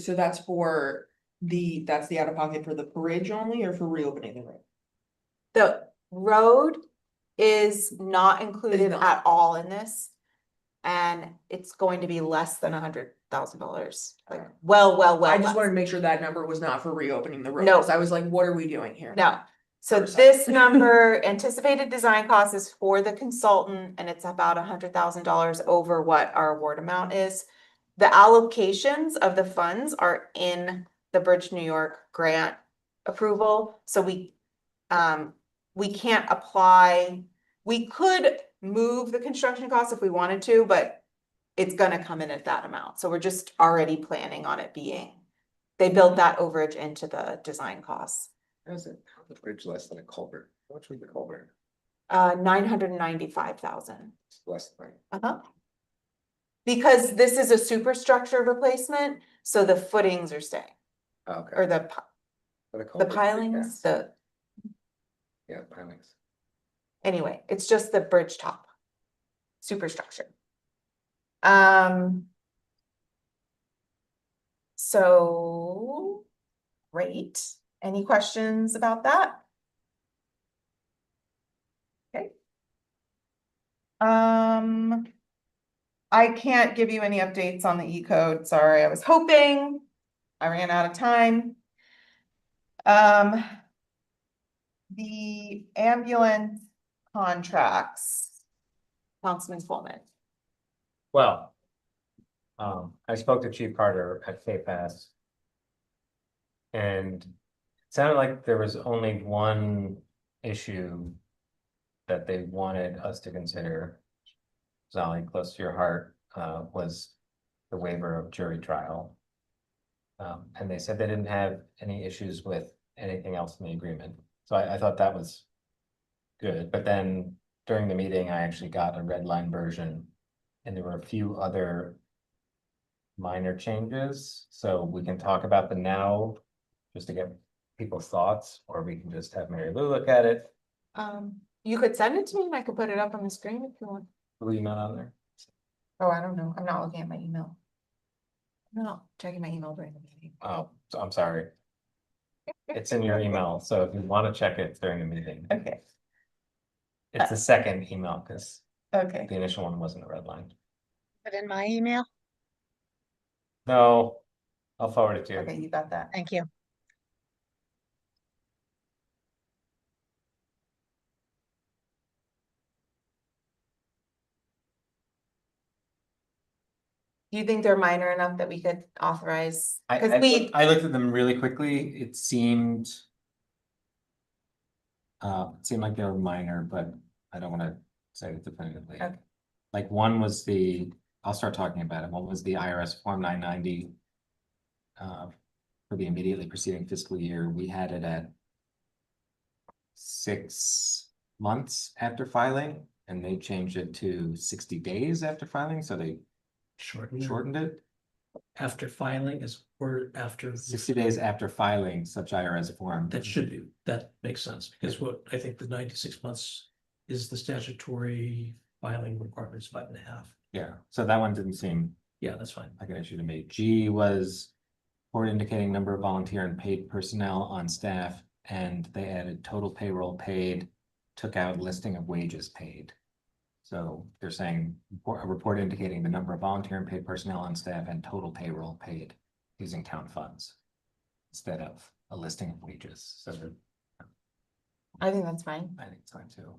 for that's the out of pocket for the bridge only or for reopening the road? The road is not included not. at all in this. And it's going to be less than $100,000, like, well. I just less. wanted to make sure that number was not for reopening the road. No. 'Cause I was like, what are we doing here? No, so First. this number, anticipated design cost is for the consultant, and it's about $100,000 over what our award amount is. The allocations of the funds are in the Bridge New York grant approval, so we can't apply. We could move the construction costs if we wanted to, but it's gonna come in at that amount, so we're just already planning on it being. They built that overage into the design costs. How's the bridge less than a culvert? How much was the culvert? 995,000. It's less than. Uh-huh. Because this is a superstructure replacement, so the footings are staying, Okay. or the For the pilings, the, Yeah, pilings. anyway, it's just the bridge top. Superstructure. So, great. Any questions about that? Okay. I can't give you any updates on the E code, sorry, I was hoping. I ran out of time. The ambulance contracts. Councilman Coleman. Well. I spoke to Chief Carter at KPAS. And it sounded like there was only one issue that they wanted us to consider. Zolly, close to your heart, was the waiver of jury trial. And they said they didn't have any issues with anything else in the agreement. So I thought that was good, but then during the meeting, I actually got a red line version. And there were a few other minor changes, so we can talk about them now, just to get people's thoughts, or we can just have Mary Lou look at it. You could send it to me and I could put it up on the screen if you want. Will you not on there? Oh, I don't know. I'm not looking at my email. I'm not checking my email during the meeting. Oh, so I'm sorry. It's in your email, so if you want to check it during the meeting, Okay, it's the second email, because okay. the initial one wasn't a red line. Put in my email. No, I'll forward it to you. Okay, you got that. Thank you. Do you think they're minor enough that we could authorize? I Cause we, looked at them really quickly, it seemed like they were minor, but I don't wanna say it definitively. Okay. Like one was I'll start talking about it, one was the IRS Form 990. For the immediately preceding fiscal year, we had it at 6 months after filing, and they changed it to 60 days after filing, so they shortened it. After filing is or after. 60 days after filing such IRS form. That should be, that makes sense, because what I think the 96 months is the statutory filing requirement is 5.5. Yeah, so that one didn't seem Yeah, that's fine. like an issue to me. G was Or indicating number of volunteer and paid personnel on staff, and they added total payroll paid, took out listing of wages paid. So they're saying a report indicating the number of volunteer and paid personnel on staff and total payroll paid using town funds instead of a listing of wages. So I think that's fine. I think it's fine too.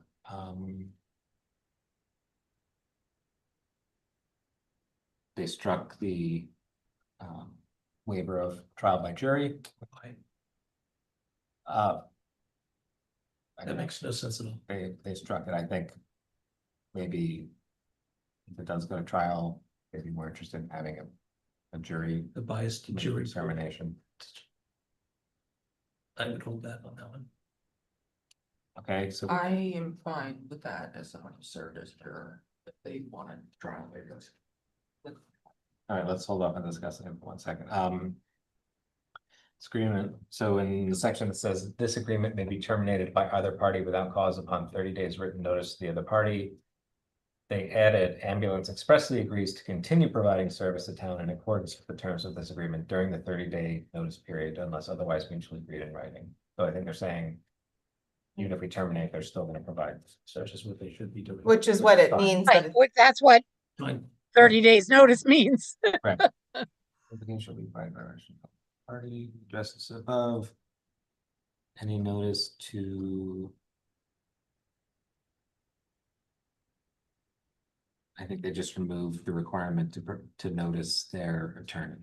They struck the waiver of trial by jury. I That don't know. makes no sense at all. They struck it, I think. Maybe if it does go to trial, they'd be more interested in having a jury The biased make jury. determination. I would hold that on that one. Okay, so I am fine with that as someone who served as juror, if they wanted trial waivers. all right, let's hold off on discussing it for 1 second. This agreement, so in the section that says this agreement may be terminated by either party without cause upon 30 days written notice to the other party. They added ambulance expressly agrees to continue providing service to town in accordance with the terms of this agreement during the 30-day notice period unless otherwise mutually agreed in writing. So I think they're saying even if we terminate, they're still going to provide services, what they should be doing. Which is what it Fine. means. Right, That that's what Fine. 30 days notice means. Everything shall be provided by direction of the party, addresses above. Any notice to. I think they just removed the requirement to notice their attorney.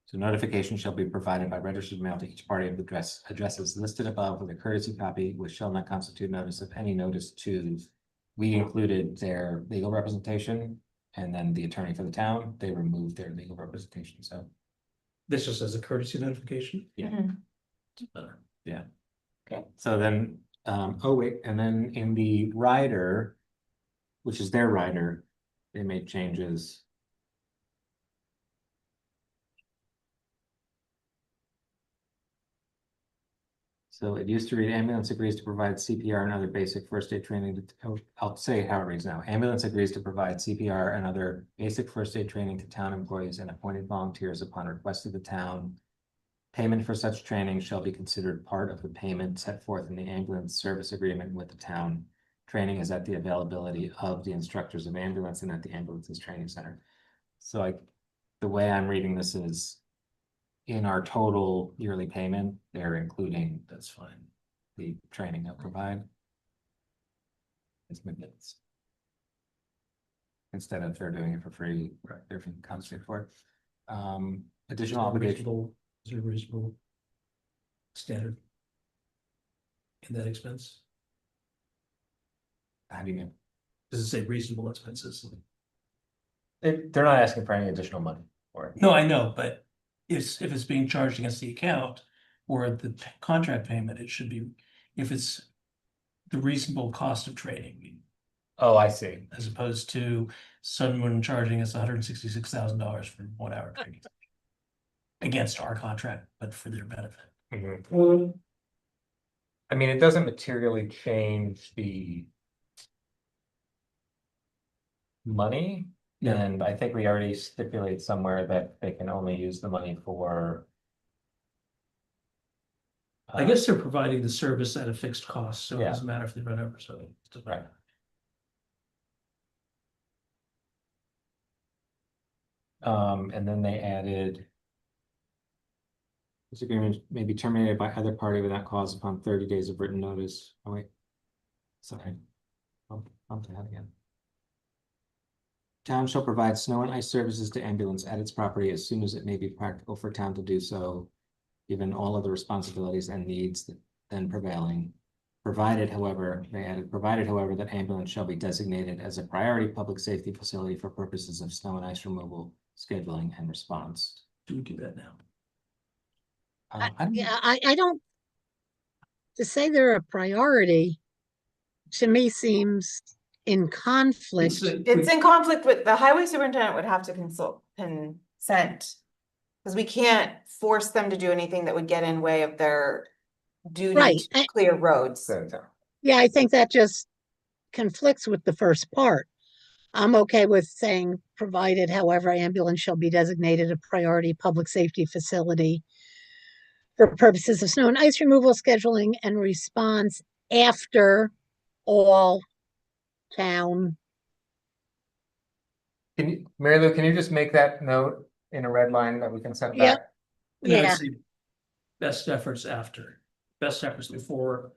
So notification shall be provided by registered mail to each party of the addresses listed above with a courtesy copy, which shall not constitute notice of any notice to. We included their legal representation and then the attorney for the town, they removed their legal representation, so. This just as a courtesy notification. Yeah. Mhm. It's better. So then, oh wait, and then in the rider, which is their rider, they made changes. So it used to read ambulance agrees to provide CPR and other basic first aid training. I'll say how it reads now. Ambulance agrees to provide CPR and other basic first aid training to town employees and appointed volunteers upon request of the town. Payment for such training shall be considered part of the payment set forth in the ambulance service agreement with the town. Training is at the availability of the instructors of ambulance and at the ambulance's training center. So the way I'm reading this is in our total yearly payment, they're including That's fine. the training they'll provide. It's minutes. Instead of they're doing it for free, Right. they're being compensated for it. Is Additional there a obligation. reasonable- Is there a reasonable standard in that expense? How do you mean? Does it say reasonable expenses? They're not asking for any additional money for it. No, I know, but if it's being charged against the account or the contract payment, it should be, if it's the reasonable cost of training, Oh, I see. as opposed to someone charging us $166,000 for 1 hour training. Against our contract, but for their benefit. I mean, it doesn't materially change the money. Yeah. And I think we already stipulate somewhere that they can only use the money for. I guess they're providing the service at a fixed cost, so it Yeah. doesn't matter if they run over, so. it doesn't Right. And then they added. This agreement may be terminated by either party without cause upon 30 days of written notice. Oh, wait. Sorry. I'll do that again. Town shall provide snow and ice services to ambulance at its property as soon as it may be practical for town to do so, given all other responsibilities and needs that then prevailing. Provided, however, they added, provided, however, that ambulance shall be designated as a priority public safety facility for purposes of snow and ice removal, scheduling, and response. Do we do that now? Yeah, I don't. To say they're a priority, to me seems in conflict. it's in conflict with, the highway superintendent would have to consent. Cause we can't force them to do anything that would get in way of their duty Right, to clear roads. Yeah, I think that just conflicts with the first part. I'm okay with saying provided, however, ambulance shall be designated a priority public safety facility for purposes of snow and ice removal, scheduling and response after all town. Can you, Mary Lou, can you just make that note in a red line that we can send Yep. back? And I would Yeah. say best efforts after, best efforts before,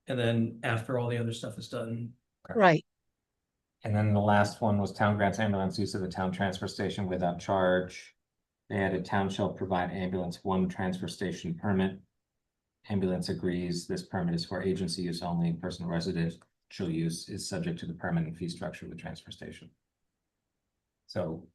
and then after all the other stuff is done. Right. And then the last one was town grants ambulance use of the town transfer station without charge. They added town shall provide ambulance one transfer station permit. Ambulance agrees this permit is for agency use only. Personal residential use is subject to the permit and fee structure of the transfer station. So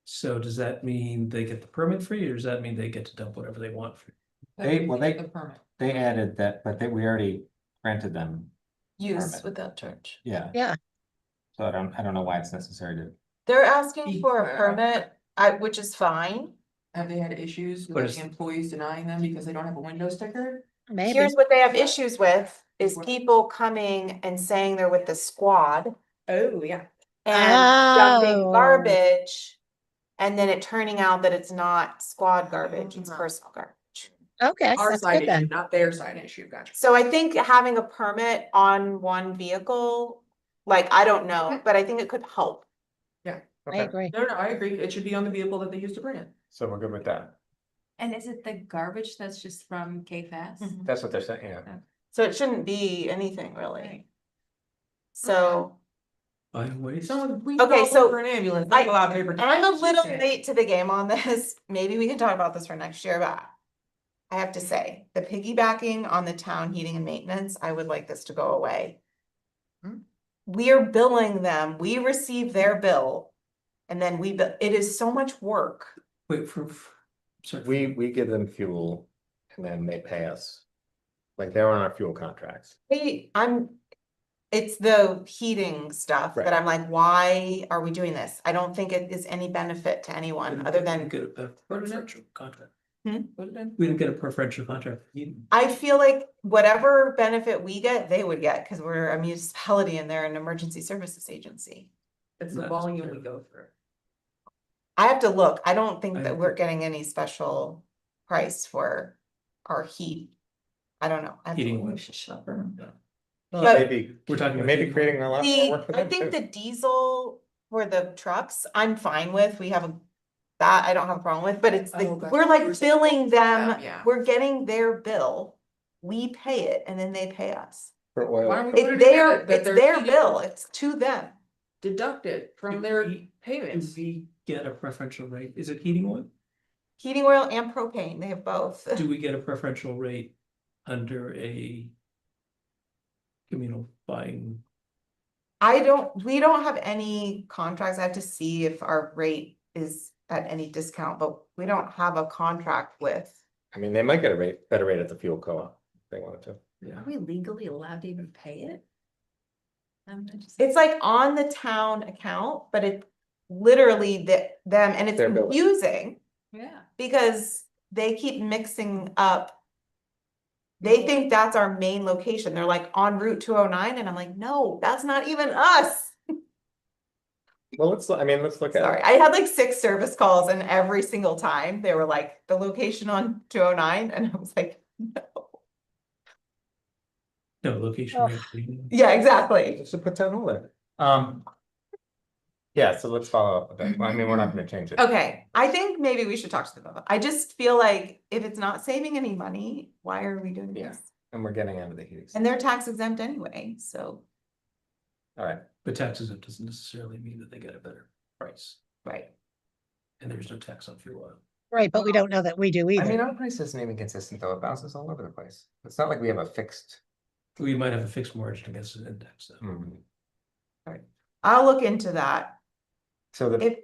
So does that mean they get the permit free, or does that mean they get to dump whatever they want free? The permit. they added that, but we already granted them. Use Permit. without charge. Yeah. Yeah. So I don't know why it's necessary to. They're asking for a Yeah. permit, which is fine. Have they had issues But with it's- the employees denying them because they don't have a window sticker? Maybe. Here's what they have issues with, is people coming and saying they're with the squad Oh, yeah. and dumping Oh. garbage. And then it turning out that it's not squad garbage, it's Mhm. personal garbage. Okay, Our that's side good issue, then. not their side issue, gotcha. So I think having a permit on one vehicle, like, I don't know, but I think it could help. I agree. No, I agree. It should be on the vehicle that they use to bring it. So we're good with that. And is it the garbage that's just from KFAS? Mhm. That's what they're saying, yeah. So it shouldn't be anything really. So By the way, Someone, please Okay, call so for an ambulance. I- Take a lot of paper. I'm a little Jesus. late to the game on this. Maybe we can talk about this for next year, but I have to say, the piggybacking on the town heating and maintenance, I would like this to go away. Hmm. We are billing them, we receive their bill, and then it is so much work. wait sorry. We give them fuel and then they pay us. Like they're on our fuel contracts. It's the heating stuff Right. that I'm like, why are we doing this? I don't think it is any benefit to anyone other We than, didn't get a preferential contract. Put it in. We didn't get a preferential contract. I feel like whatever benefit we get, they would get, because we're a municipality and they're an emergency services agency. It's the Not volume we necessarily. go through. I have to look, I don't think I that don't we're think- getting any special price for our heat. I don't know. I have to Heating look. oil. But- Maybe, We're talking about. maybe creating a lot more work for I them think too. the diesel for the trucks, I'm fine with, that I don't have a problem with, but it's like, Oh, gotcha. we're You like were saying billing them, yeah. we're getting their bill. We pay it and then they pay us. For Why oil. don't we put it It's in their, there that it's they're their heating- bill, it's to them. Deduct it from Do their we- Do payments. we get a preferential rate? Is it heating oil? Heating oil and propane, they have both. Do we get a preferential rate under a communal buying? We don't have any contracts. I have to see if our rate is at any discount, but we don't have a contract with. I mean, they might get a better rate at the fuel co-op if they wanted to. Yeah. Are we legally allowed to even pay it? It's like on the town account, but it literally them, and it's Their billing. confusing Yeah. because they keep mixing up. They think that's our main location. They're like on Route 209 and I'm like, no, that's not even us. Well, let's look at Sorry, it. I had like 6 service calls and every single time they were like, the location on 209 and I was like, no. No, location. Ugh. rate. Yeah, exactly. Just to put town hall there. Yeah, so let's follow up with that. I mean, we're not gonna change it. Okay, I think maybe we should talk to them about it. I just feel like if it's not saving any money, why are we doing Yeah. this? And we're getting out of the heating. And they're tax exempt anyway, so, All right, But taxes, it doesn't necessarily mean that they get a better price, right. and there's no tax on fuel oil. Right, but we don't know that we do I mean, either. our price isn't even consistent though. It bounces all over the place. It's not like we have a fixed. We might have a fixed margin against an index though. Hmm. I'll look into that. So the, If,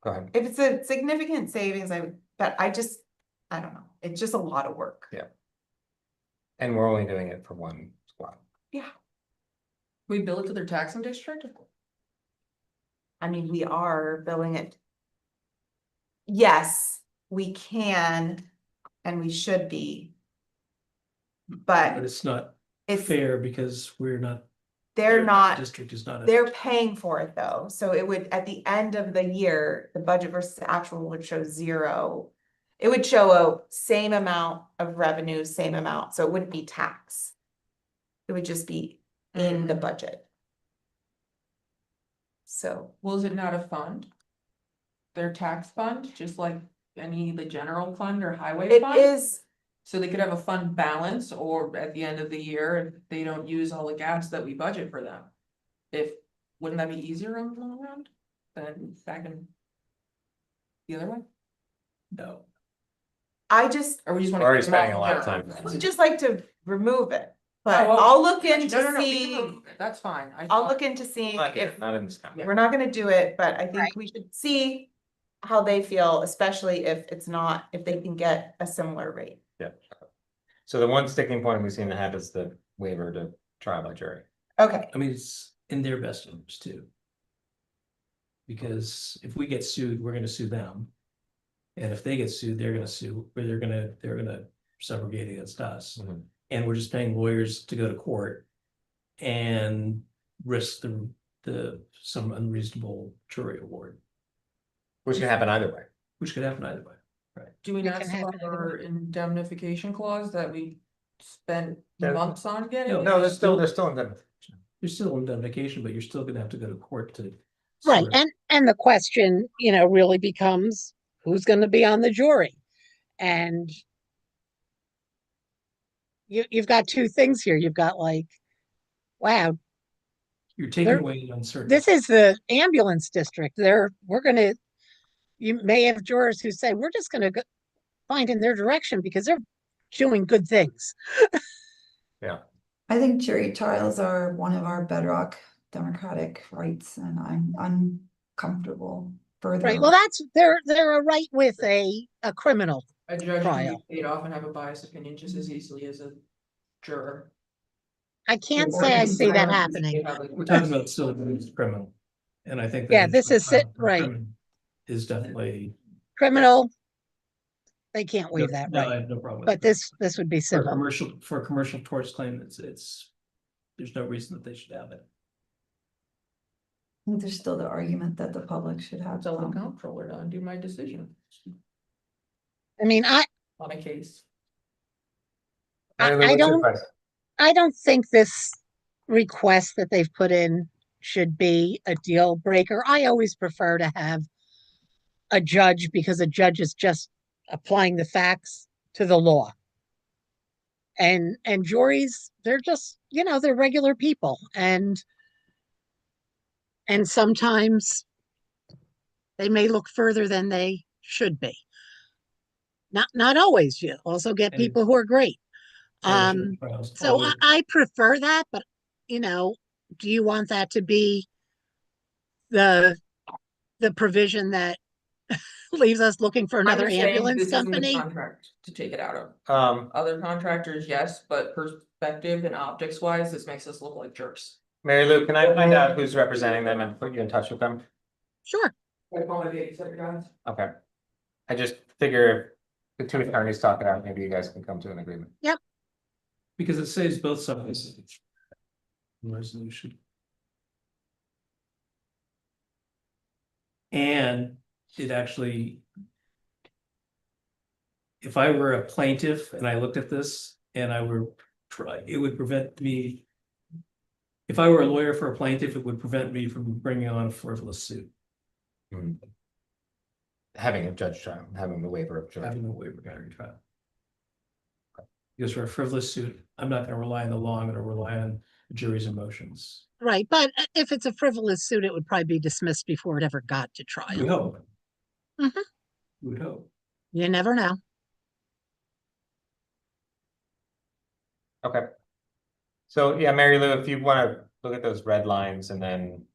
go ahead. if it's a significant savings, but I don't know. It's just a lot of work. Yeah. And we're only doing it for one squad. We bill it to their taxing district? I mean, we are billing it. Yes, we can, and we should be. But But it's not it's, fair because we're not they're not, District is not. they're paying for it though, so it would, at the end of the year, the budget versus actual would show zero. It would show a same amount of revenue, same amount, so it wouldn't be tax. It would just be in the budget. So, Was it not a fund? Their tax fund, just like the general fund or highway it fund? is, So they could have a fund balance, or at the end of the year, if they don't use all the gas that we budget for them. Wouldn't that be easier on the long run than back in the other way? No. I just, Or we just want. Already spending a lot of time. would just like to remove it, but Oh, well, I'll look No, into no, no, we can see, remove it. That's fine. I'll look into seeing Not here, if, not in this town. we're not gonna do it, but I think Right. we should see how they feel, especially if it's not, if they can get a similar rate. Yeah. So the one sticking point we seem to have is the waiver to trial by jury. Okay, I mean, it's in their best interest too. Because if we get sued, we're gonna sue them. And if they get sued, they're gonna sue, or they're gonna subrogate against us. Mhm. And we're just paying lawyers to go to court. And risk some unreasonable jury award, Which can happen either way. which could happen either way. Do we It not can still happen have either our indemnification clause that we spent Yeah. months on getting? No, there's still indemnification. You're still indemnification, but you're still gonna have to go to court to. Right, sort of- and the question, really becomes, who's gonna be on the jury? And you've got two things here. You've got like, wow, You're taking there- away uncertainty. this is the ambulance district. You may have jurors who say, we're just gonna go find in their direction because they're doing good things. I think jury trials are one of our bedrock democratic rights, and I'm uncomfortable further. Right, well, they're a right with a criminal. A judge can Trial. be paid off and have a biased opinion just as easily as a juror. I can't Or say I even see that violence, happening. they have, like, We're talking about still a criminal, and I think. Yeah, that this is it, right. criminal Is definitely. Criminal, they can't waive that No, I right, have no problem. with but it. this would be For a civil. for a commercial torts claim, there's no reason that they should have it. I think there's still the argument that the public should have. Tell the comptroller to undo my decision I mean, on a case. I Mary Lou, what's your don't- advice? I don't think this request that they've put in should be a deal breaker. I always prefer to have a judge because a judge is just applying the facts to the law. And juries, they're just, they're regular people and sometimes they may look further than they should be. Not always. You also get And- people who are great. Trials So always- I prefer that, but do you want that to be the provision that leaves us looking for another I'm just saying ambulance this isn't the company? Contract to take it out of. Other contractors, yes, but perspective and optics wise, this makes us look like jerks. Mary Lou, can I find out who's representing them and put you in touch with them? Sure. Okay. I just figure if the two attorneys talk it out, maybe you guys can come to an agreement. Because it saves both sides. Resolution. And it actually. If I were a plaintiff and I looked at this and I were it would prevent me. If I were a lawyer for a plaintiff, it would prevent me from bringing on a frivolous suit, Having a judge trial, having the waiver of jury. having a waiver guarantee trial. Because for a frivolous suit, I'm not gonna rely on the law, I'm gonna rely on the jury's emotions. Right, but if it's a frivolous suit, it would probably be dismissed before it ever got to We trial. hope. Mhm. We would hope. You never know. Okay. So, yeah, Mary Lou, if you wanna look at those red lines and then.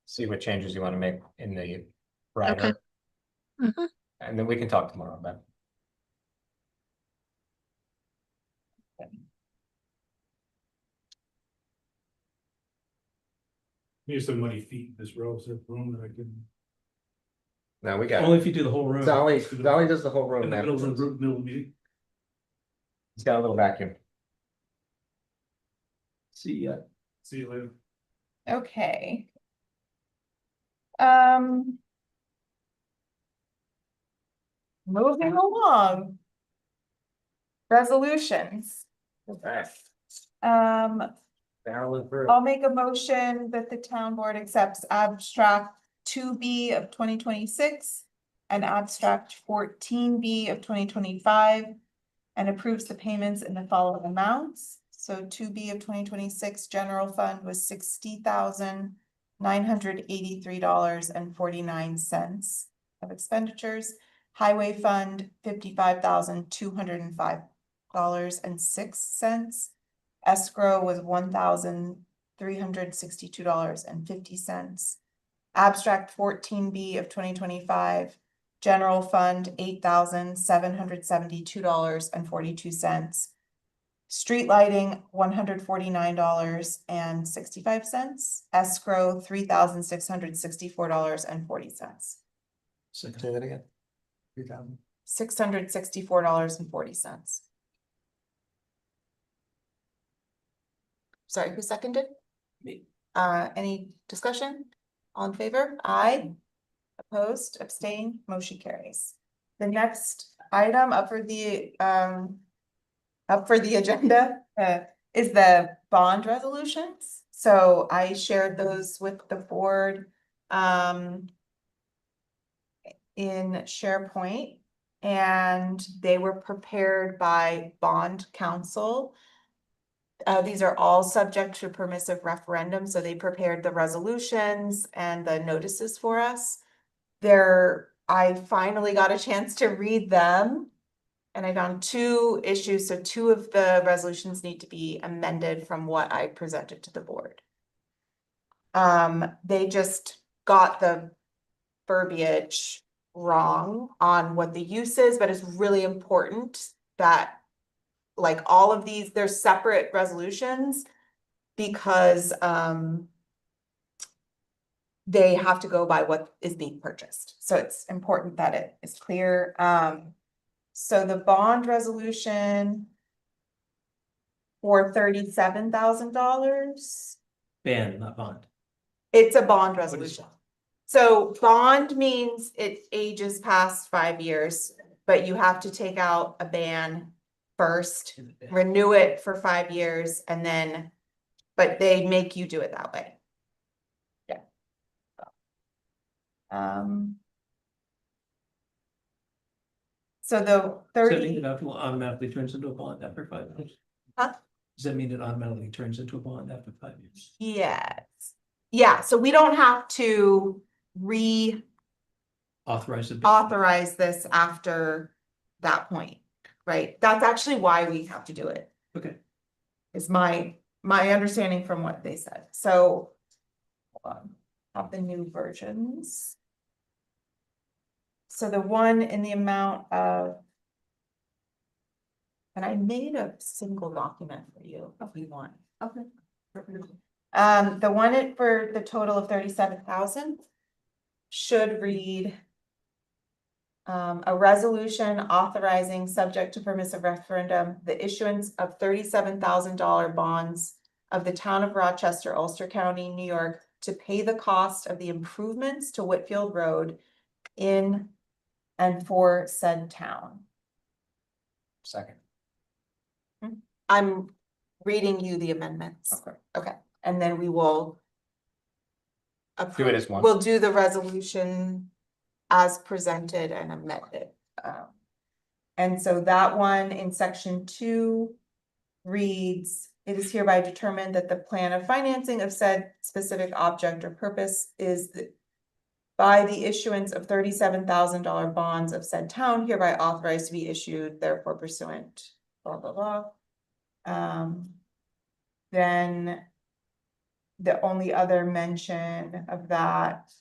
See what changes you wanna make in the rider. Mhm. And then we can talk tomorrow about. Here's some muddy feet in this row, is there room that I can? No, we got Only it. if you do the whole room. Dolly does the whole room. In the middle of the afterwards. middle of the meeting. He's got a little vacuum. See, See you later. Okay. Moving along. Resolutions. Um, Barrel through. I'll make a motion that the town board accepts abstract 2B of 2026 and abstract 14B of 2025 and approves the payments in the following amounts. So 2B of 2026 general fund was $60,983.49 of expenditures. Highway fund $55,205.06. Escrow was $1,362.50. Abstract 14B of 2025, general fund $8,772.42. Street lighting $149.65. Escrow $3,664.40. Say that again. 3,000. $664.40. Sorry, who seconded? Me. Any discussion? All in favor? Aye. Opposed, abstained, motion carries. The next item up for the agenda is the bond resolutions. So I shared those with the board in SharePoint, and they were prepared by bond counsel. These are all subject to permissive referendum, so they prepared the resolutions and the notices for us. I finally got a chance to read them, and I found two issues, so two of the resolutions need to be amended from what I presented to the board. They just got the verbiage wrong on what the use is, but it's really important that like all of these, they're separate resolutions because they have to go by what is being purchased. So it's important that it is clear. So the bond resolution for $37,000. Ban, not bond. It's a bond What is resolution. bond? So bond means it ages past 5 years, but you have to take out a ban first, renew it for 5 years, and then, but they make you do it that way. Yeah. So the Does that mean 30, it automatically turns into a bond after 5 years? Huh? Does that mean it automatically turns into a bond after 5 years? yes. Yeah, so we don't have to Authorize it. authorize this after that point, right? That's actually why we have to do it. Okay. Is my understanding from what they said. So hold on, have the new versions. So the one in the amount of, and I made a single document for you if you want. Okay. The one for the total of 37,000 should read a resolution authorizing, subject to permissive referendum, the issuance of $37,000 bonds of the town of Rochester, Ulster County, New York, to pay the cost of the improvements to Whitfield Road in and for said town. Second. I'm reading you the amendments. Okay. Okay, and then we will Do it as one. We'll do the resolution as presented and amended. And so that one in section 2 reads, it is hereby determined that the plan of financing of said specific object or purpose is by the issuance of $37,000 bonds of said town hereby authorized to be issued, therefore pursuant, blah, blah, blah. Then the only other mention of that,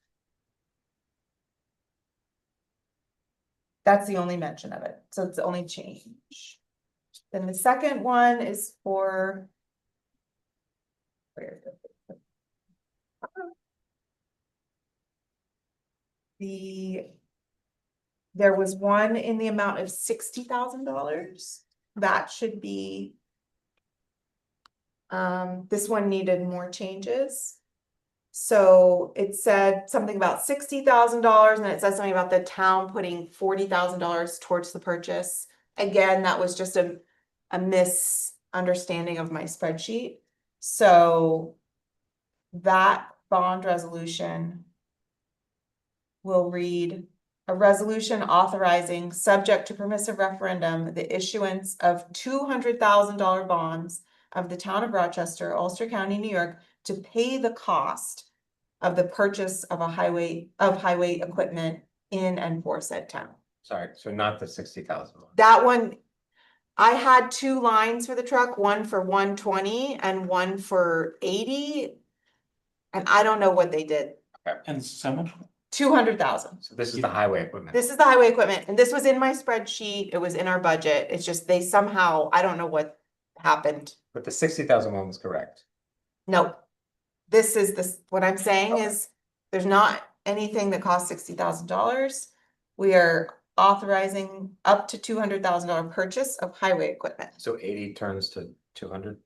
that's the only mention of it, so it's the only change. Then the second one is for where is it? There was one in the amount of $60,000. That should be This one needed more changes. So it said something about $60,000 and it says something about the town putting $40,000 towards the purchase. Again, that was just a misunderstanding of my spreadsheet. So that bond resolution will read a resolution authorizing, subject to permissive referendum, the issuance of $200,000 bonds of the town of Rochester, Ulster County, New York, to pay the cost of the purchase of highway equipment in and for said town. Sorry, so not the 60,000 one. That one, I had two lines for the truck, one for 120 and one for 80. And I don't know what they did. And so much. 200,000. So this is the highway equipment. This is the highway equipment, and this was in my spreadsheet. It was in our budget. It's just they somehow, I don't know what happened. But the 60,000 one was correct. No. This is this, what I'm saying is, there's not anything that costs $60,000. We are authorizing up to $200,000 purchase of highway equipment. So 80 turns to 200.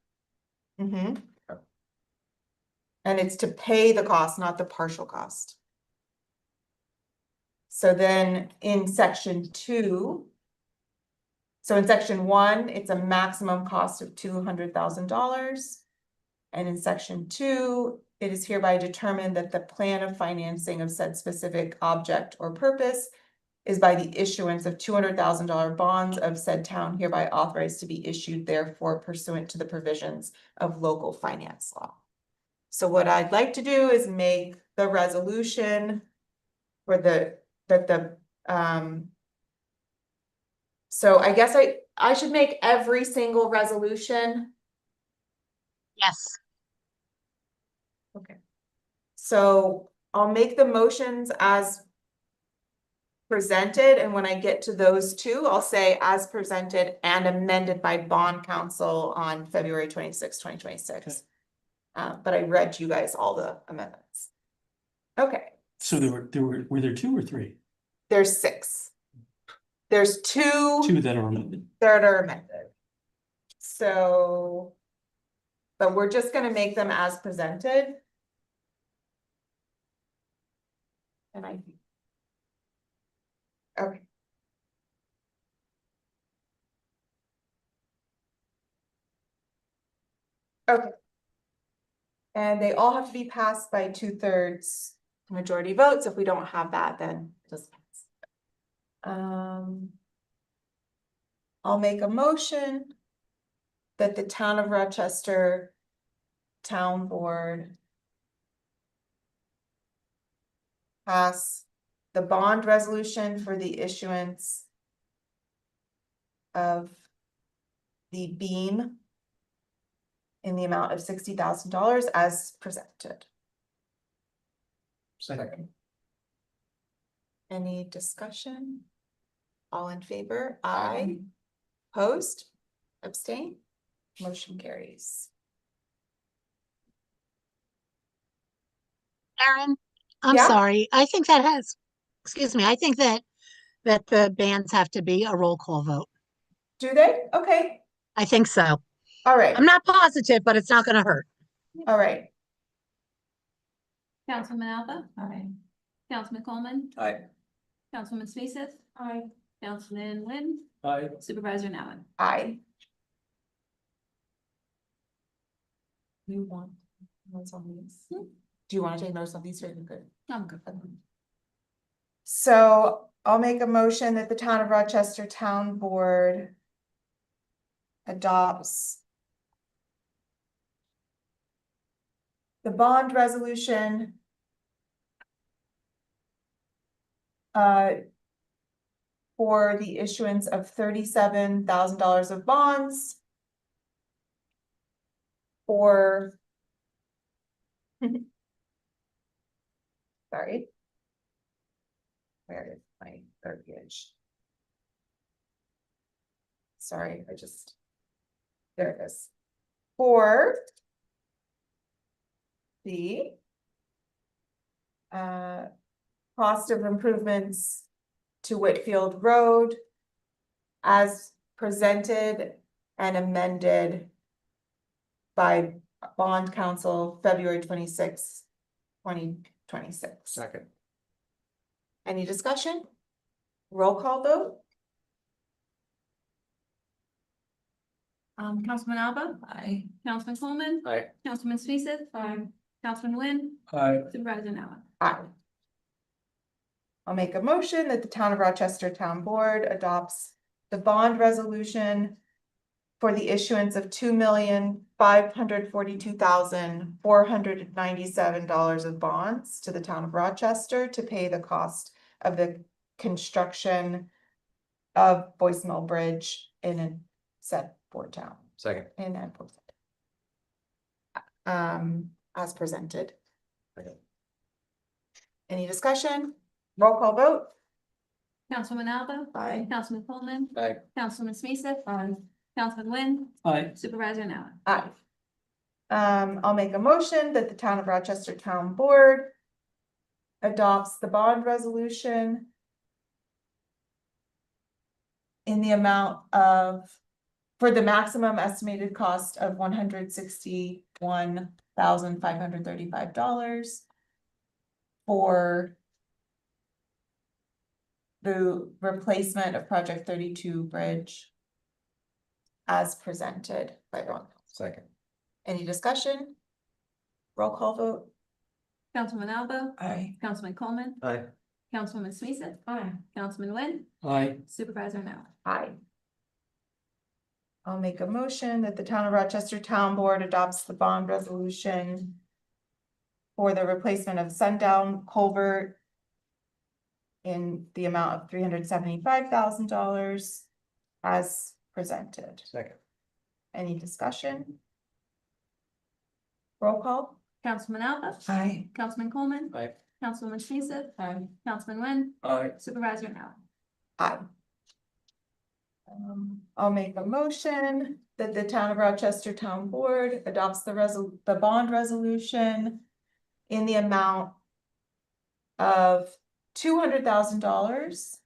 Mm-hmm. Okay. And it's to pay the cost, not the partial cost. So then in section 2. So in section 1, it's a maximum cost of $200,000. And in section 2, it is hereby determined that the plan of financing of said specific object or purpose is by the issuance of $200,000 bonds of said town hereby authorized to be issued therefore pursuant to the provisions of local finance law. So what I'd like to do is make the resolution for so I guess I should make every single resolution. Yes. Okay. So I'll make the motions as presented, and when I get to those two, I'll say as presented and amended by bond council on February 26, 2026. But I read you guys all the amendments. Okay. So were there 2 or 3? There's 6. There's 2 2 that are amended. that are amended. So, but we're just gonna make them as presented. And okay. Okay. And they all have to be passed by 2/3 majority votes. If we don't have that, then it doesn't pass. I'll make a motion that the town of Rochester Town Board pass the bond resolution for the issuance of the beam in the amount of $60,000 as presented. Second. Any discussion? All in favor? Aye. Opposed? Abstain? Motion carries. Erin, I'm Yeah? sorry. I think that has, excuse me, I think that the bans have to be a roll call vote. Do they? Okay, I think so. all right, I'm not positive, but it's not gonna hurt. all right. Councilman Alpha? Aye. Councilman Coleman? Aye. Councilman Smeethus? Aye. Councilman Lynn? Aye. Supervisor Nowin? Aye. You want notes on these? Do you want to take notes on these or you good? I'm good. So I'll make a motion that the town of Rochester Town Board adopts the bond resolution for the issuance of $37,000 of bonds for sorry. Where is my verbiage? Sorry, there it is. For the cost of improvements to Whitfield Road as presented and amended by bond council February 26, 2026. Second. Any discussion? Roll call vote? Councilman Alba? Aye. Councilman Coleman? Aye. Councilman Speaketh? Aye. Councilman Wynn? Aye. Supervisor Nella? Aye. I'll make a motion that the Town of Rochester Town Board adopts the bond resolution for the issuance of $2,542,497 of bonds to the Town of Rochester to pay the cost of the construction of Boyce Mill Bridge in a said Port Town, Second. in and as presented. Okay. Any discussion? Roll call vote? Councilman Alba? Aye. Councilman Coleman? Aye. Councilman Speaketh? Aye. Councilman Wynn? Aye. Supervisor Nella? Aye. I'll make a motion that the Town of Rochester Town Board adopts the bond resolution in the amount of, for the maximum estimated cost of $161,535 for the replacement of Project 32 Bridge as presented by Ron. Second. Any discussion? Roll call vote? Councilman Alba? Aye. Councilman Coleman? Aye. Councilman Speaketh? Aye. Councilman Wynn? Aye. Supervisor Nella? Aye. I'll make a motion that the Town of Rochester Town Board adopts the bond resolution for the replacement of Sundown Culvert in the amount of $375,000 as presented. Second. Any discussion? Roll call? Councilman Alba? Aye. Councilman Coleman? Aye. Councilwoman Speaketh? Aye. Councilman Wynn? Aye. Supervisor Nella? Aye. I'll make a motion that the Town of Rochester Town Board adopts the bond resolution in the amount of $200,000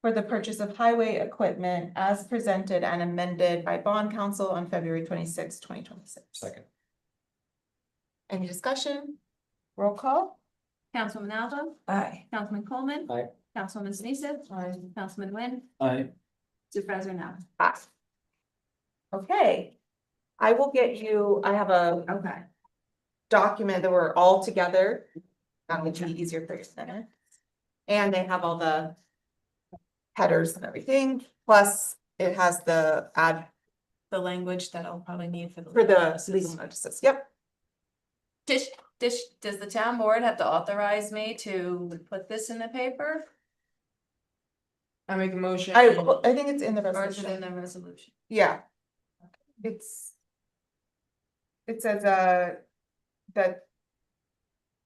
for the purchase of highway equipment as presented and amended by bond council on February 26, 2026. Second. Any discussion? Roll call? Councilman Alba? Aye. Councilman Coleman? Aye. Councilwoman Speaketh? Aye. Councilman Wynn? Aye. Supervisor Nella? Aye. Okay. I will get you, I have a Okay. document that we're all together. That would be easier for your minutes. And they have all the headers and everything, plus it has the The language that I'll probably need for the. for the legal notices, yep. Does the town board have to authorize me to put this in the paper? I make a motion. I think it's in the Or is it in resolution, the resolution? yeah. It says, that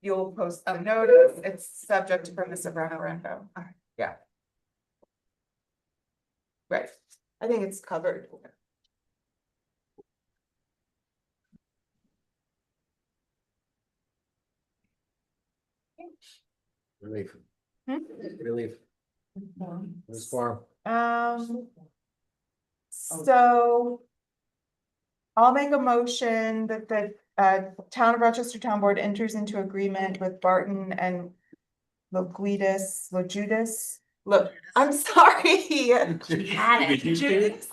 you'll post a notice, it's subject to permissive referendum. Yeah. Right, I think it's covered. Relief. Hmm? Relief. This form. So. I'll make a motion that the Town of Rochester Town Board enters into agreement with Barton and Logudis. Look, I'm sorry. Judas.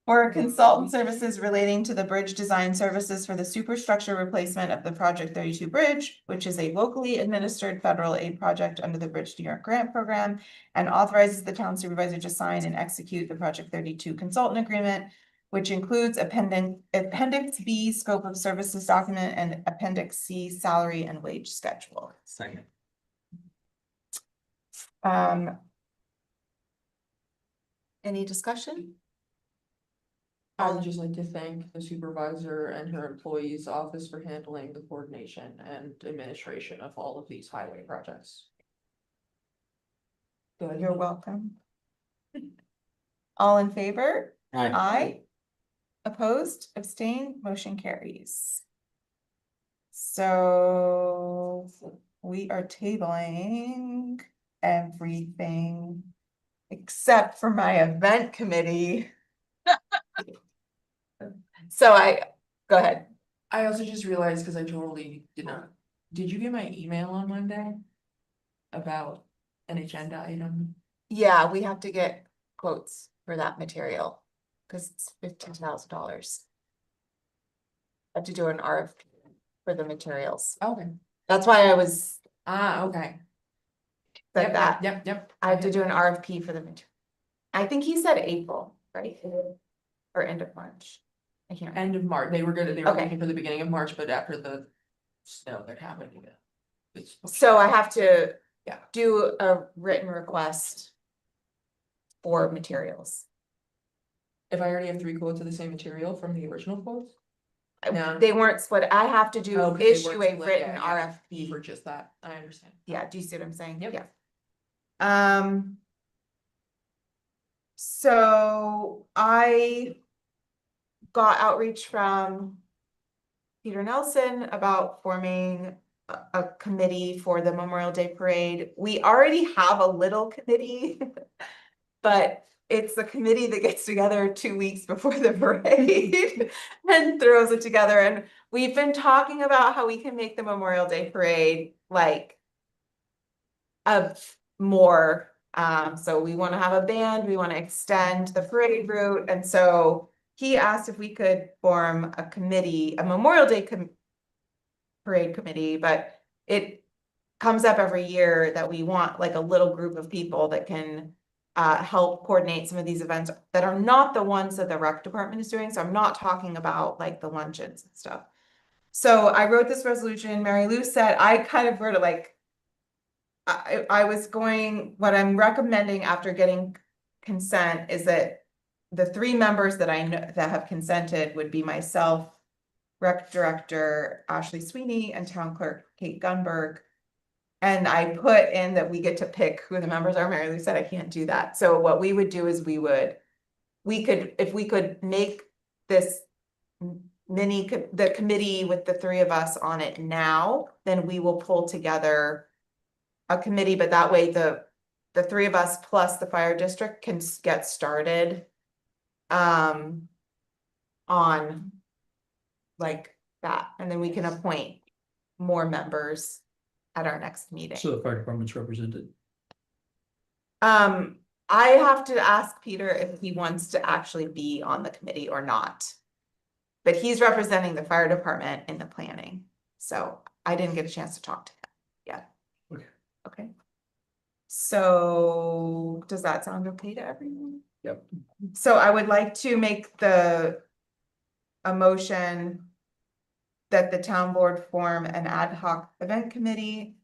For consultant services relating to the bridge design services for the superstructure replacement of the Project 32 Bridge, which is a locally administered federal aid project under the Bridge New York Grant Program, and authorizes the town supervisor to sign and execute the Project 32 consultant agreement, which includes Appendix B scope of services document and Appendix C salary and wage schedule. Second. Any discussion? I would just like to thank the supervisor and her employees office for handling the coordination and administration of all of these highway projects. Good, you're welcome. All in favor? Aye. Aye. Opposed, abstained, motion carries. So we are tabling everything except for my event committee. Go ahead. I also just realized, because I totally did not, did you get my email on Monday? About an agenda item? Yeah, we have to get quotes for that material, cause it's $15,000. Have to do an RFP for the materials. Okay. That's why I was Okay. said Yep, that. Yep. I have to do an RFP for the material. I think he said April, right? Or end of March. I can't. End of March, they were Okay. looking for the beginning of March, but after the snow that happened. It's. So I have to Yeah. do a written request for materials. If I already have 3 quotes of the same material from the original quotes? No. They weren't split. I have to Oh, do, 'cause they issue weren't a split. written Yeah, yeah. RFP. For just that, I understand. Yeah, do you see what I'm saying? Yep. Yeah. So I got outreach from Peter Nelson about forming a committee for the Memorial Day Parade. We already have a little committee, but it's the committee that gets together 2 weeks before the parade and throws it together. And we've been talking about how we can make the Memorial Day Parade like more. So we want to have a band, we want to extend the parade route. And so he asked if we could form a committee, a Memorial Day parade committee, but it comes up every year that we want like a little group of people that can help coordinate some of these events that are not the ones that the rec department is doing. So I'm not talking about like the luncheons and stuff. So I wrote this resolution. Mary Lou said, I kind of wrote it like, I was going, what I'm recommending after getting consent is that the 3 members that I know that have consented would be myself, rec director Ashley Sweeney, and town clerk Kate Gunberg. And I put in that we get to pick who the members are. Mary Lou said I can't do that. So what we would do is if we could make this the committee with the 3 of us on it now, then we will pull together a committee, but that way the 3 of us plus the fire district can get started on like that, and then we can appoint more members at our next meeting. So the fire department's represented. I have to ask Peter if he wants to actually be on the committee or not. But he's representing the fire department in the planning, so I didn't get a chance to talk to him yet. Okay. So does that sound okay to everyone? Yep. So I would like to make a motion that the town board form an ad hoc event committee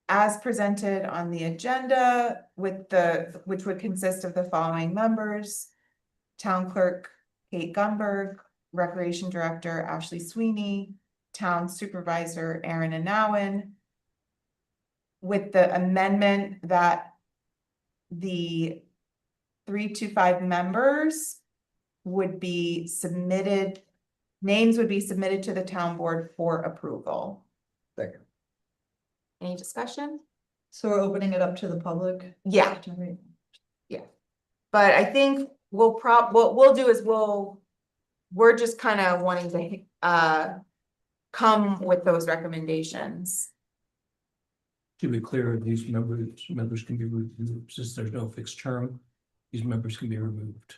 as presented on the agenda which would consist of the following members: town clerk Kate Gunberg, recreation director Ashley Sweeney, town supervisor Aaron Anawen, with the amendment that the 3 to 5 members would be submitted, names would be submitted to the town board for approval. Second. Any discussion? So we're opening it up to the public? Yeah. But I think what we'll do is we're just kind of wanting to come with those recommendations. To be clear, these members can be removed, since there's no fixed term, these members can be removed.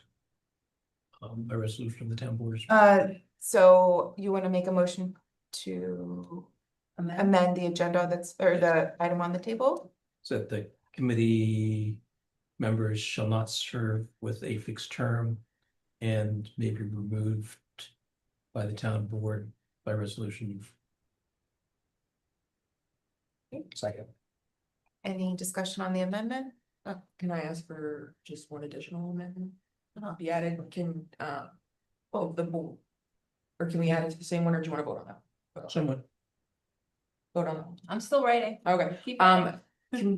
By resolution of the town board. So you want to make a motion to amend the agenda or the item on the table? So that the committee members shall not serve with a fixed term and may be removed by the town board by resolution. Second. Any discussion on the amendment? Can I ask for just one additional amendment? Uh-huh. Be added, the board. Or can we add it to the same one, or do you wanna vote on that? Someone, Vote on that. I'm still writing. Okay, Keep writing.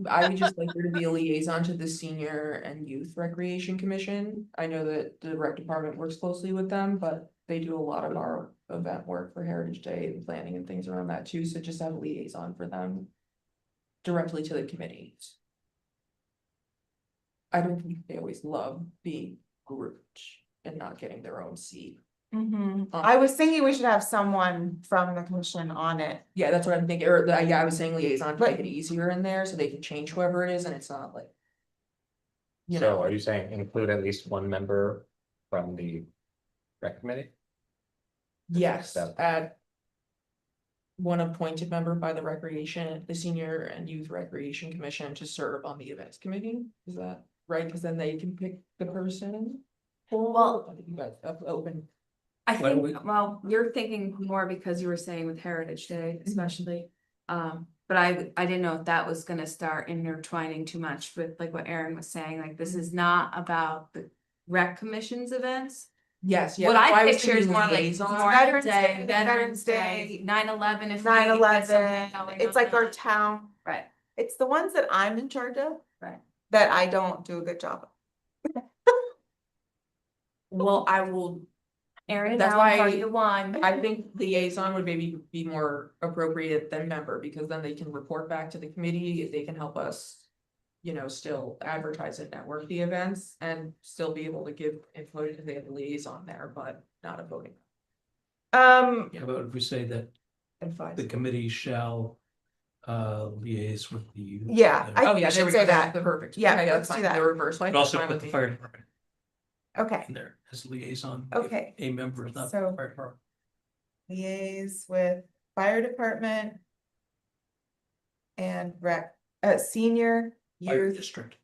I would just like there to be a liaison to the Senior and Youth Recreation Commission. I know that the rec department works closely with them, but they do a lot of our event work for Heritage Day and planning and things around that too, so just have a liaison for them. Directly to the committees. I don't think they always love being grouped and not getting their own seat I was thinking we should have someone from the commission on it. Yeah, that's what I'm thinking, or yeah, I was saying liaison to But- make it easier in there, so they can change whoever it is, and it's not like. You So know, are you saying include at least one member from the rec committee? yes, That- add. One appointed member by the Senior and Youth Recreation Commission to serve on the events committee, is that right? Cause then they can pick the person. Well- You guys have open. I Why don't think, well, you're thinking more because you were saying with Heritage Day especially. But I didn't know if that was gonna start intertwining too much with like what Aaron was saying, like this is not about the rec commission's events. Yes, yeah. What that's why I was picture is thinking more like liaison. Veterans Day, Day, Veterans Veterans Day, Day, 9/11 if we 9/11, get something going it's like our on. town, Right, it's the ones that I'm in charge of. Right. That I don't do a good job of. Well, I will, Aaron and That's Alan why are the one. I think liaison would maybe be more appropriate than member, because then they can report back to the committee, they can help us. You know, still advertise and network the events and still be able to give info because they have a liaison there, but not a voting. Yeah, but if we say that Advice. the committee shall liaise with the youth. Yeah, Oh, yeah, should there we say go, that. the perfect. Yeah, Okay, let's that's do fine, that. the reverse way. But also fine put with the me. fire department Okay, in there as liaison. if Okay. A member is not So- the fire department. liaise with fire department. And senior Fire youth district.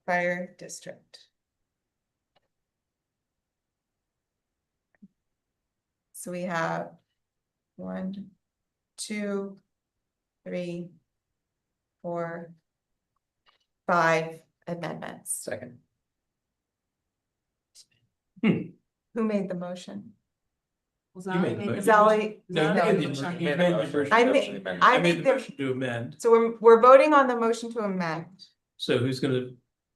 fire district. So we have 1, 2, 3, 4, 5 amendments. Second. Who made the motion? You made the motion. Zelli. No, you No, made the no, motion. no, You no, made no, the no. motion. I Motion made, amendment. I I made made the the, motion to amend. so we're voting on the motion to amend. So who's gonna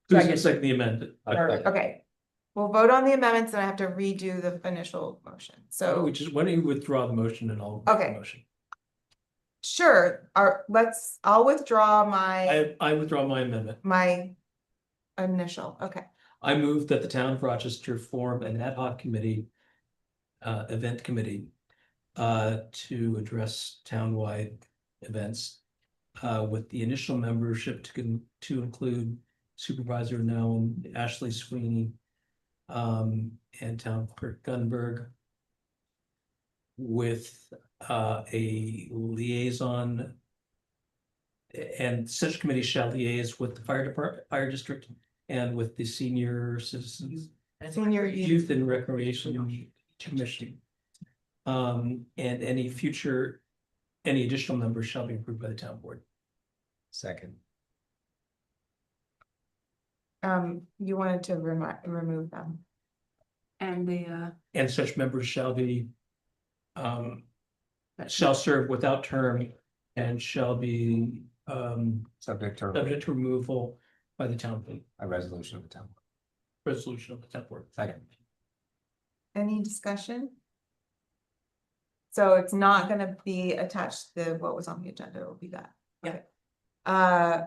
second the amendment? Alright. Okay, we'll vote on the amendments and I have to redo the initial motion, so. Why don't you withdraw the motion and I'll make the Okay. motion. Sure, I'll withdraw my I withdraw my amendment. initial, okay. I move that the town of Rochester form an ad hoc committee. Event committee. To address townwide events. With the initial membership to include Supervisor Noam, Ashley Sweeney. And Town Clerk Gunberg. With a liaison. And such committee shall liaise with the fire district and with the senior citizens. Senior youth, Youth and Recreation Commission. And any additional members shall be approved by the town board. Second. you wanted to remove them. And the And such members shall be. Shall serve without term and shall be Subject to subject to removal by the town board, a resolution of the town. resolution of the town board. Second. Any discussion? So it's not gonna be attached to what was on the agenda, it will be that. Yeah. Okay.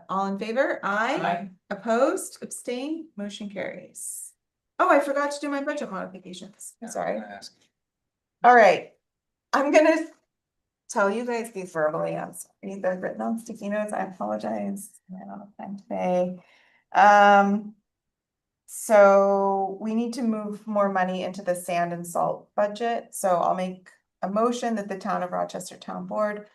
All in favor? Aye. Aye. Opposed, abstain, motion carries. Oh, I forgot to do my budget modifications, sorry. All right, I'm gonna tell you guys these verbally, I'm sorry, they're written on sticky notes, I apologize, I don't have time today. So we need to move more money into the sand and salt budget, so I'll make a motion that the town of Rochester Town Board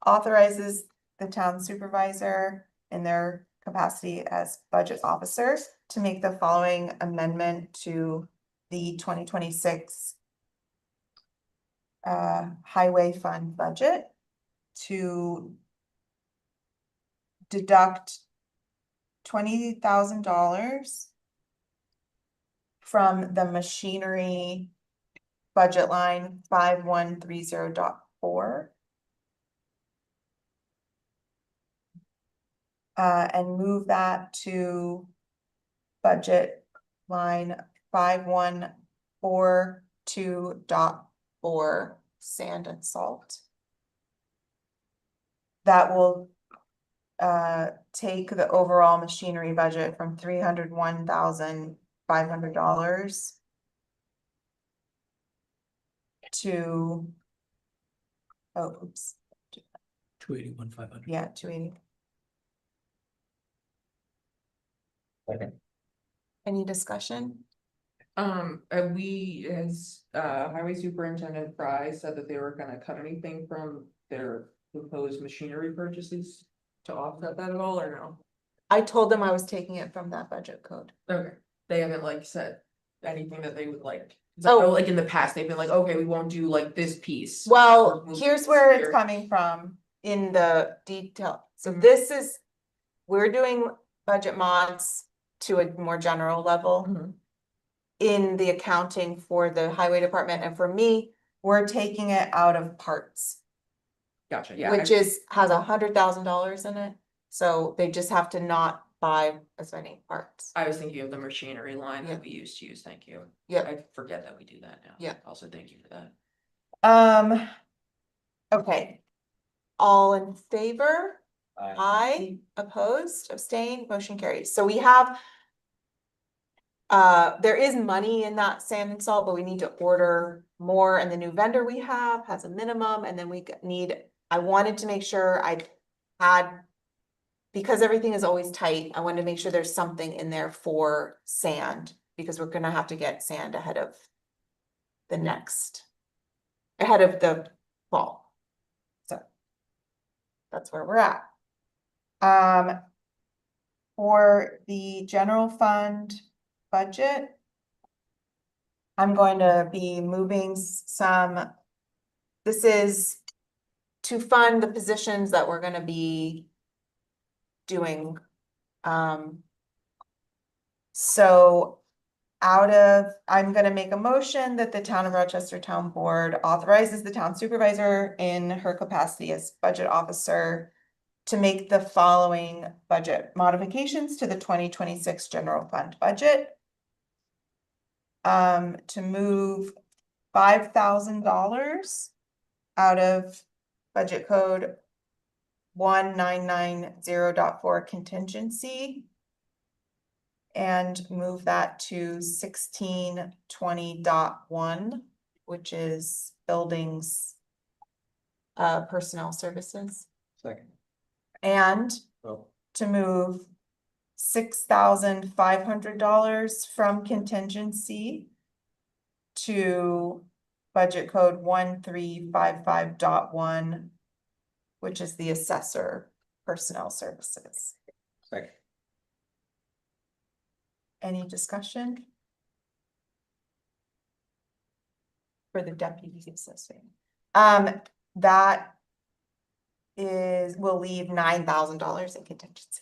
authorizes the town supervisor in their capacity as budget officer to make the following amendment to the 2026 highway fund budget to deduct $20,000 from the machinery budget line 5130.4. And move that to budget line 5142.4 sand and salt. That will take the overall machinery budget from $301,500 to. Oh, oops, 281,500. yeah, 280. Any discussion? We, as, Highway Superintendent Fry said that they were gonna cut anything from their proposed machinery purchases to offset that at all, or no? I told them I was taking it from that budget code. Okay, they haven't like said anything that they would like. Oh. Like in the past, they've been like, okay, we won't do like this piece. Well, Or here's this where it's here. coming from in the detail. So Mhm. this is, we're doing budget mods to a more general level Mhm. in the accounting for the highway department. And for me, we're taking it out of parts, Gotcha, yeah. which is, has $100,000 in it. So they just have to not buy as many parts. I was thinking of the machinery line Yeah. that we used to use, thank you. Yeah. I forget that we do that now. Yeah. Also, thank you for that. Okay. All in favor? Aye, opposed, abstained, motion carries. So we have. There is money in that sand and salt, but we need to order more, and the new vendor we have has a minimum, and then we need, I wanted to make sure I had. Because everything is always tight, I wanted to make sure there's something in there for sand, because we're gonna have to get sand ahead of. Ahead of the fall. So. That's where we're at. For the general fund budget. I'm going to be moving some. This is to fund the positions that we're gonna be doing. So I'm gonna make a motion that the Town of Rochester Town Board authorizes the town supervisor in her capacity as budget officer to make the following budget modifications to the 2026 general fund budget. To move $5,000 out of budget code 1990.4 contingency. And move that to 1620.1, which is buildings. Personnel services. Second. And Oh, to move $6,500 from contingency to budget code 1355.1, which is the assessor personnel services. second. Any discussion? For the deputy assessor. That will leave $9,000 in contingency.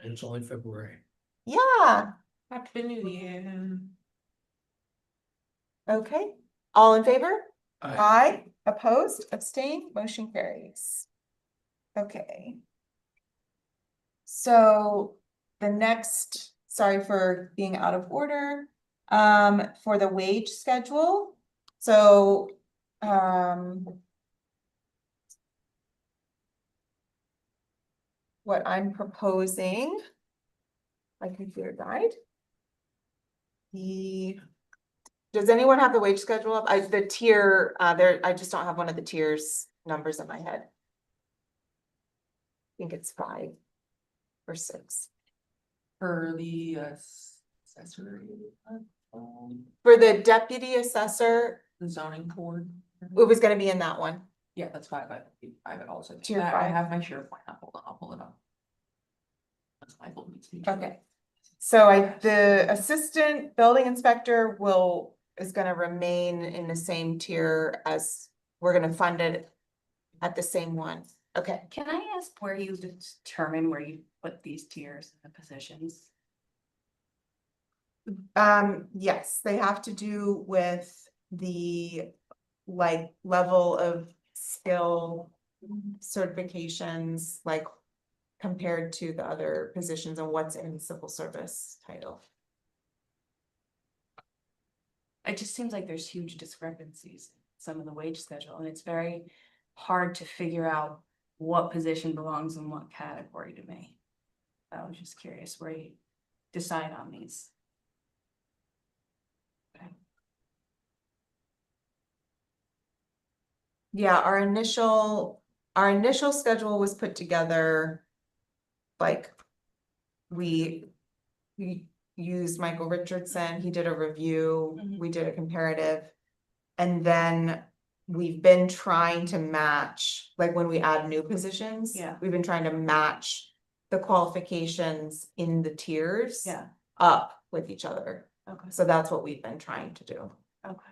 And it's only February. Yeah, Happy New Year. okay. All in favor? Aye. Aye, opposed, abstained, motion carries. Okay. So the next, sorry for being out of order, for the wage schedule. So, what I'm proposing, my computer died. Does anyone have the wage schedule up? The tier, I just don't have one of the tiers numbers in my head. I think it's 5 or 6. For the accessory, For the deputy assessor, the zoning board. it was gonna be in that one. Yeah, that's 5. I have it also. Tier I 5. have my SharePoint. I'll pull it up. That's my full meeting. Okay. So the assistant building inspector is gonna remain in the same tier as, we're gonna fund it at the same one. Okay. Can I ask where you determine where you put these tiers and the positions? Yes, they have to do with the level of skill certifications, compared to the other positions and what's in civil service title. It just seems like there's huge discrepancies in some of the wage schedule, and it's very hard to figure out what position belongs in what category to me. I was just curious where you decide on these. Okay. Yeah, our initial schedule was put together. Like. We used Michael Richardson, he did a review, Mhm. we did a comparative. And then we've been trying to match, like when we add new positions. Yeah. We've been trying to match the qualifications in the tiers. Yeah, Up with each other, okay, so that's what we've been trying to do. okay.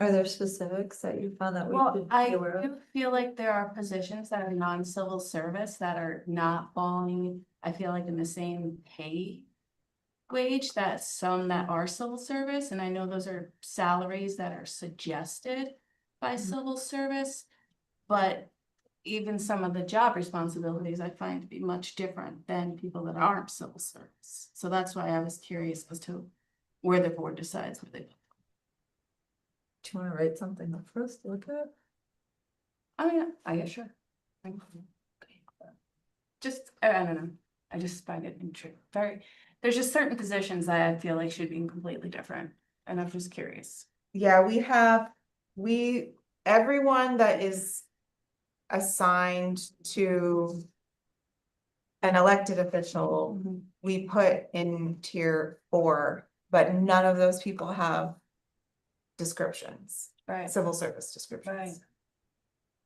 Are there specifics that you found that we Well, should I be aware of? do feel like there are positions that are non-civil service that are not falling, I feel like in the same pay wage that some that are civil service, and I know those are salaries that are suggested by civil service. But even some of the job responsibilities I find to be much different than people that aren't civil service. So that's why I was curious as to where the board decides where they. Do you wanna write something up for us to look at? Oh, yeah, I guess, sure. Just, I don't know, I just find it very, there's just certain positions that I feel like should be completely different, and I'm just curious. Yeah, everyone that is assigned to an elected official, we put in tier 4, but none of those people have descriptions, Right, civil service descriptions. right.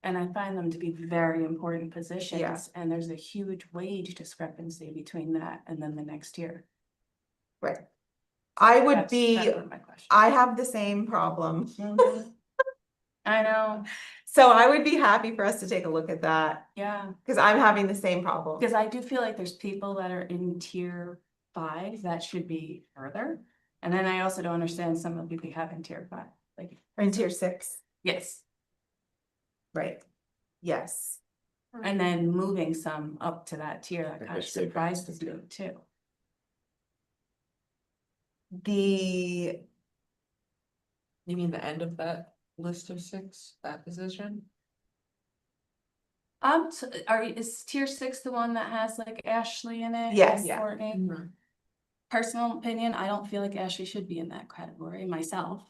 And I find them to be very important Yeah. positions, and there's a huge wage discrepancy between that and then the next year. Right. I would That's be, my question. I have the same problem. Mhm. I know, So I would be happy for us to take a look at that, yeah, because I'm having the same problem. because I do feel like there's people that are in tier 5 that should be further. And then I also don't understand some of the people we have in tier 5, like, Or in tier 6, yes, right? Yes. and then moving some up to that tier, that think kind of they stay surprises me too. The, You mean the end of that list of 6, that position? Is tier 6 the one that has like Ashley in it? Yes. and Yeah. Courtney? Personal opinion, I don't feel like Ashley should be in that category myself.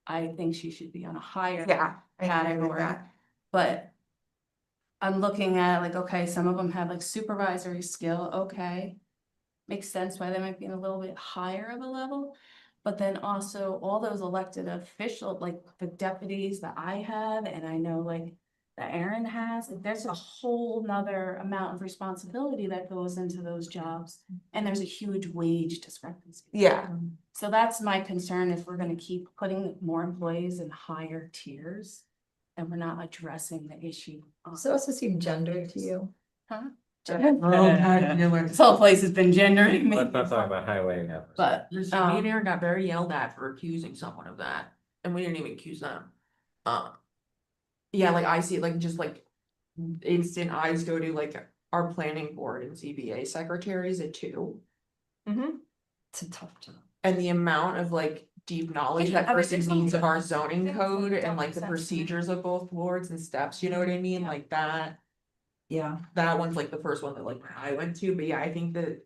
I think she should be on a higher. yeah, I agree with Category. that. But I'm looking at like, okay, some of them have like supervisory skill, okay. Makes sense why they might be in a little bit higher of a level. But then also all those elected official, like the deputies that I have, and I know like that Aaron has, like, there's a whole nother amount of responsibility that goes into those jobs. And there's a huge wage discrepancy. Yeah, So that's my concern, if we're gonna keep putting more employees in higher tiers. And we're not addressing the issue. So what's this seem gendered to you? Huh? This This whole place has been gendering me. Let's not talk about highway now. But, me and Aaron got very yelled at for accusing someone of that, and we didn't even accuse them. Yeah, like I see it like just like instant eyes go to like our planning board and ZBA secretaries at 2. It's a tough job. And the amount of like deep knowledge Yeah, that I mean, person there's needs of our something- zoning there's code something and like the sense to me. procedures of both boards and steps, you know what I mean, Yeah. like that. Yeah. That one's like the first one that like I went to, but yeah, I think that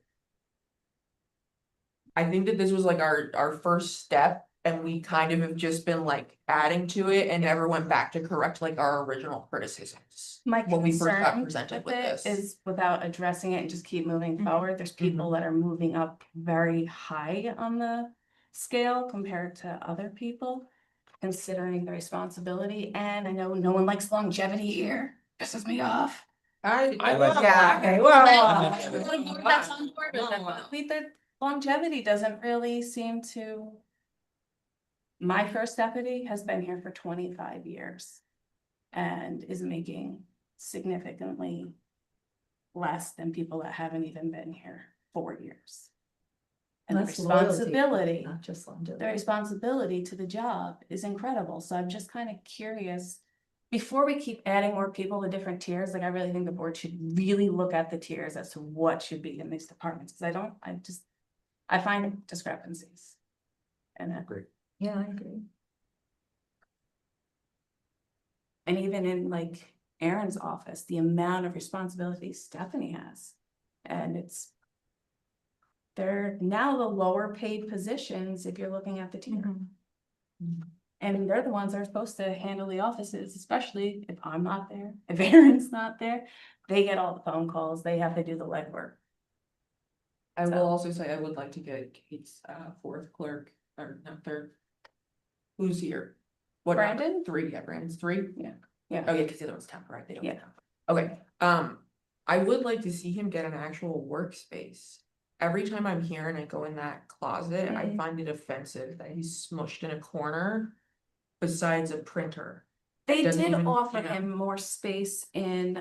this was like our first step, and we kind of have just been like adding to it and never went back to correct like our original criticisms. My When we first got concern presented with with it this. is without addressing it and just keep moving Mhm. forward, there's people that are moving up very high on the scale compared to other people. Considering the responsibility, and I know no one likes longevity here, pisses me off. I like- yeah, okay, That's on board with it. The longevity doesn't really seem to. My first deputy has been here for 25 years. And is making significantly less than people that haven't even been here 4 years. And the That's loyalty, responsibility. Not just The longevity. responsibility to the job is incredible, so I'm just kind of curious. Before we keep adding more people to different tiers, like I really think the board should really look at the tiers as to what should be in these departments, because I find discrepancies. And Yeah, I agree. and even in like Aaron's office, the amount of responsibility Stephanie has, and they're now the lower paid positions if you're looking at the tier. And they're the ones that are supposed to handle the offices, especially if I'm not there, if Aaron's not there. They get all the phone calls, they have to do the legwork. I will So- also say I would like to get Kate's fourth clerk, or no, third. Who's here? What number? Brandon? 3, yeah, Brandon's 3? Yeah. Yeah. Oh, yeah, because the other one's temporary, they don't. Yeah. count. Okay, I would like to see him get an actual workspace. Every time I'm here and I go in that closet, I Mhm. find it offensive that he's smushed in a corner besides a printer. They Doesn't did even, offer you know. him more space in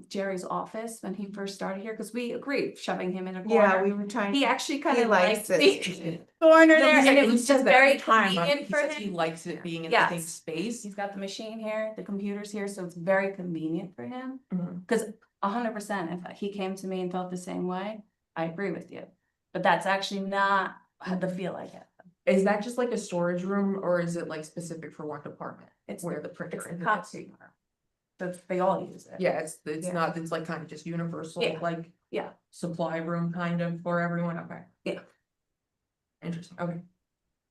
Jerry's office when he first started here, because we agreed shoving him in a Yeah, corner. we were trying. He actually kind he of likes liked it. the corner No, there, he and it says was that just very every time, convenient he for says he him. likes it being in the same Yes. space. He's got the machine here, the computer's here, so it's very convenient for him. Mhm. Because 100%, if he came to me and felt the same way, I agree with you. But that's actually not the feel I get. Is that just like a storage room or is it like specific for one department? It's Where the printer It's is? the copy. They all use it. Yeah, it's Yeah. not, it's like kind of just universal, Yeah. like Yeah. supply room kind of for everyone, okay. Yeah. Interesting, okay.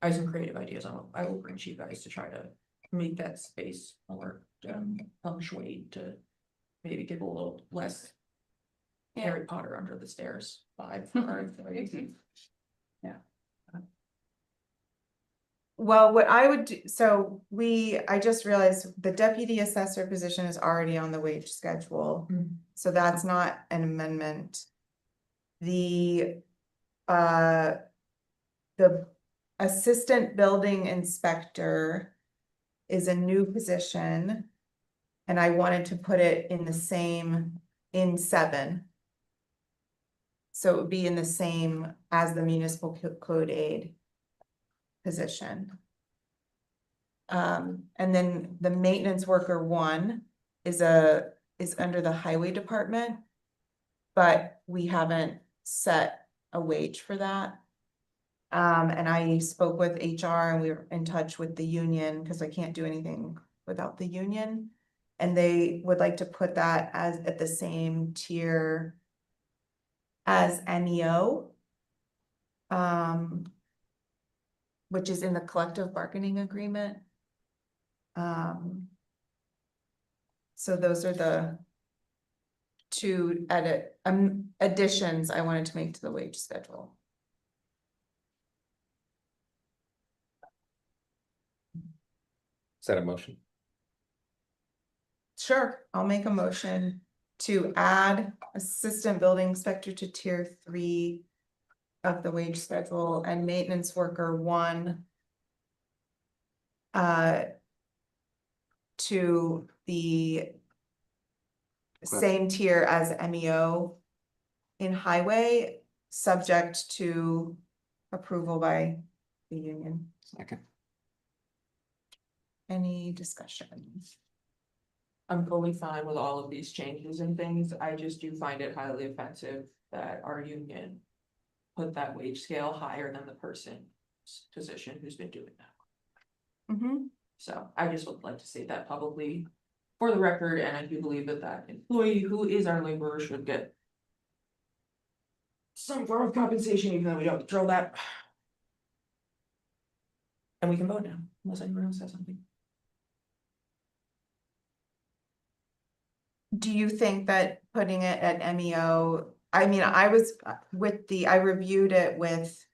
I have some creative ideas, I will bring to you guys to try to make that space more feng shui to maybe give a little less Yeah. Harry Potter under the stairs vibe for our employees. Well, what I would do, so I just realized the deputy assessor position is already on the wage schedule. Mhm. So that's not an amendment. The assistant building inspector is a new position. And I wanted to put it in the same, in 7. So it would be in the same as the municipal code aide position. And then the maintenance worker 1 is under the highway department. But we haven't set a wage for that. And I spoke with HR and we were in touch with the union because I can't do anything without the union. And they would like to put that as at the same tier as MEO. Which is in the collective bargaining agreement. So those are the 2 additions I wanted to make to the wage schedule. Is that a motion? Sure, I'll make a motion to add assistant building inspector to tier 3 of the wage schedule and maintenance worker 1 to the same tier as MEO in highway, subject to approval by the union. Second. Any discussion? I'm fully fine with all of these changes and things, I just do find it highly offensive that our union put that wage scale higher than the person's position who's been doing that. Mm-hmm. So I just would like to say that publicly for the record, and I do believe that that employee who is our laborer should get some form of compensation, even though we don't throw that. And we can vote now, unless anyone else has something. Do you think that putting it at MEO, I mean, I was I reviewed it with.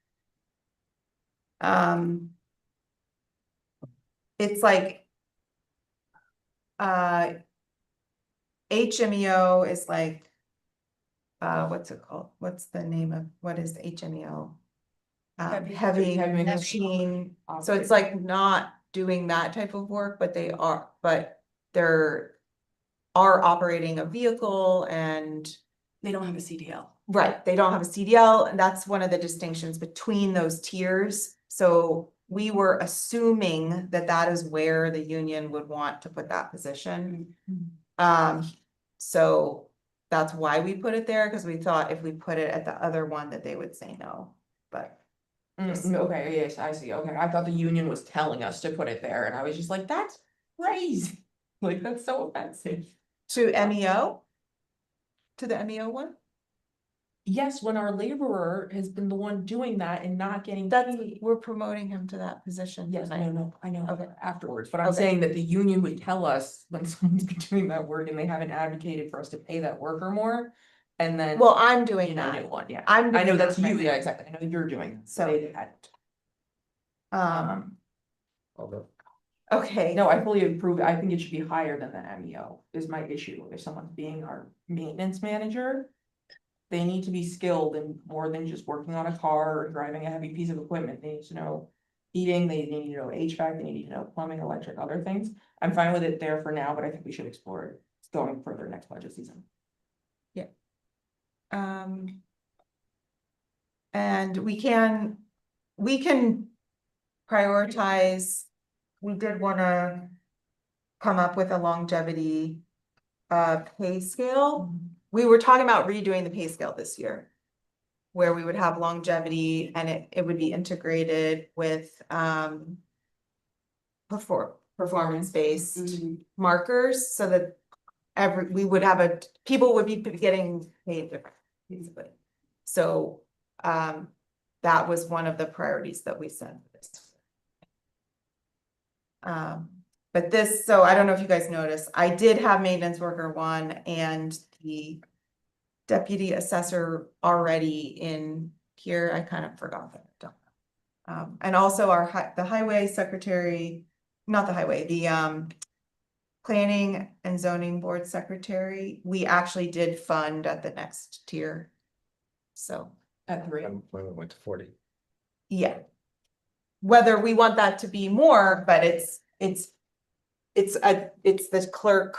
It's like. HMEO is like. What's it called? What's the name of, what is HMEO? Heavy Heavy machine, so it's like not doing that type of work, but they're operating a vehicle and. They don't have a CDL. Right, they don't have a CDL, and that's one of the distinctions between those tiers. So we were assuming that that is where the union would want to put that position. So that's why we put it there, because we thought if we put it at the other one that they would say no, but. Okay, yes, I see, okay, I thought the union was telling us to put it there, and I was just like, that's crazy. Like, that's so offensive. To MEO? To the MEO one? Yes, when our laborer has been the one doing that and not getting That's, paid. we're promoting him to that position. Yes, tonight. I know Okay. afterwards, but I'm Okay. saying that the union would tell us when someone's been doing that work and they haven't advocated for us to pay that worker more. And then. Well, I'm you doing know, that. new one, yeah. I'm I know doing that's that you, right yeah, now. exactly. I know you're doing, it, So- they hadn't. Although, Okay. No, I fully approve. I think it should be higher than the MEO is my issue. If someone's being our maintenance manager. They need to be skilled in more than just working on a car or driving a heavy piece of equipment. They need to know heating, they need to know HVAC, they need to know plumbing, electric, other things. I'm fine with it there for now, but I think we should explore it going further next budget season. And we can prioritize, we did wanna come up with a longevity pay scale. We were talking about redoing the pay scale this year. Where we would have longevity and it would be integrated with performance-based markers so that we would have people would be getting paid different, basically. So that was one of the priorities that we set for this. But this, so I don't know if you guys noticed, I did have maintenance worker 1 and the deputy assessor already in here. I kind of forgot that. And also the highway secretary, not the highway, the planning and zoning board secretary, we actually did fund at the next tier. So, At 3. when we went to 40. yeah. Whether we want that to be more, but it's the clerk.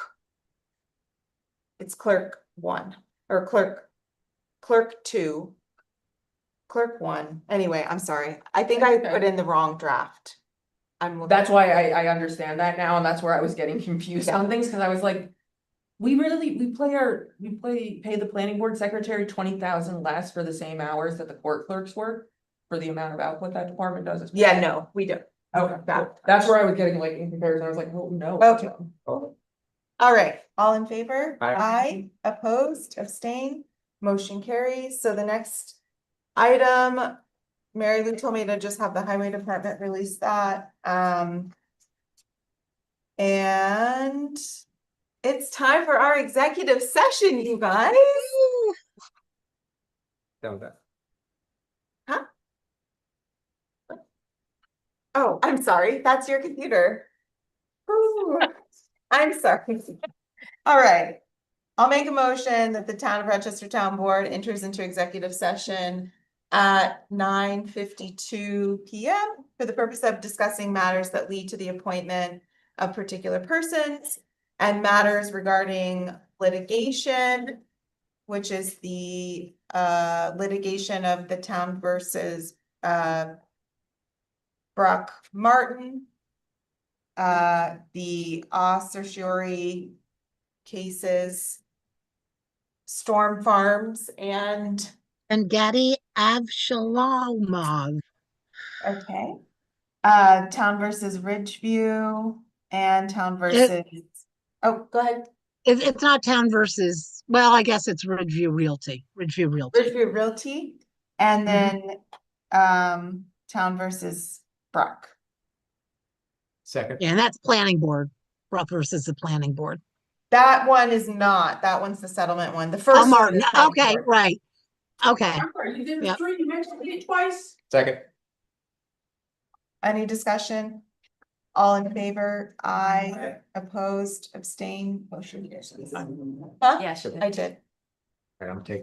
It's clerk 1 or clerk 2. Clerk 1. Anyway, I'm sorry. I think I put in the wrong draft. That's why I understand that now, and that's where I was getting confused on things, because I was like. We pay the planning board secretary 20,000 less for the same hours that the court clerks work. For the amount of output that department does. As well. Yeah, no, we don't. Okay, that's where I was getting like in comparison, I was like, oh, no. Okay. Oh. All right, all in favor? Aye. Opposed, abstain, motion carries. So the next item, Mary Lou told me to just have the highway department release that. And it's time for our executive session, you guys. Done with that. Oh, I'm sorry, that's your computer. Ooh, I'm sorry. All right. I'll make a motion that the Town of Rochester Town Board enters into executive session at 9:52 PM for the purpose of discussing matters that lead to the appointment of particular persons and matters regarding litigation, which is the litigation of the town versus Brock Martin, the certiorari cases, Storm Farms, and Gatti Avshalomov. okay, Town versus Ridgeview and Town versus. Oh, go ahead. It's not town versus, well, I guess it's Ridgeview Realty. Ridgeview Realty, and then Town versus Brock. Second. Yeah, and that's planning board. Brock versus the planning board. That one is not. That one's the settlement one. The Oh, first one Martin. is planning Okay, board. right. Okay. I'm sorry, you did Yep. 3, you mentioned it twice. Second. Any discussion? All in favor? Aye. Opposed, abstain, motion carries. Huh? Yeah, she did. I did. All right, I'm taking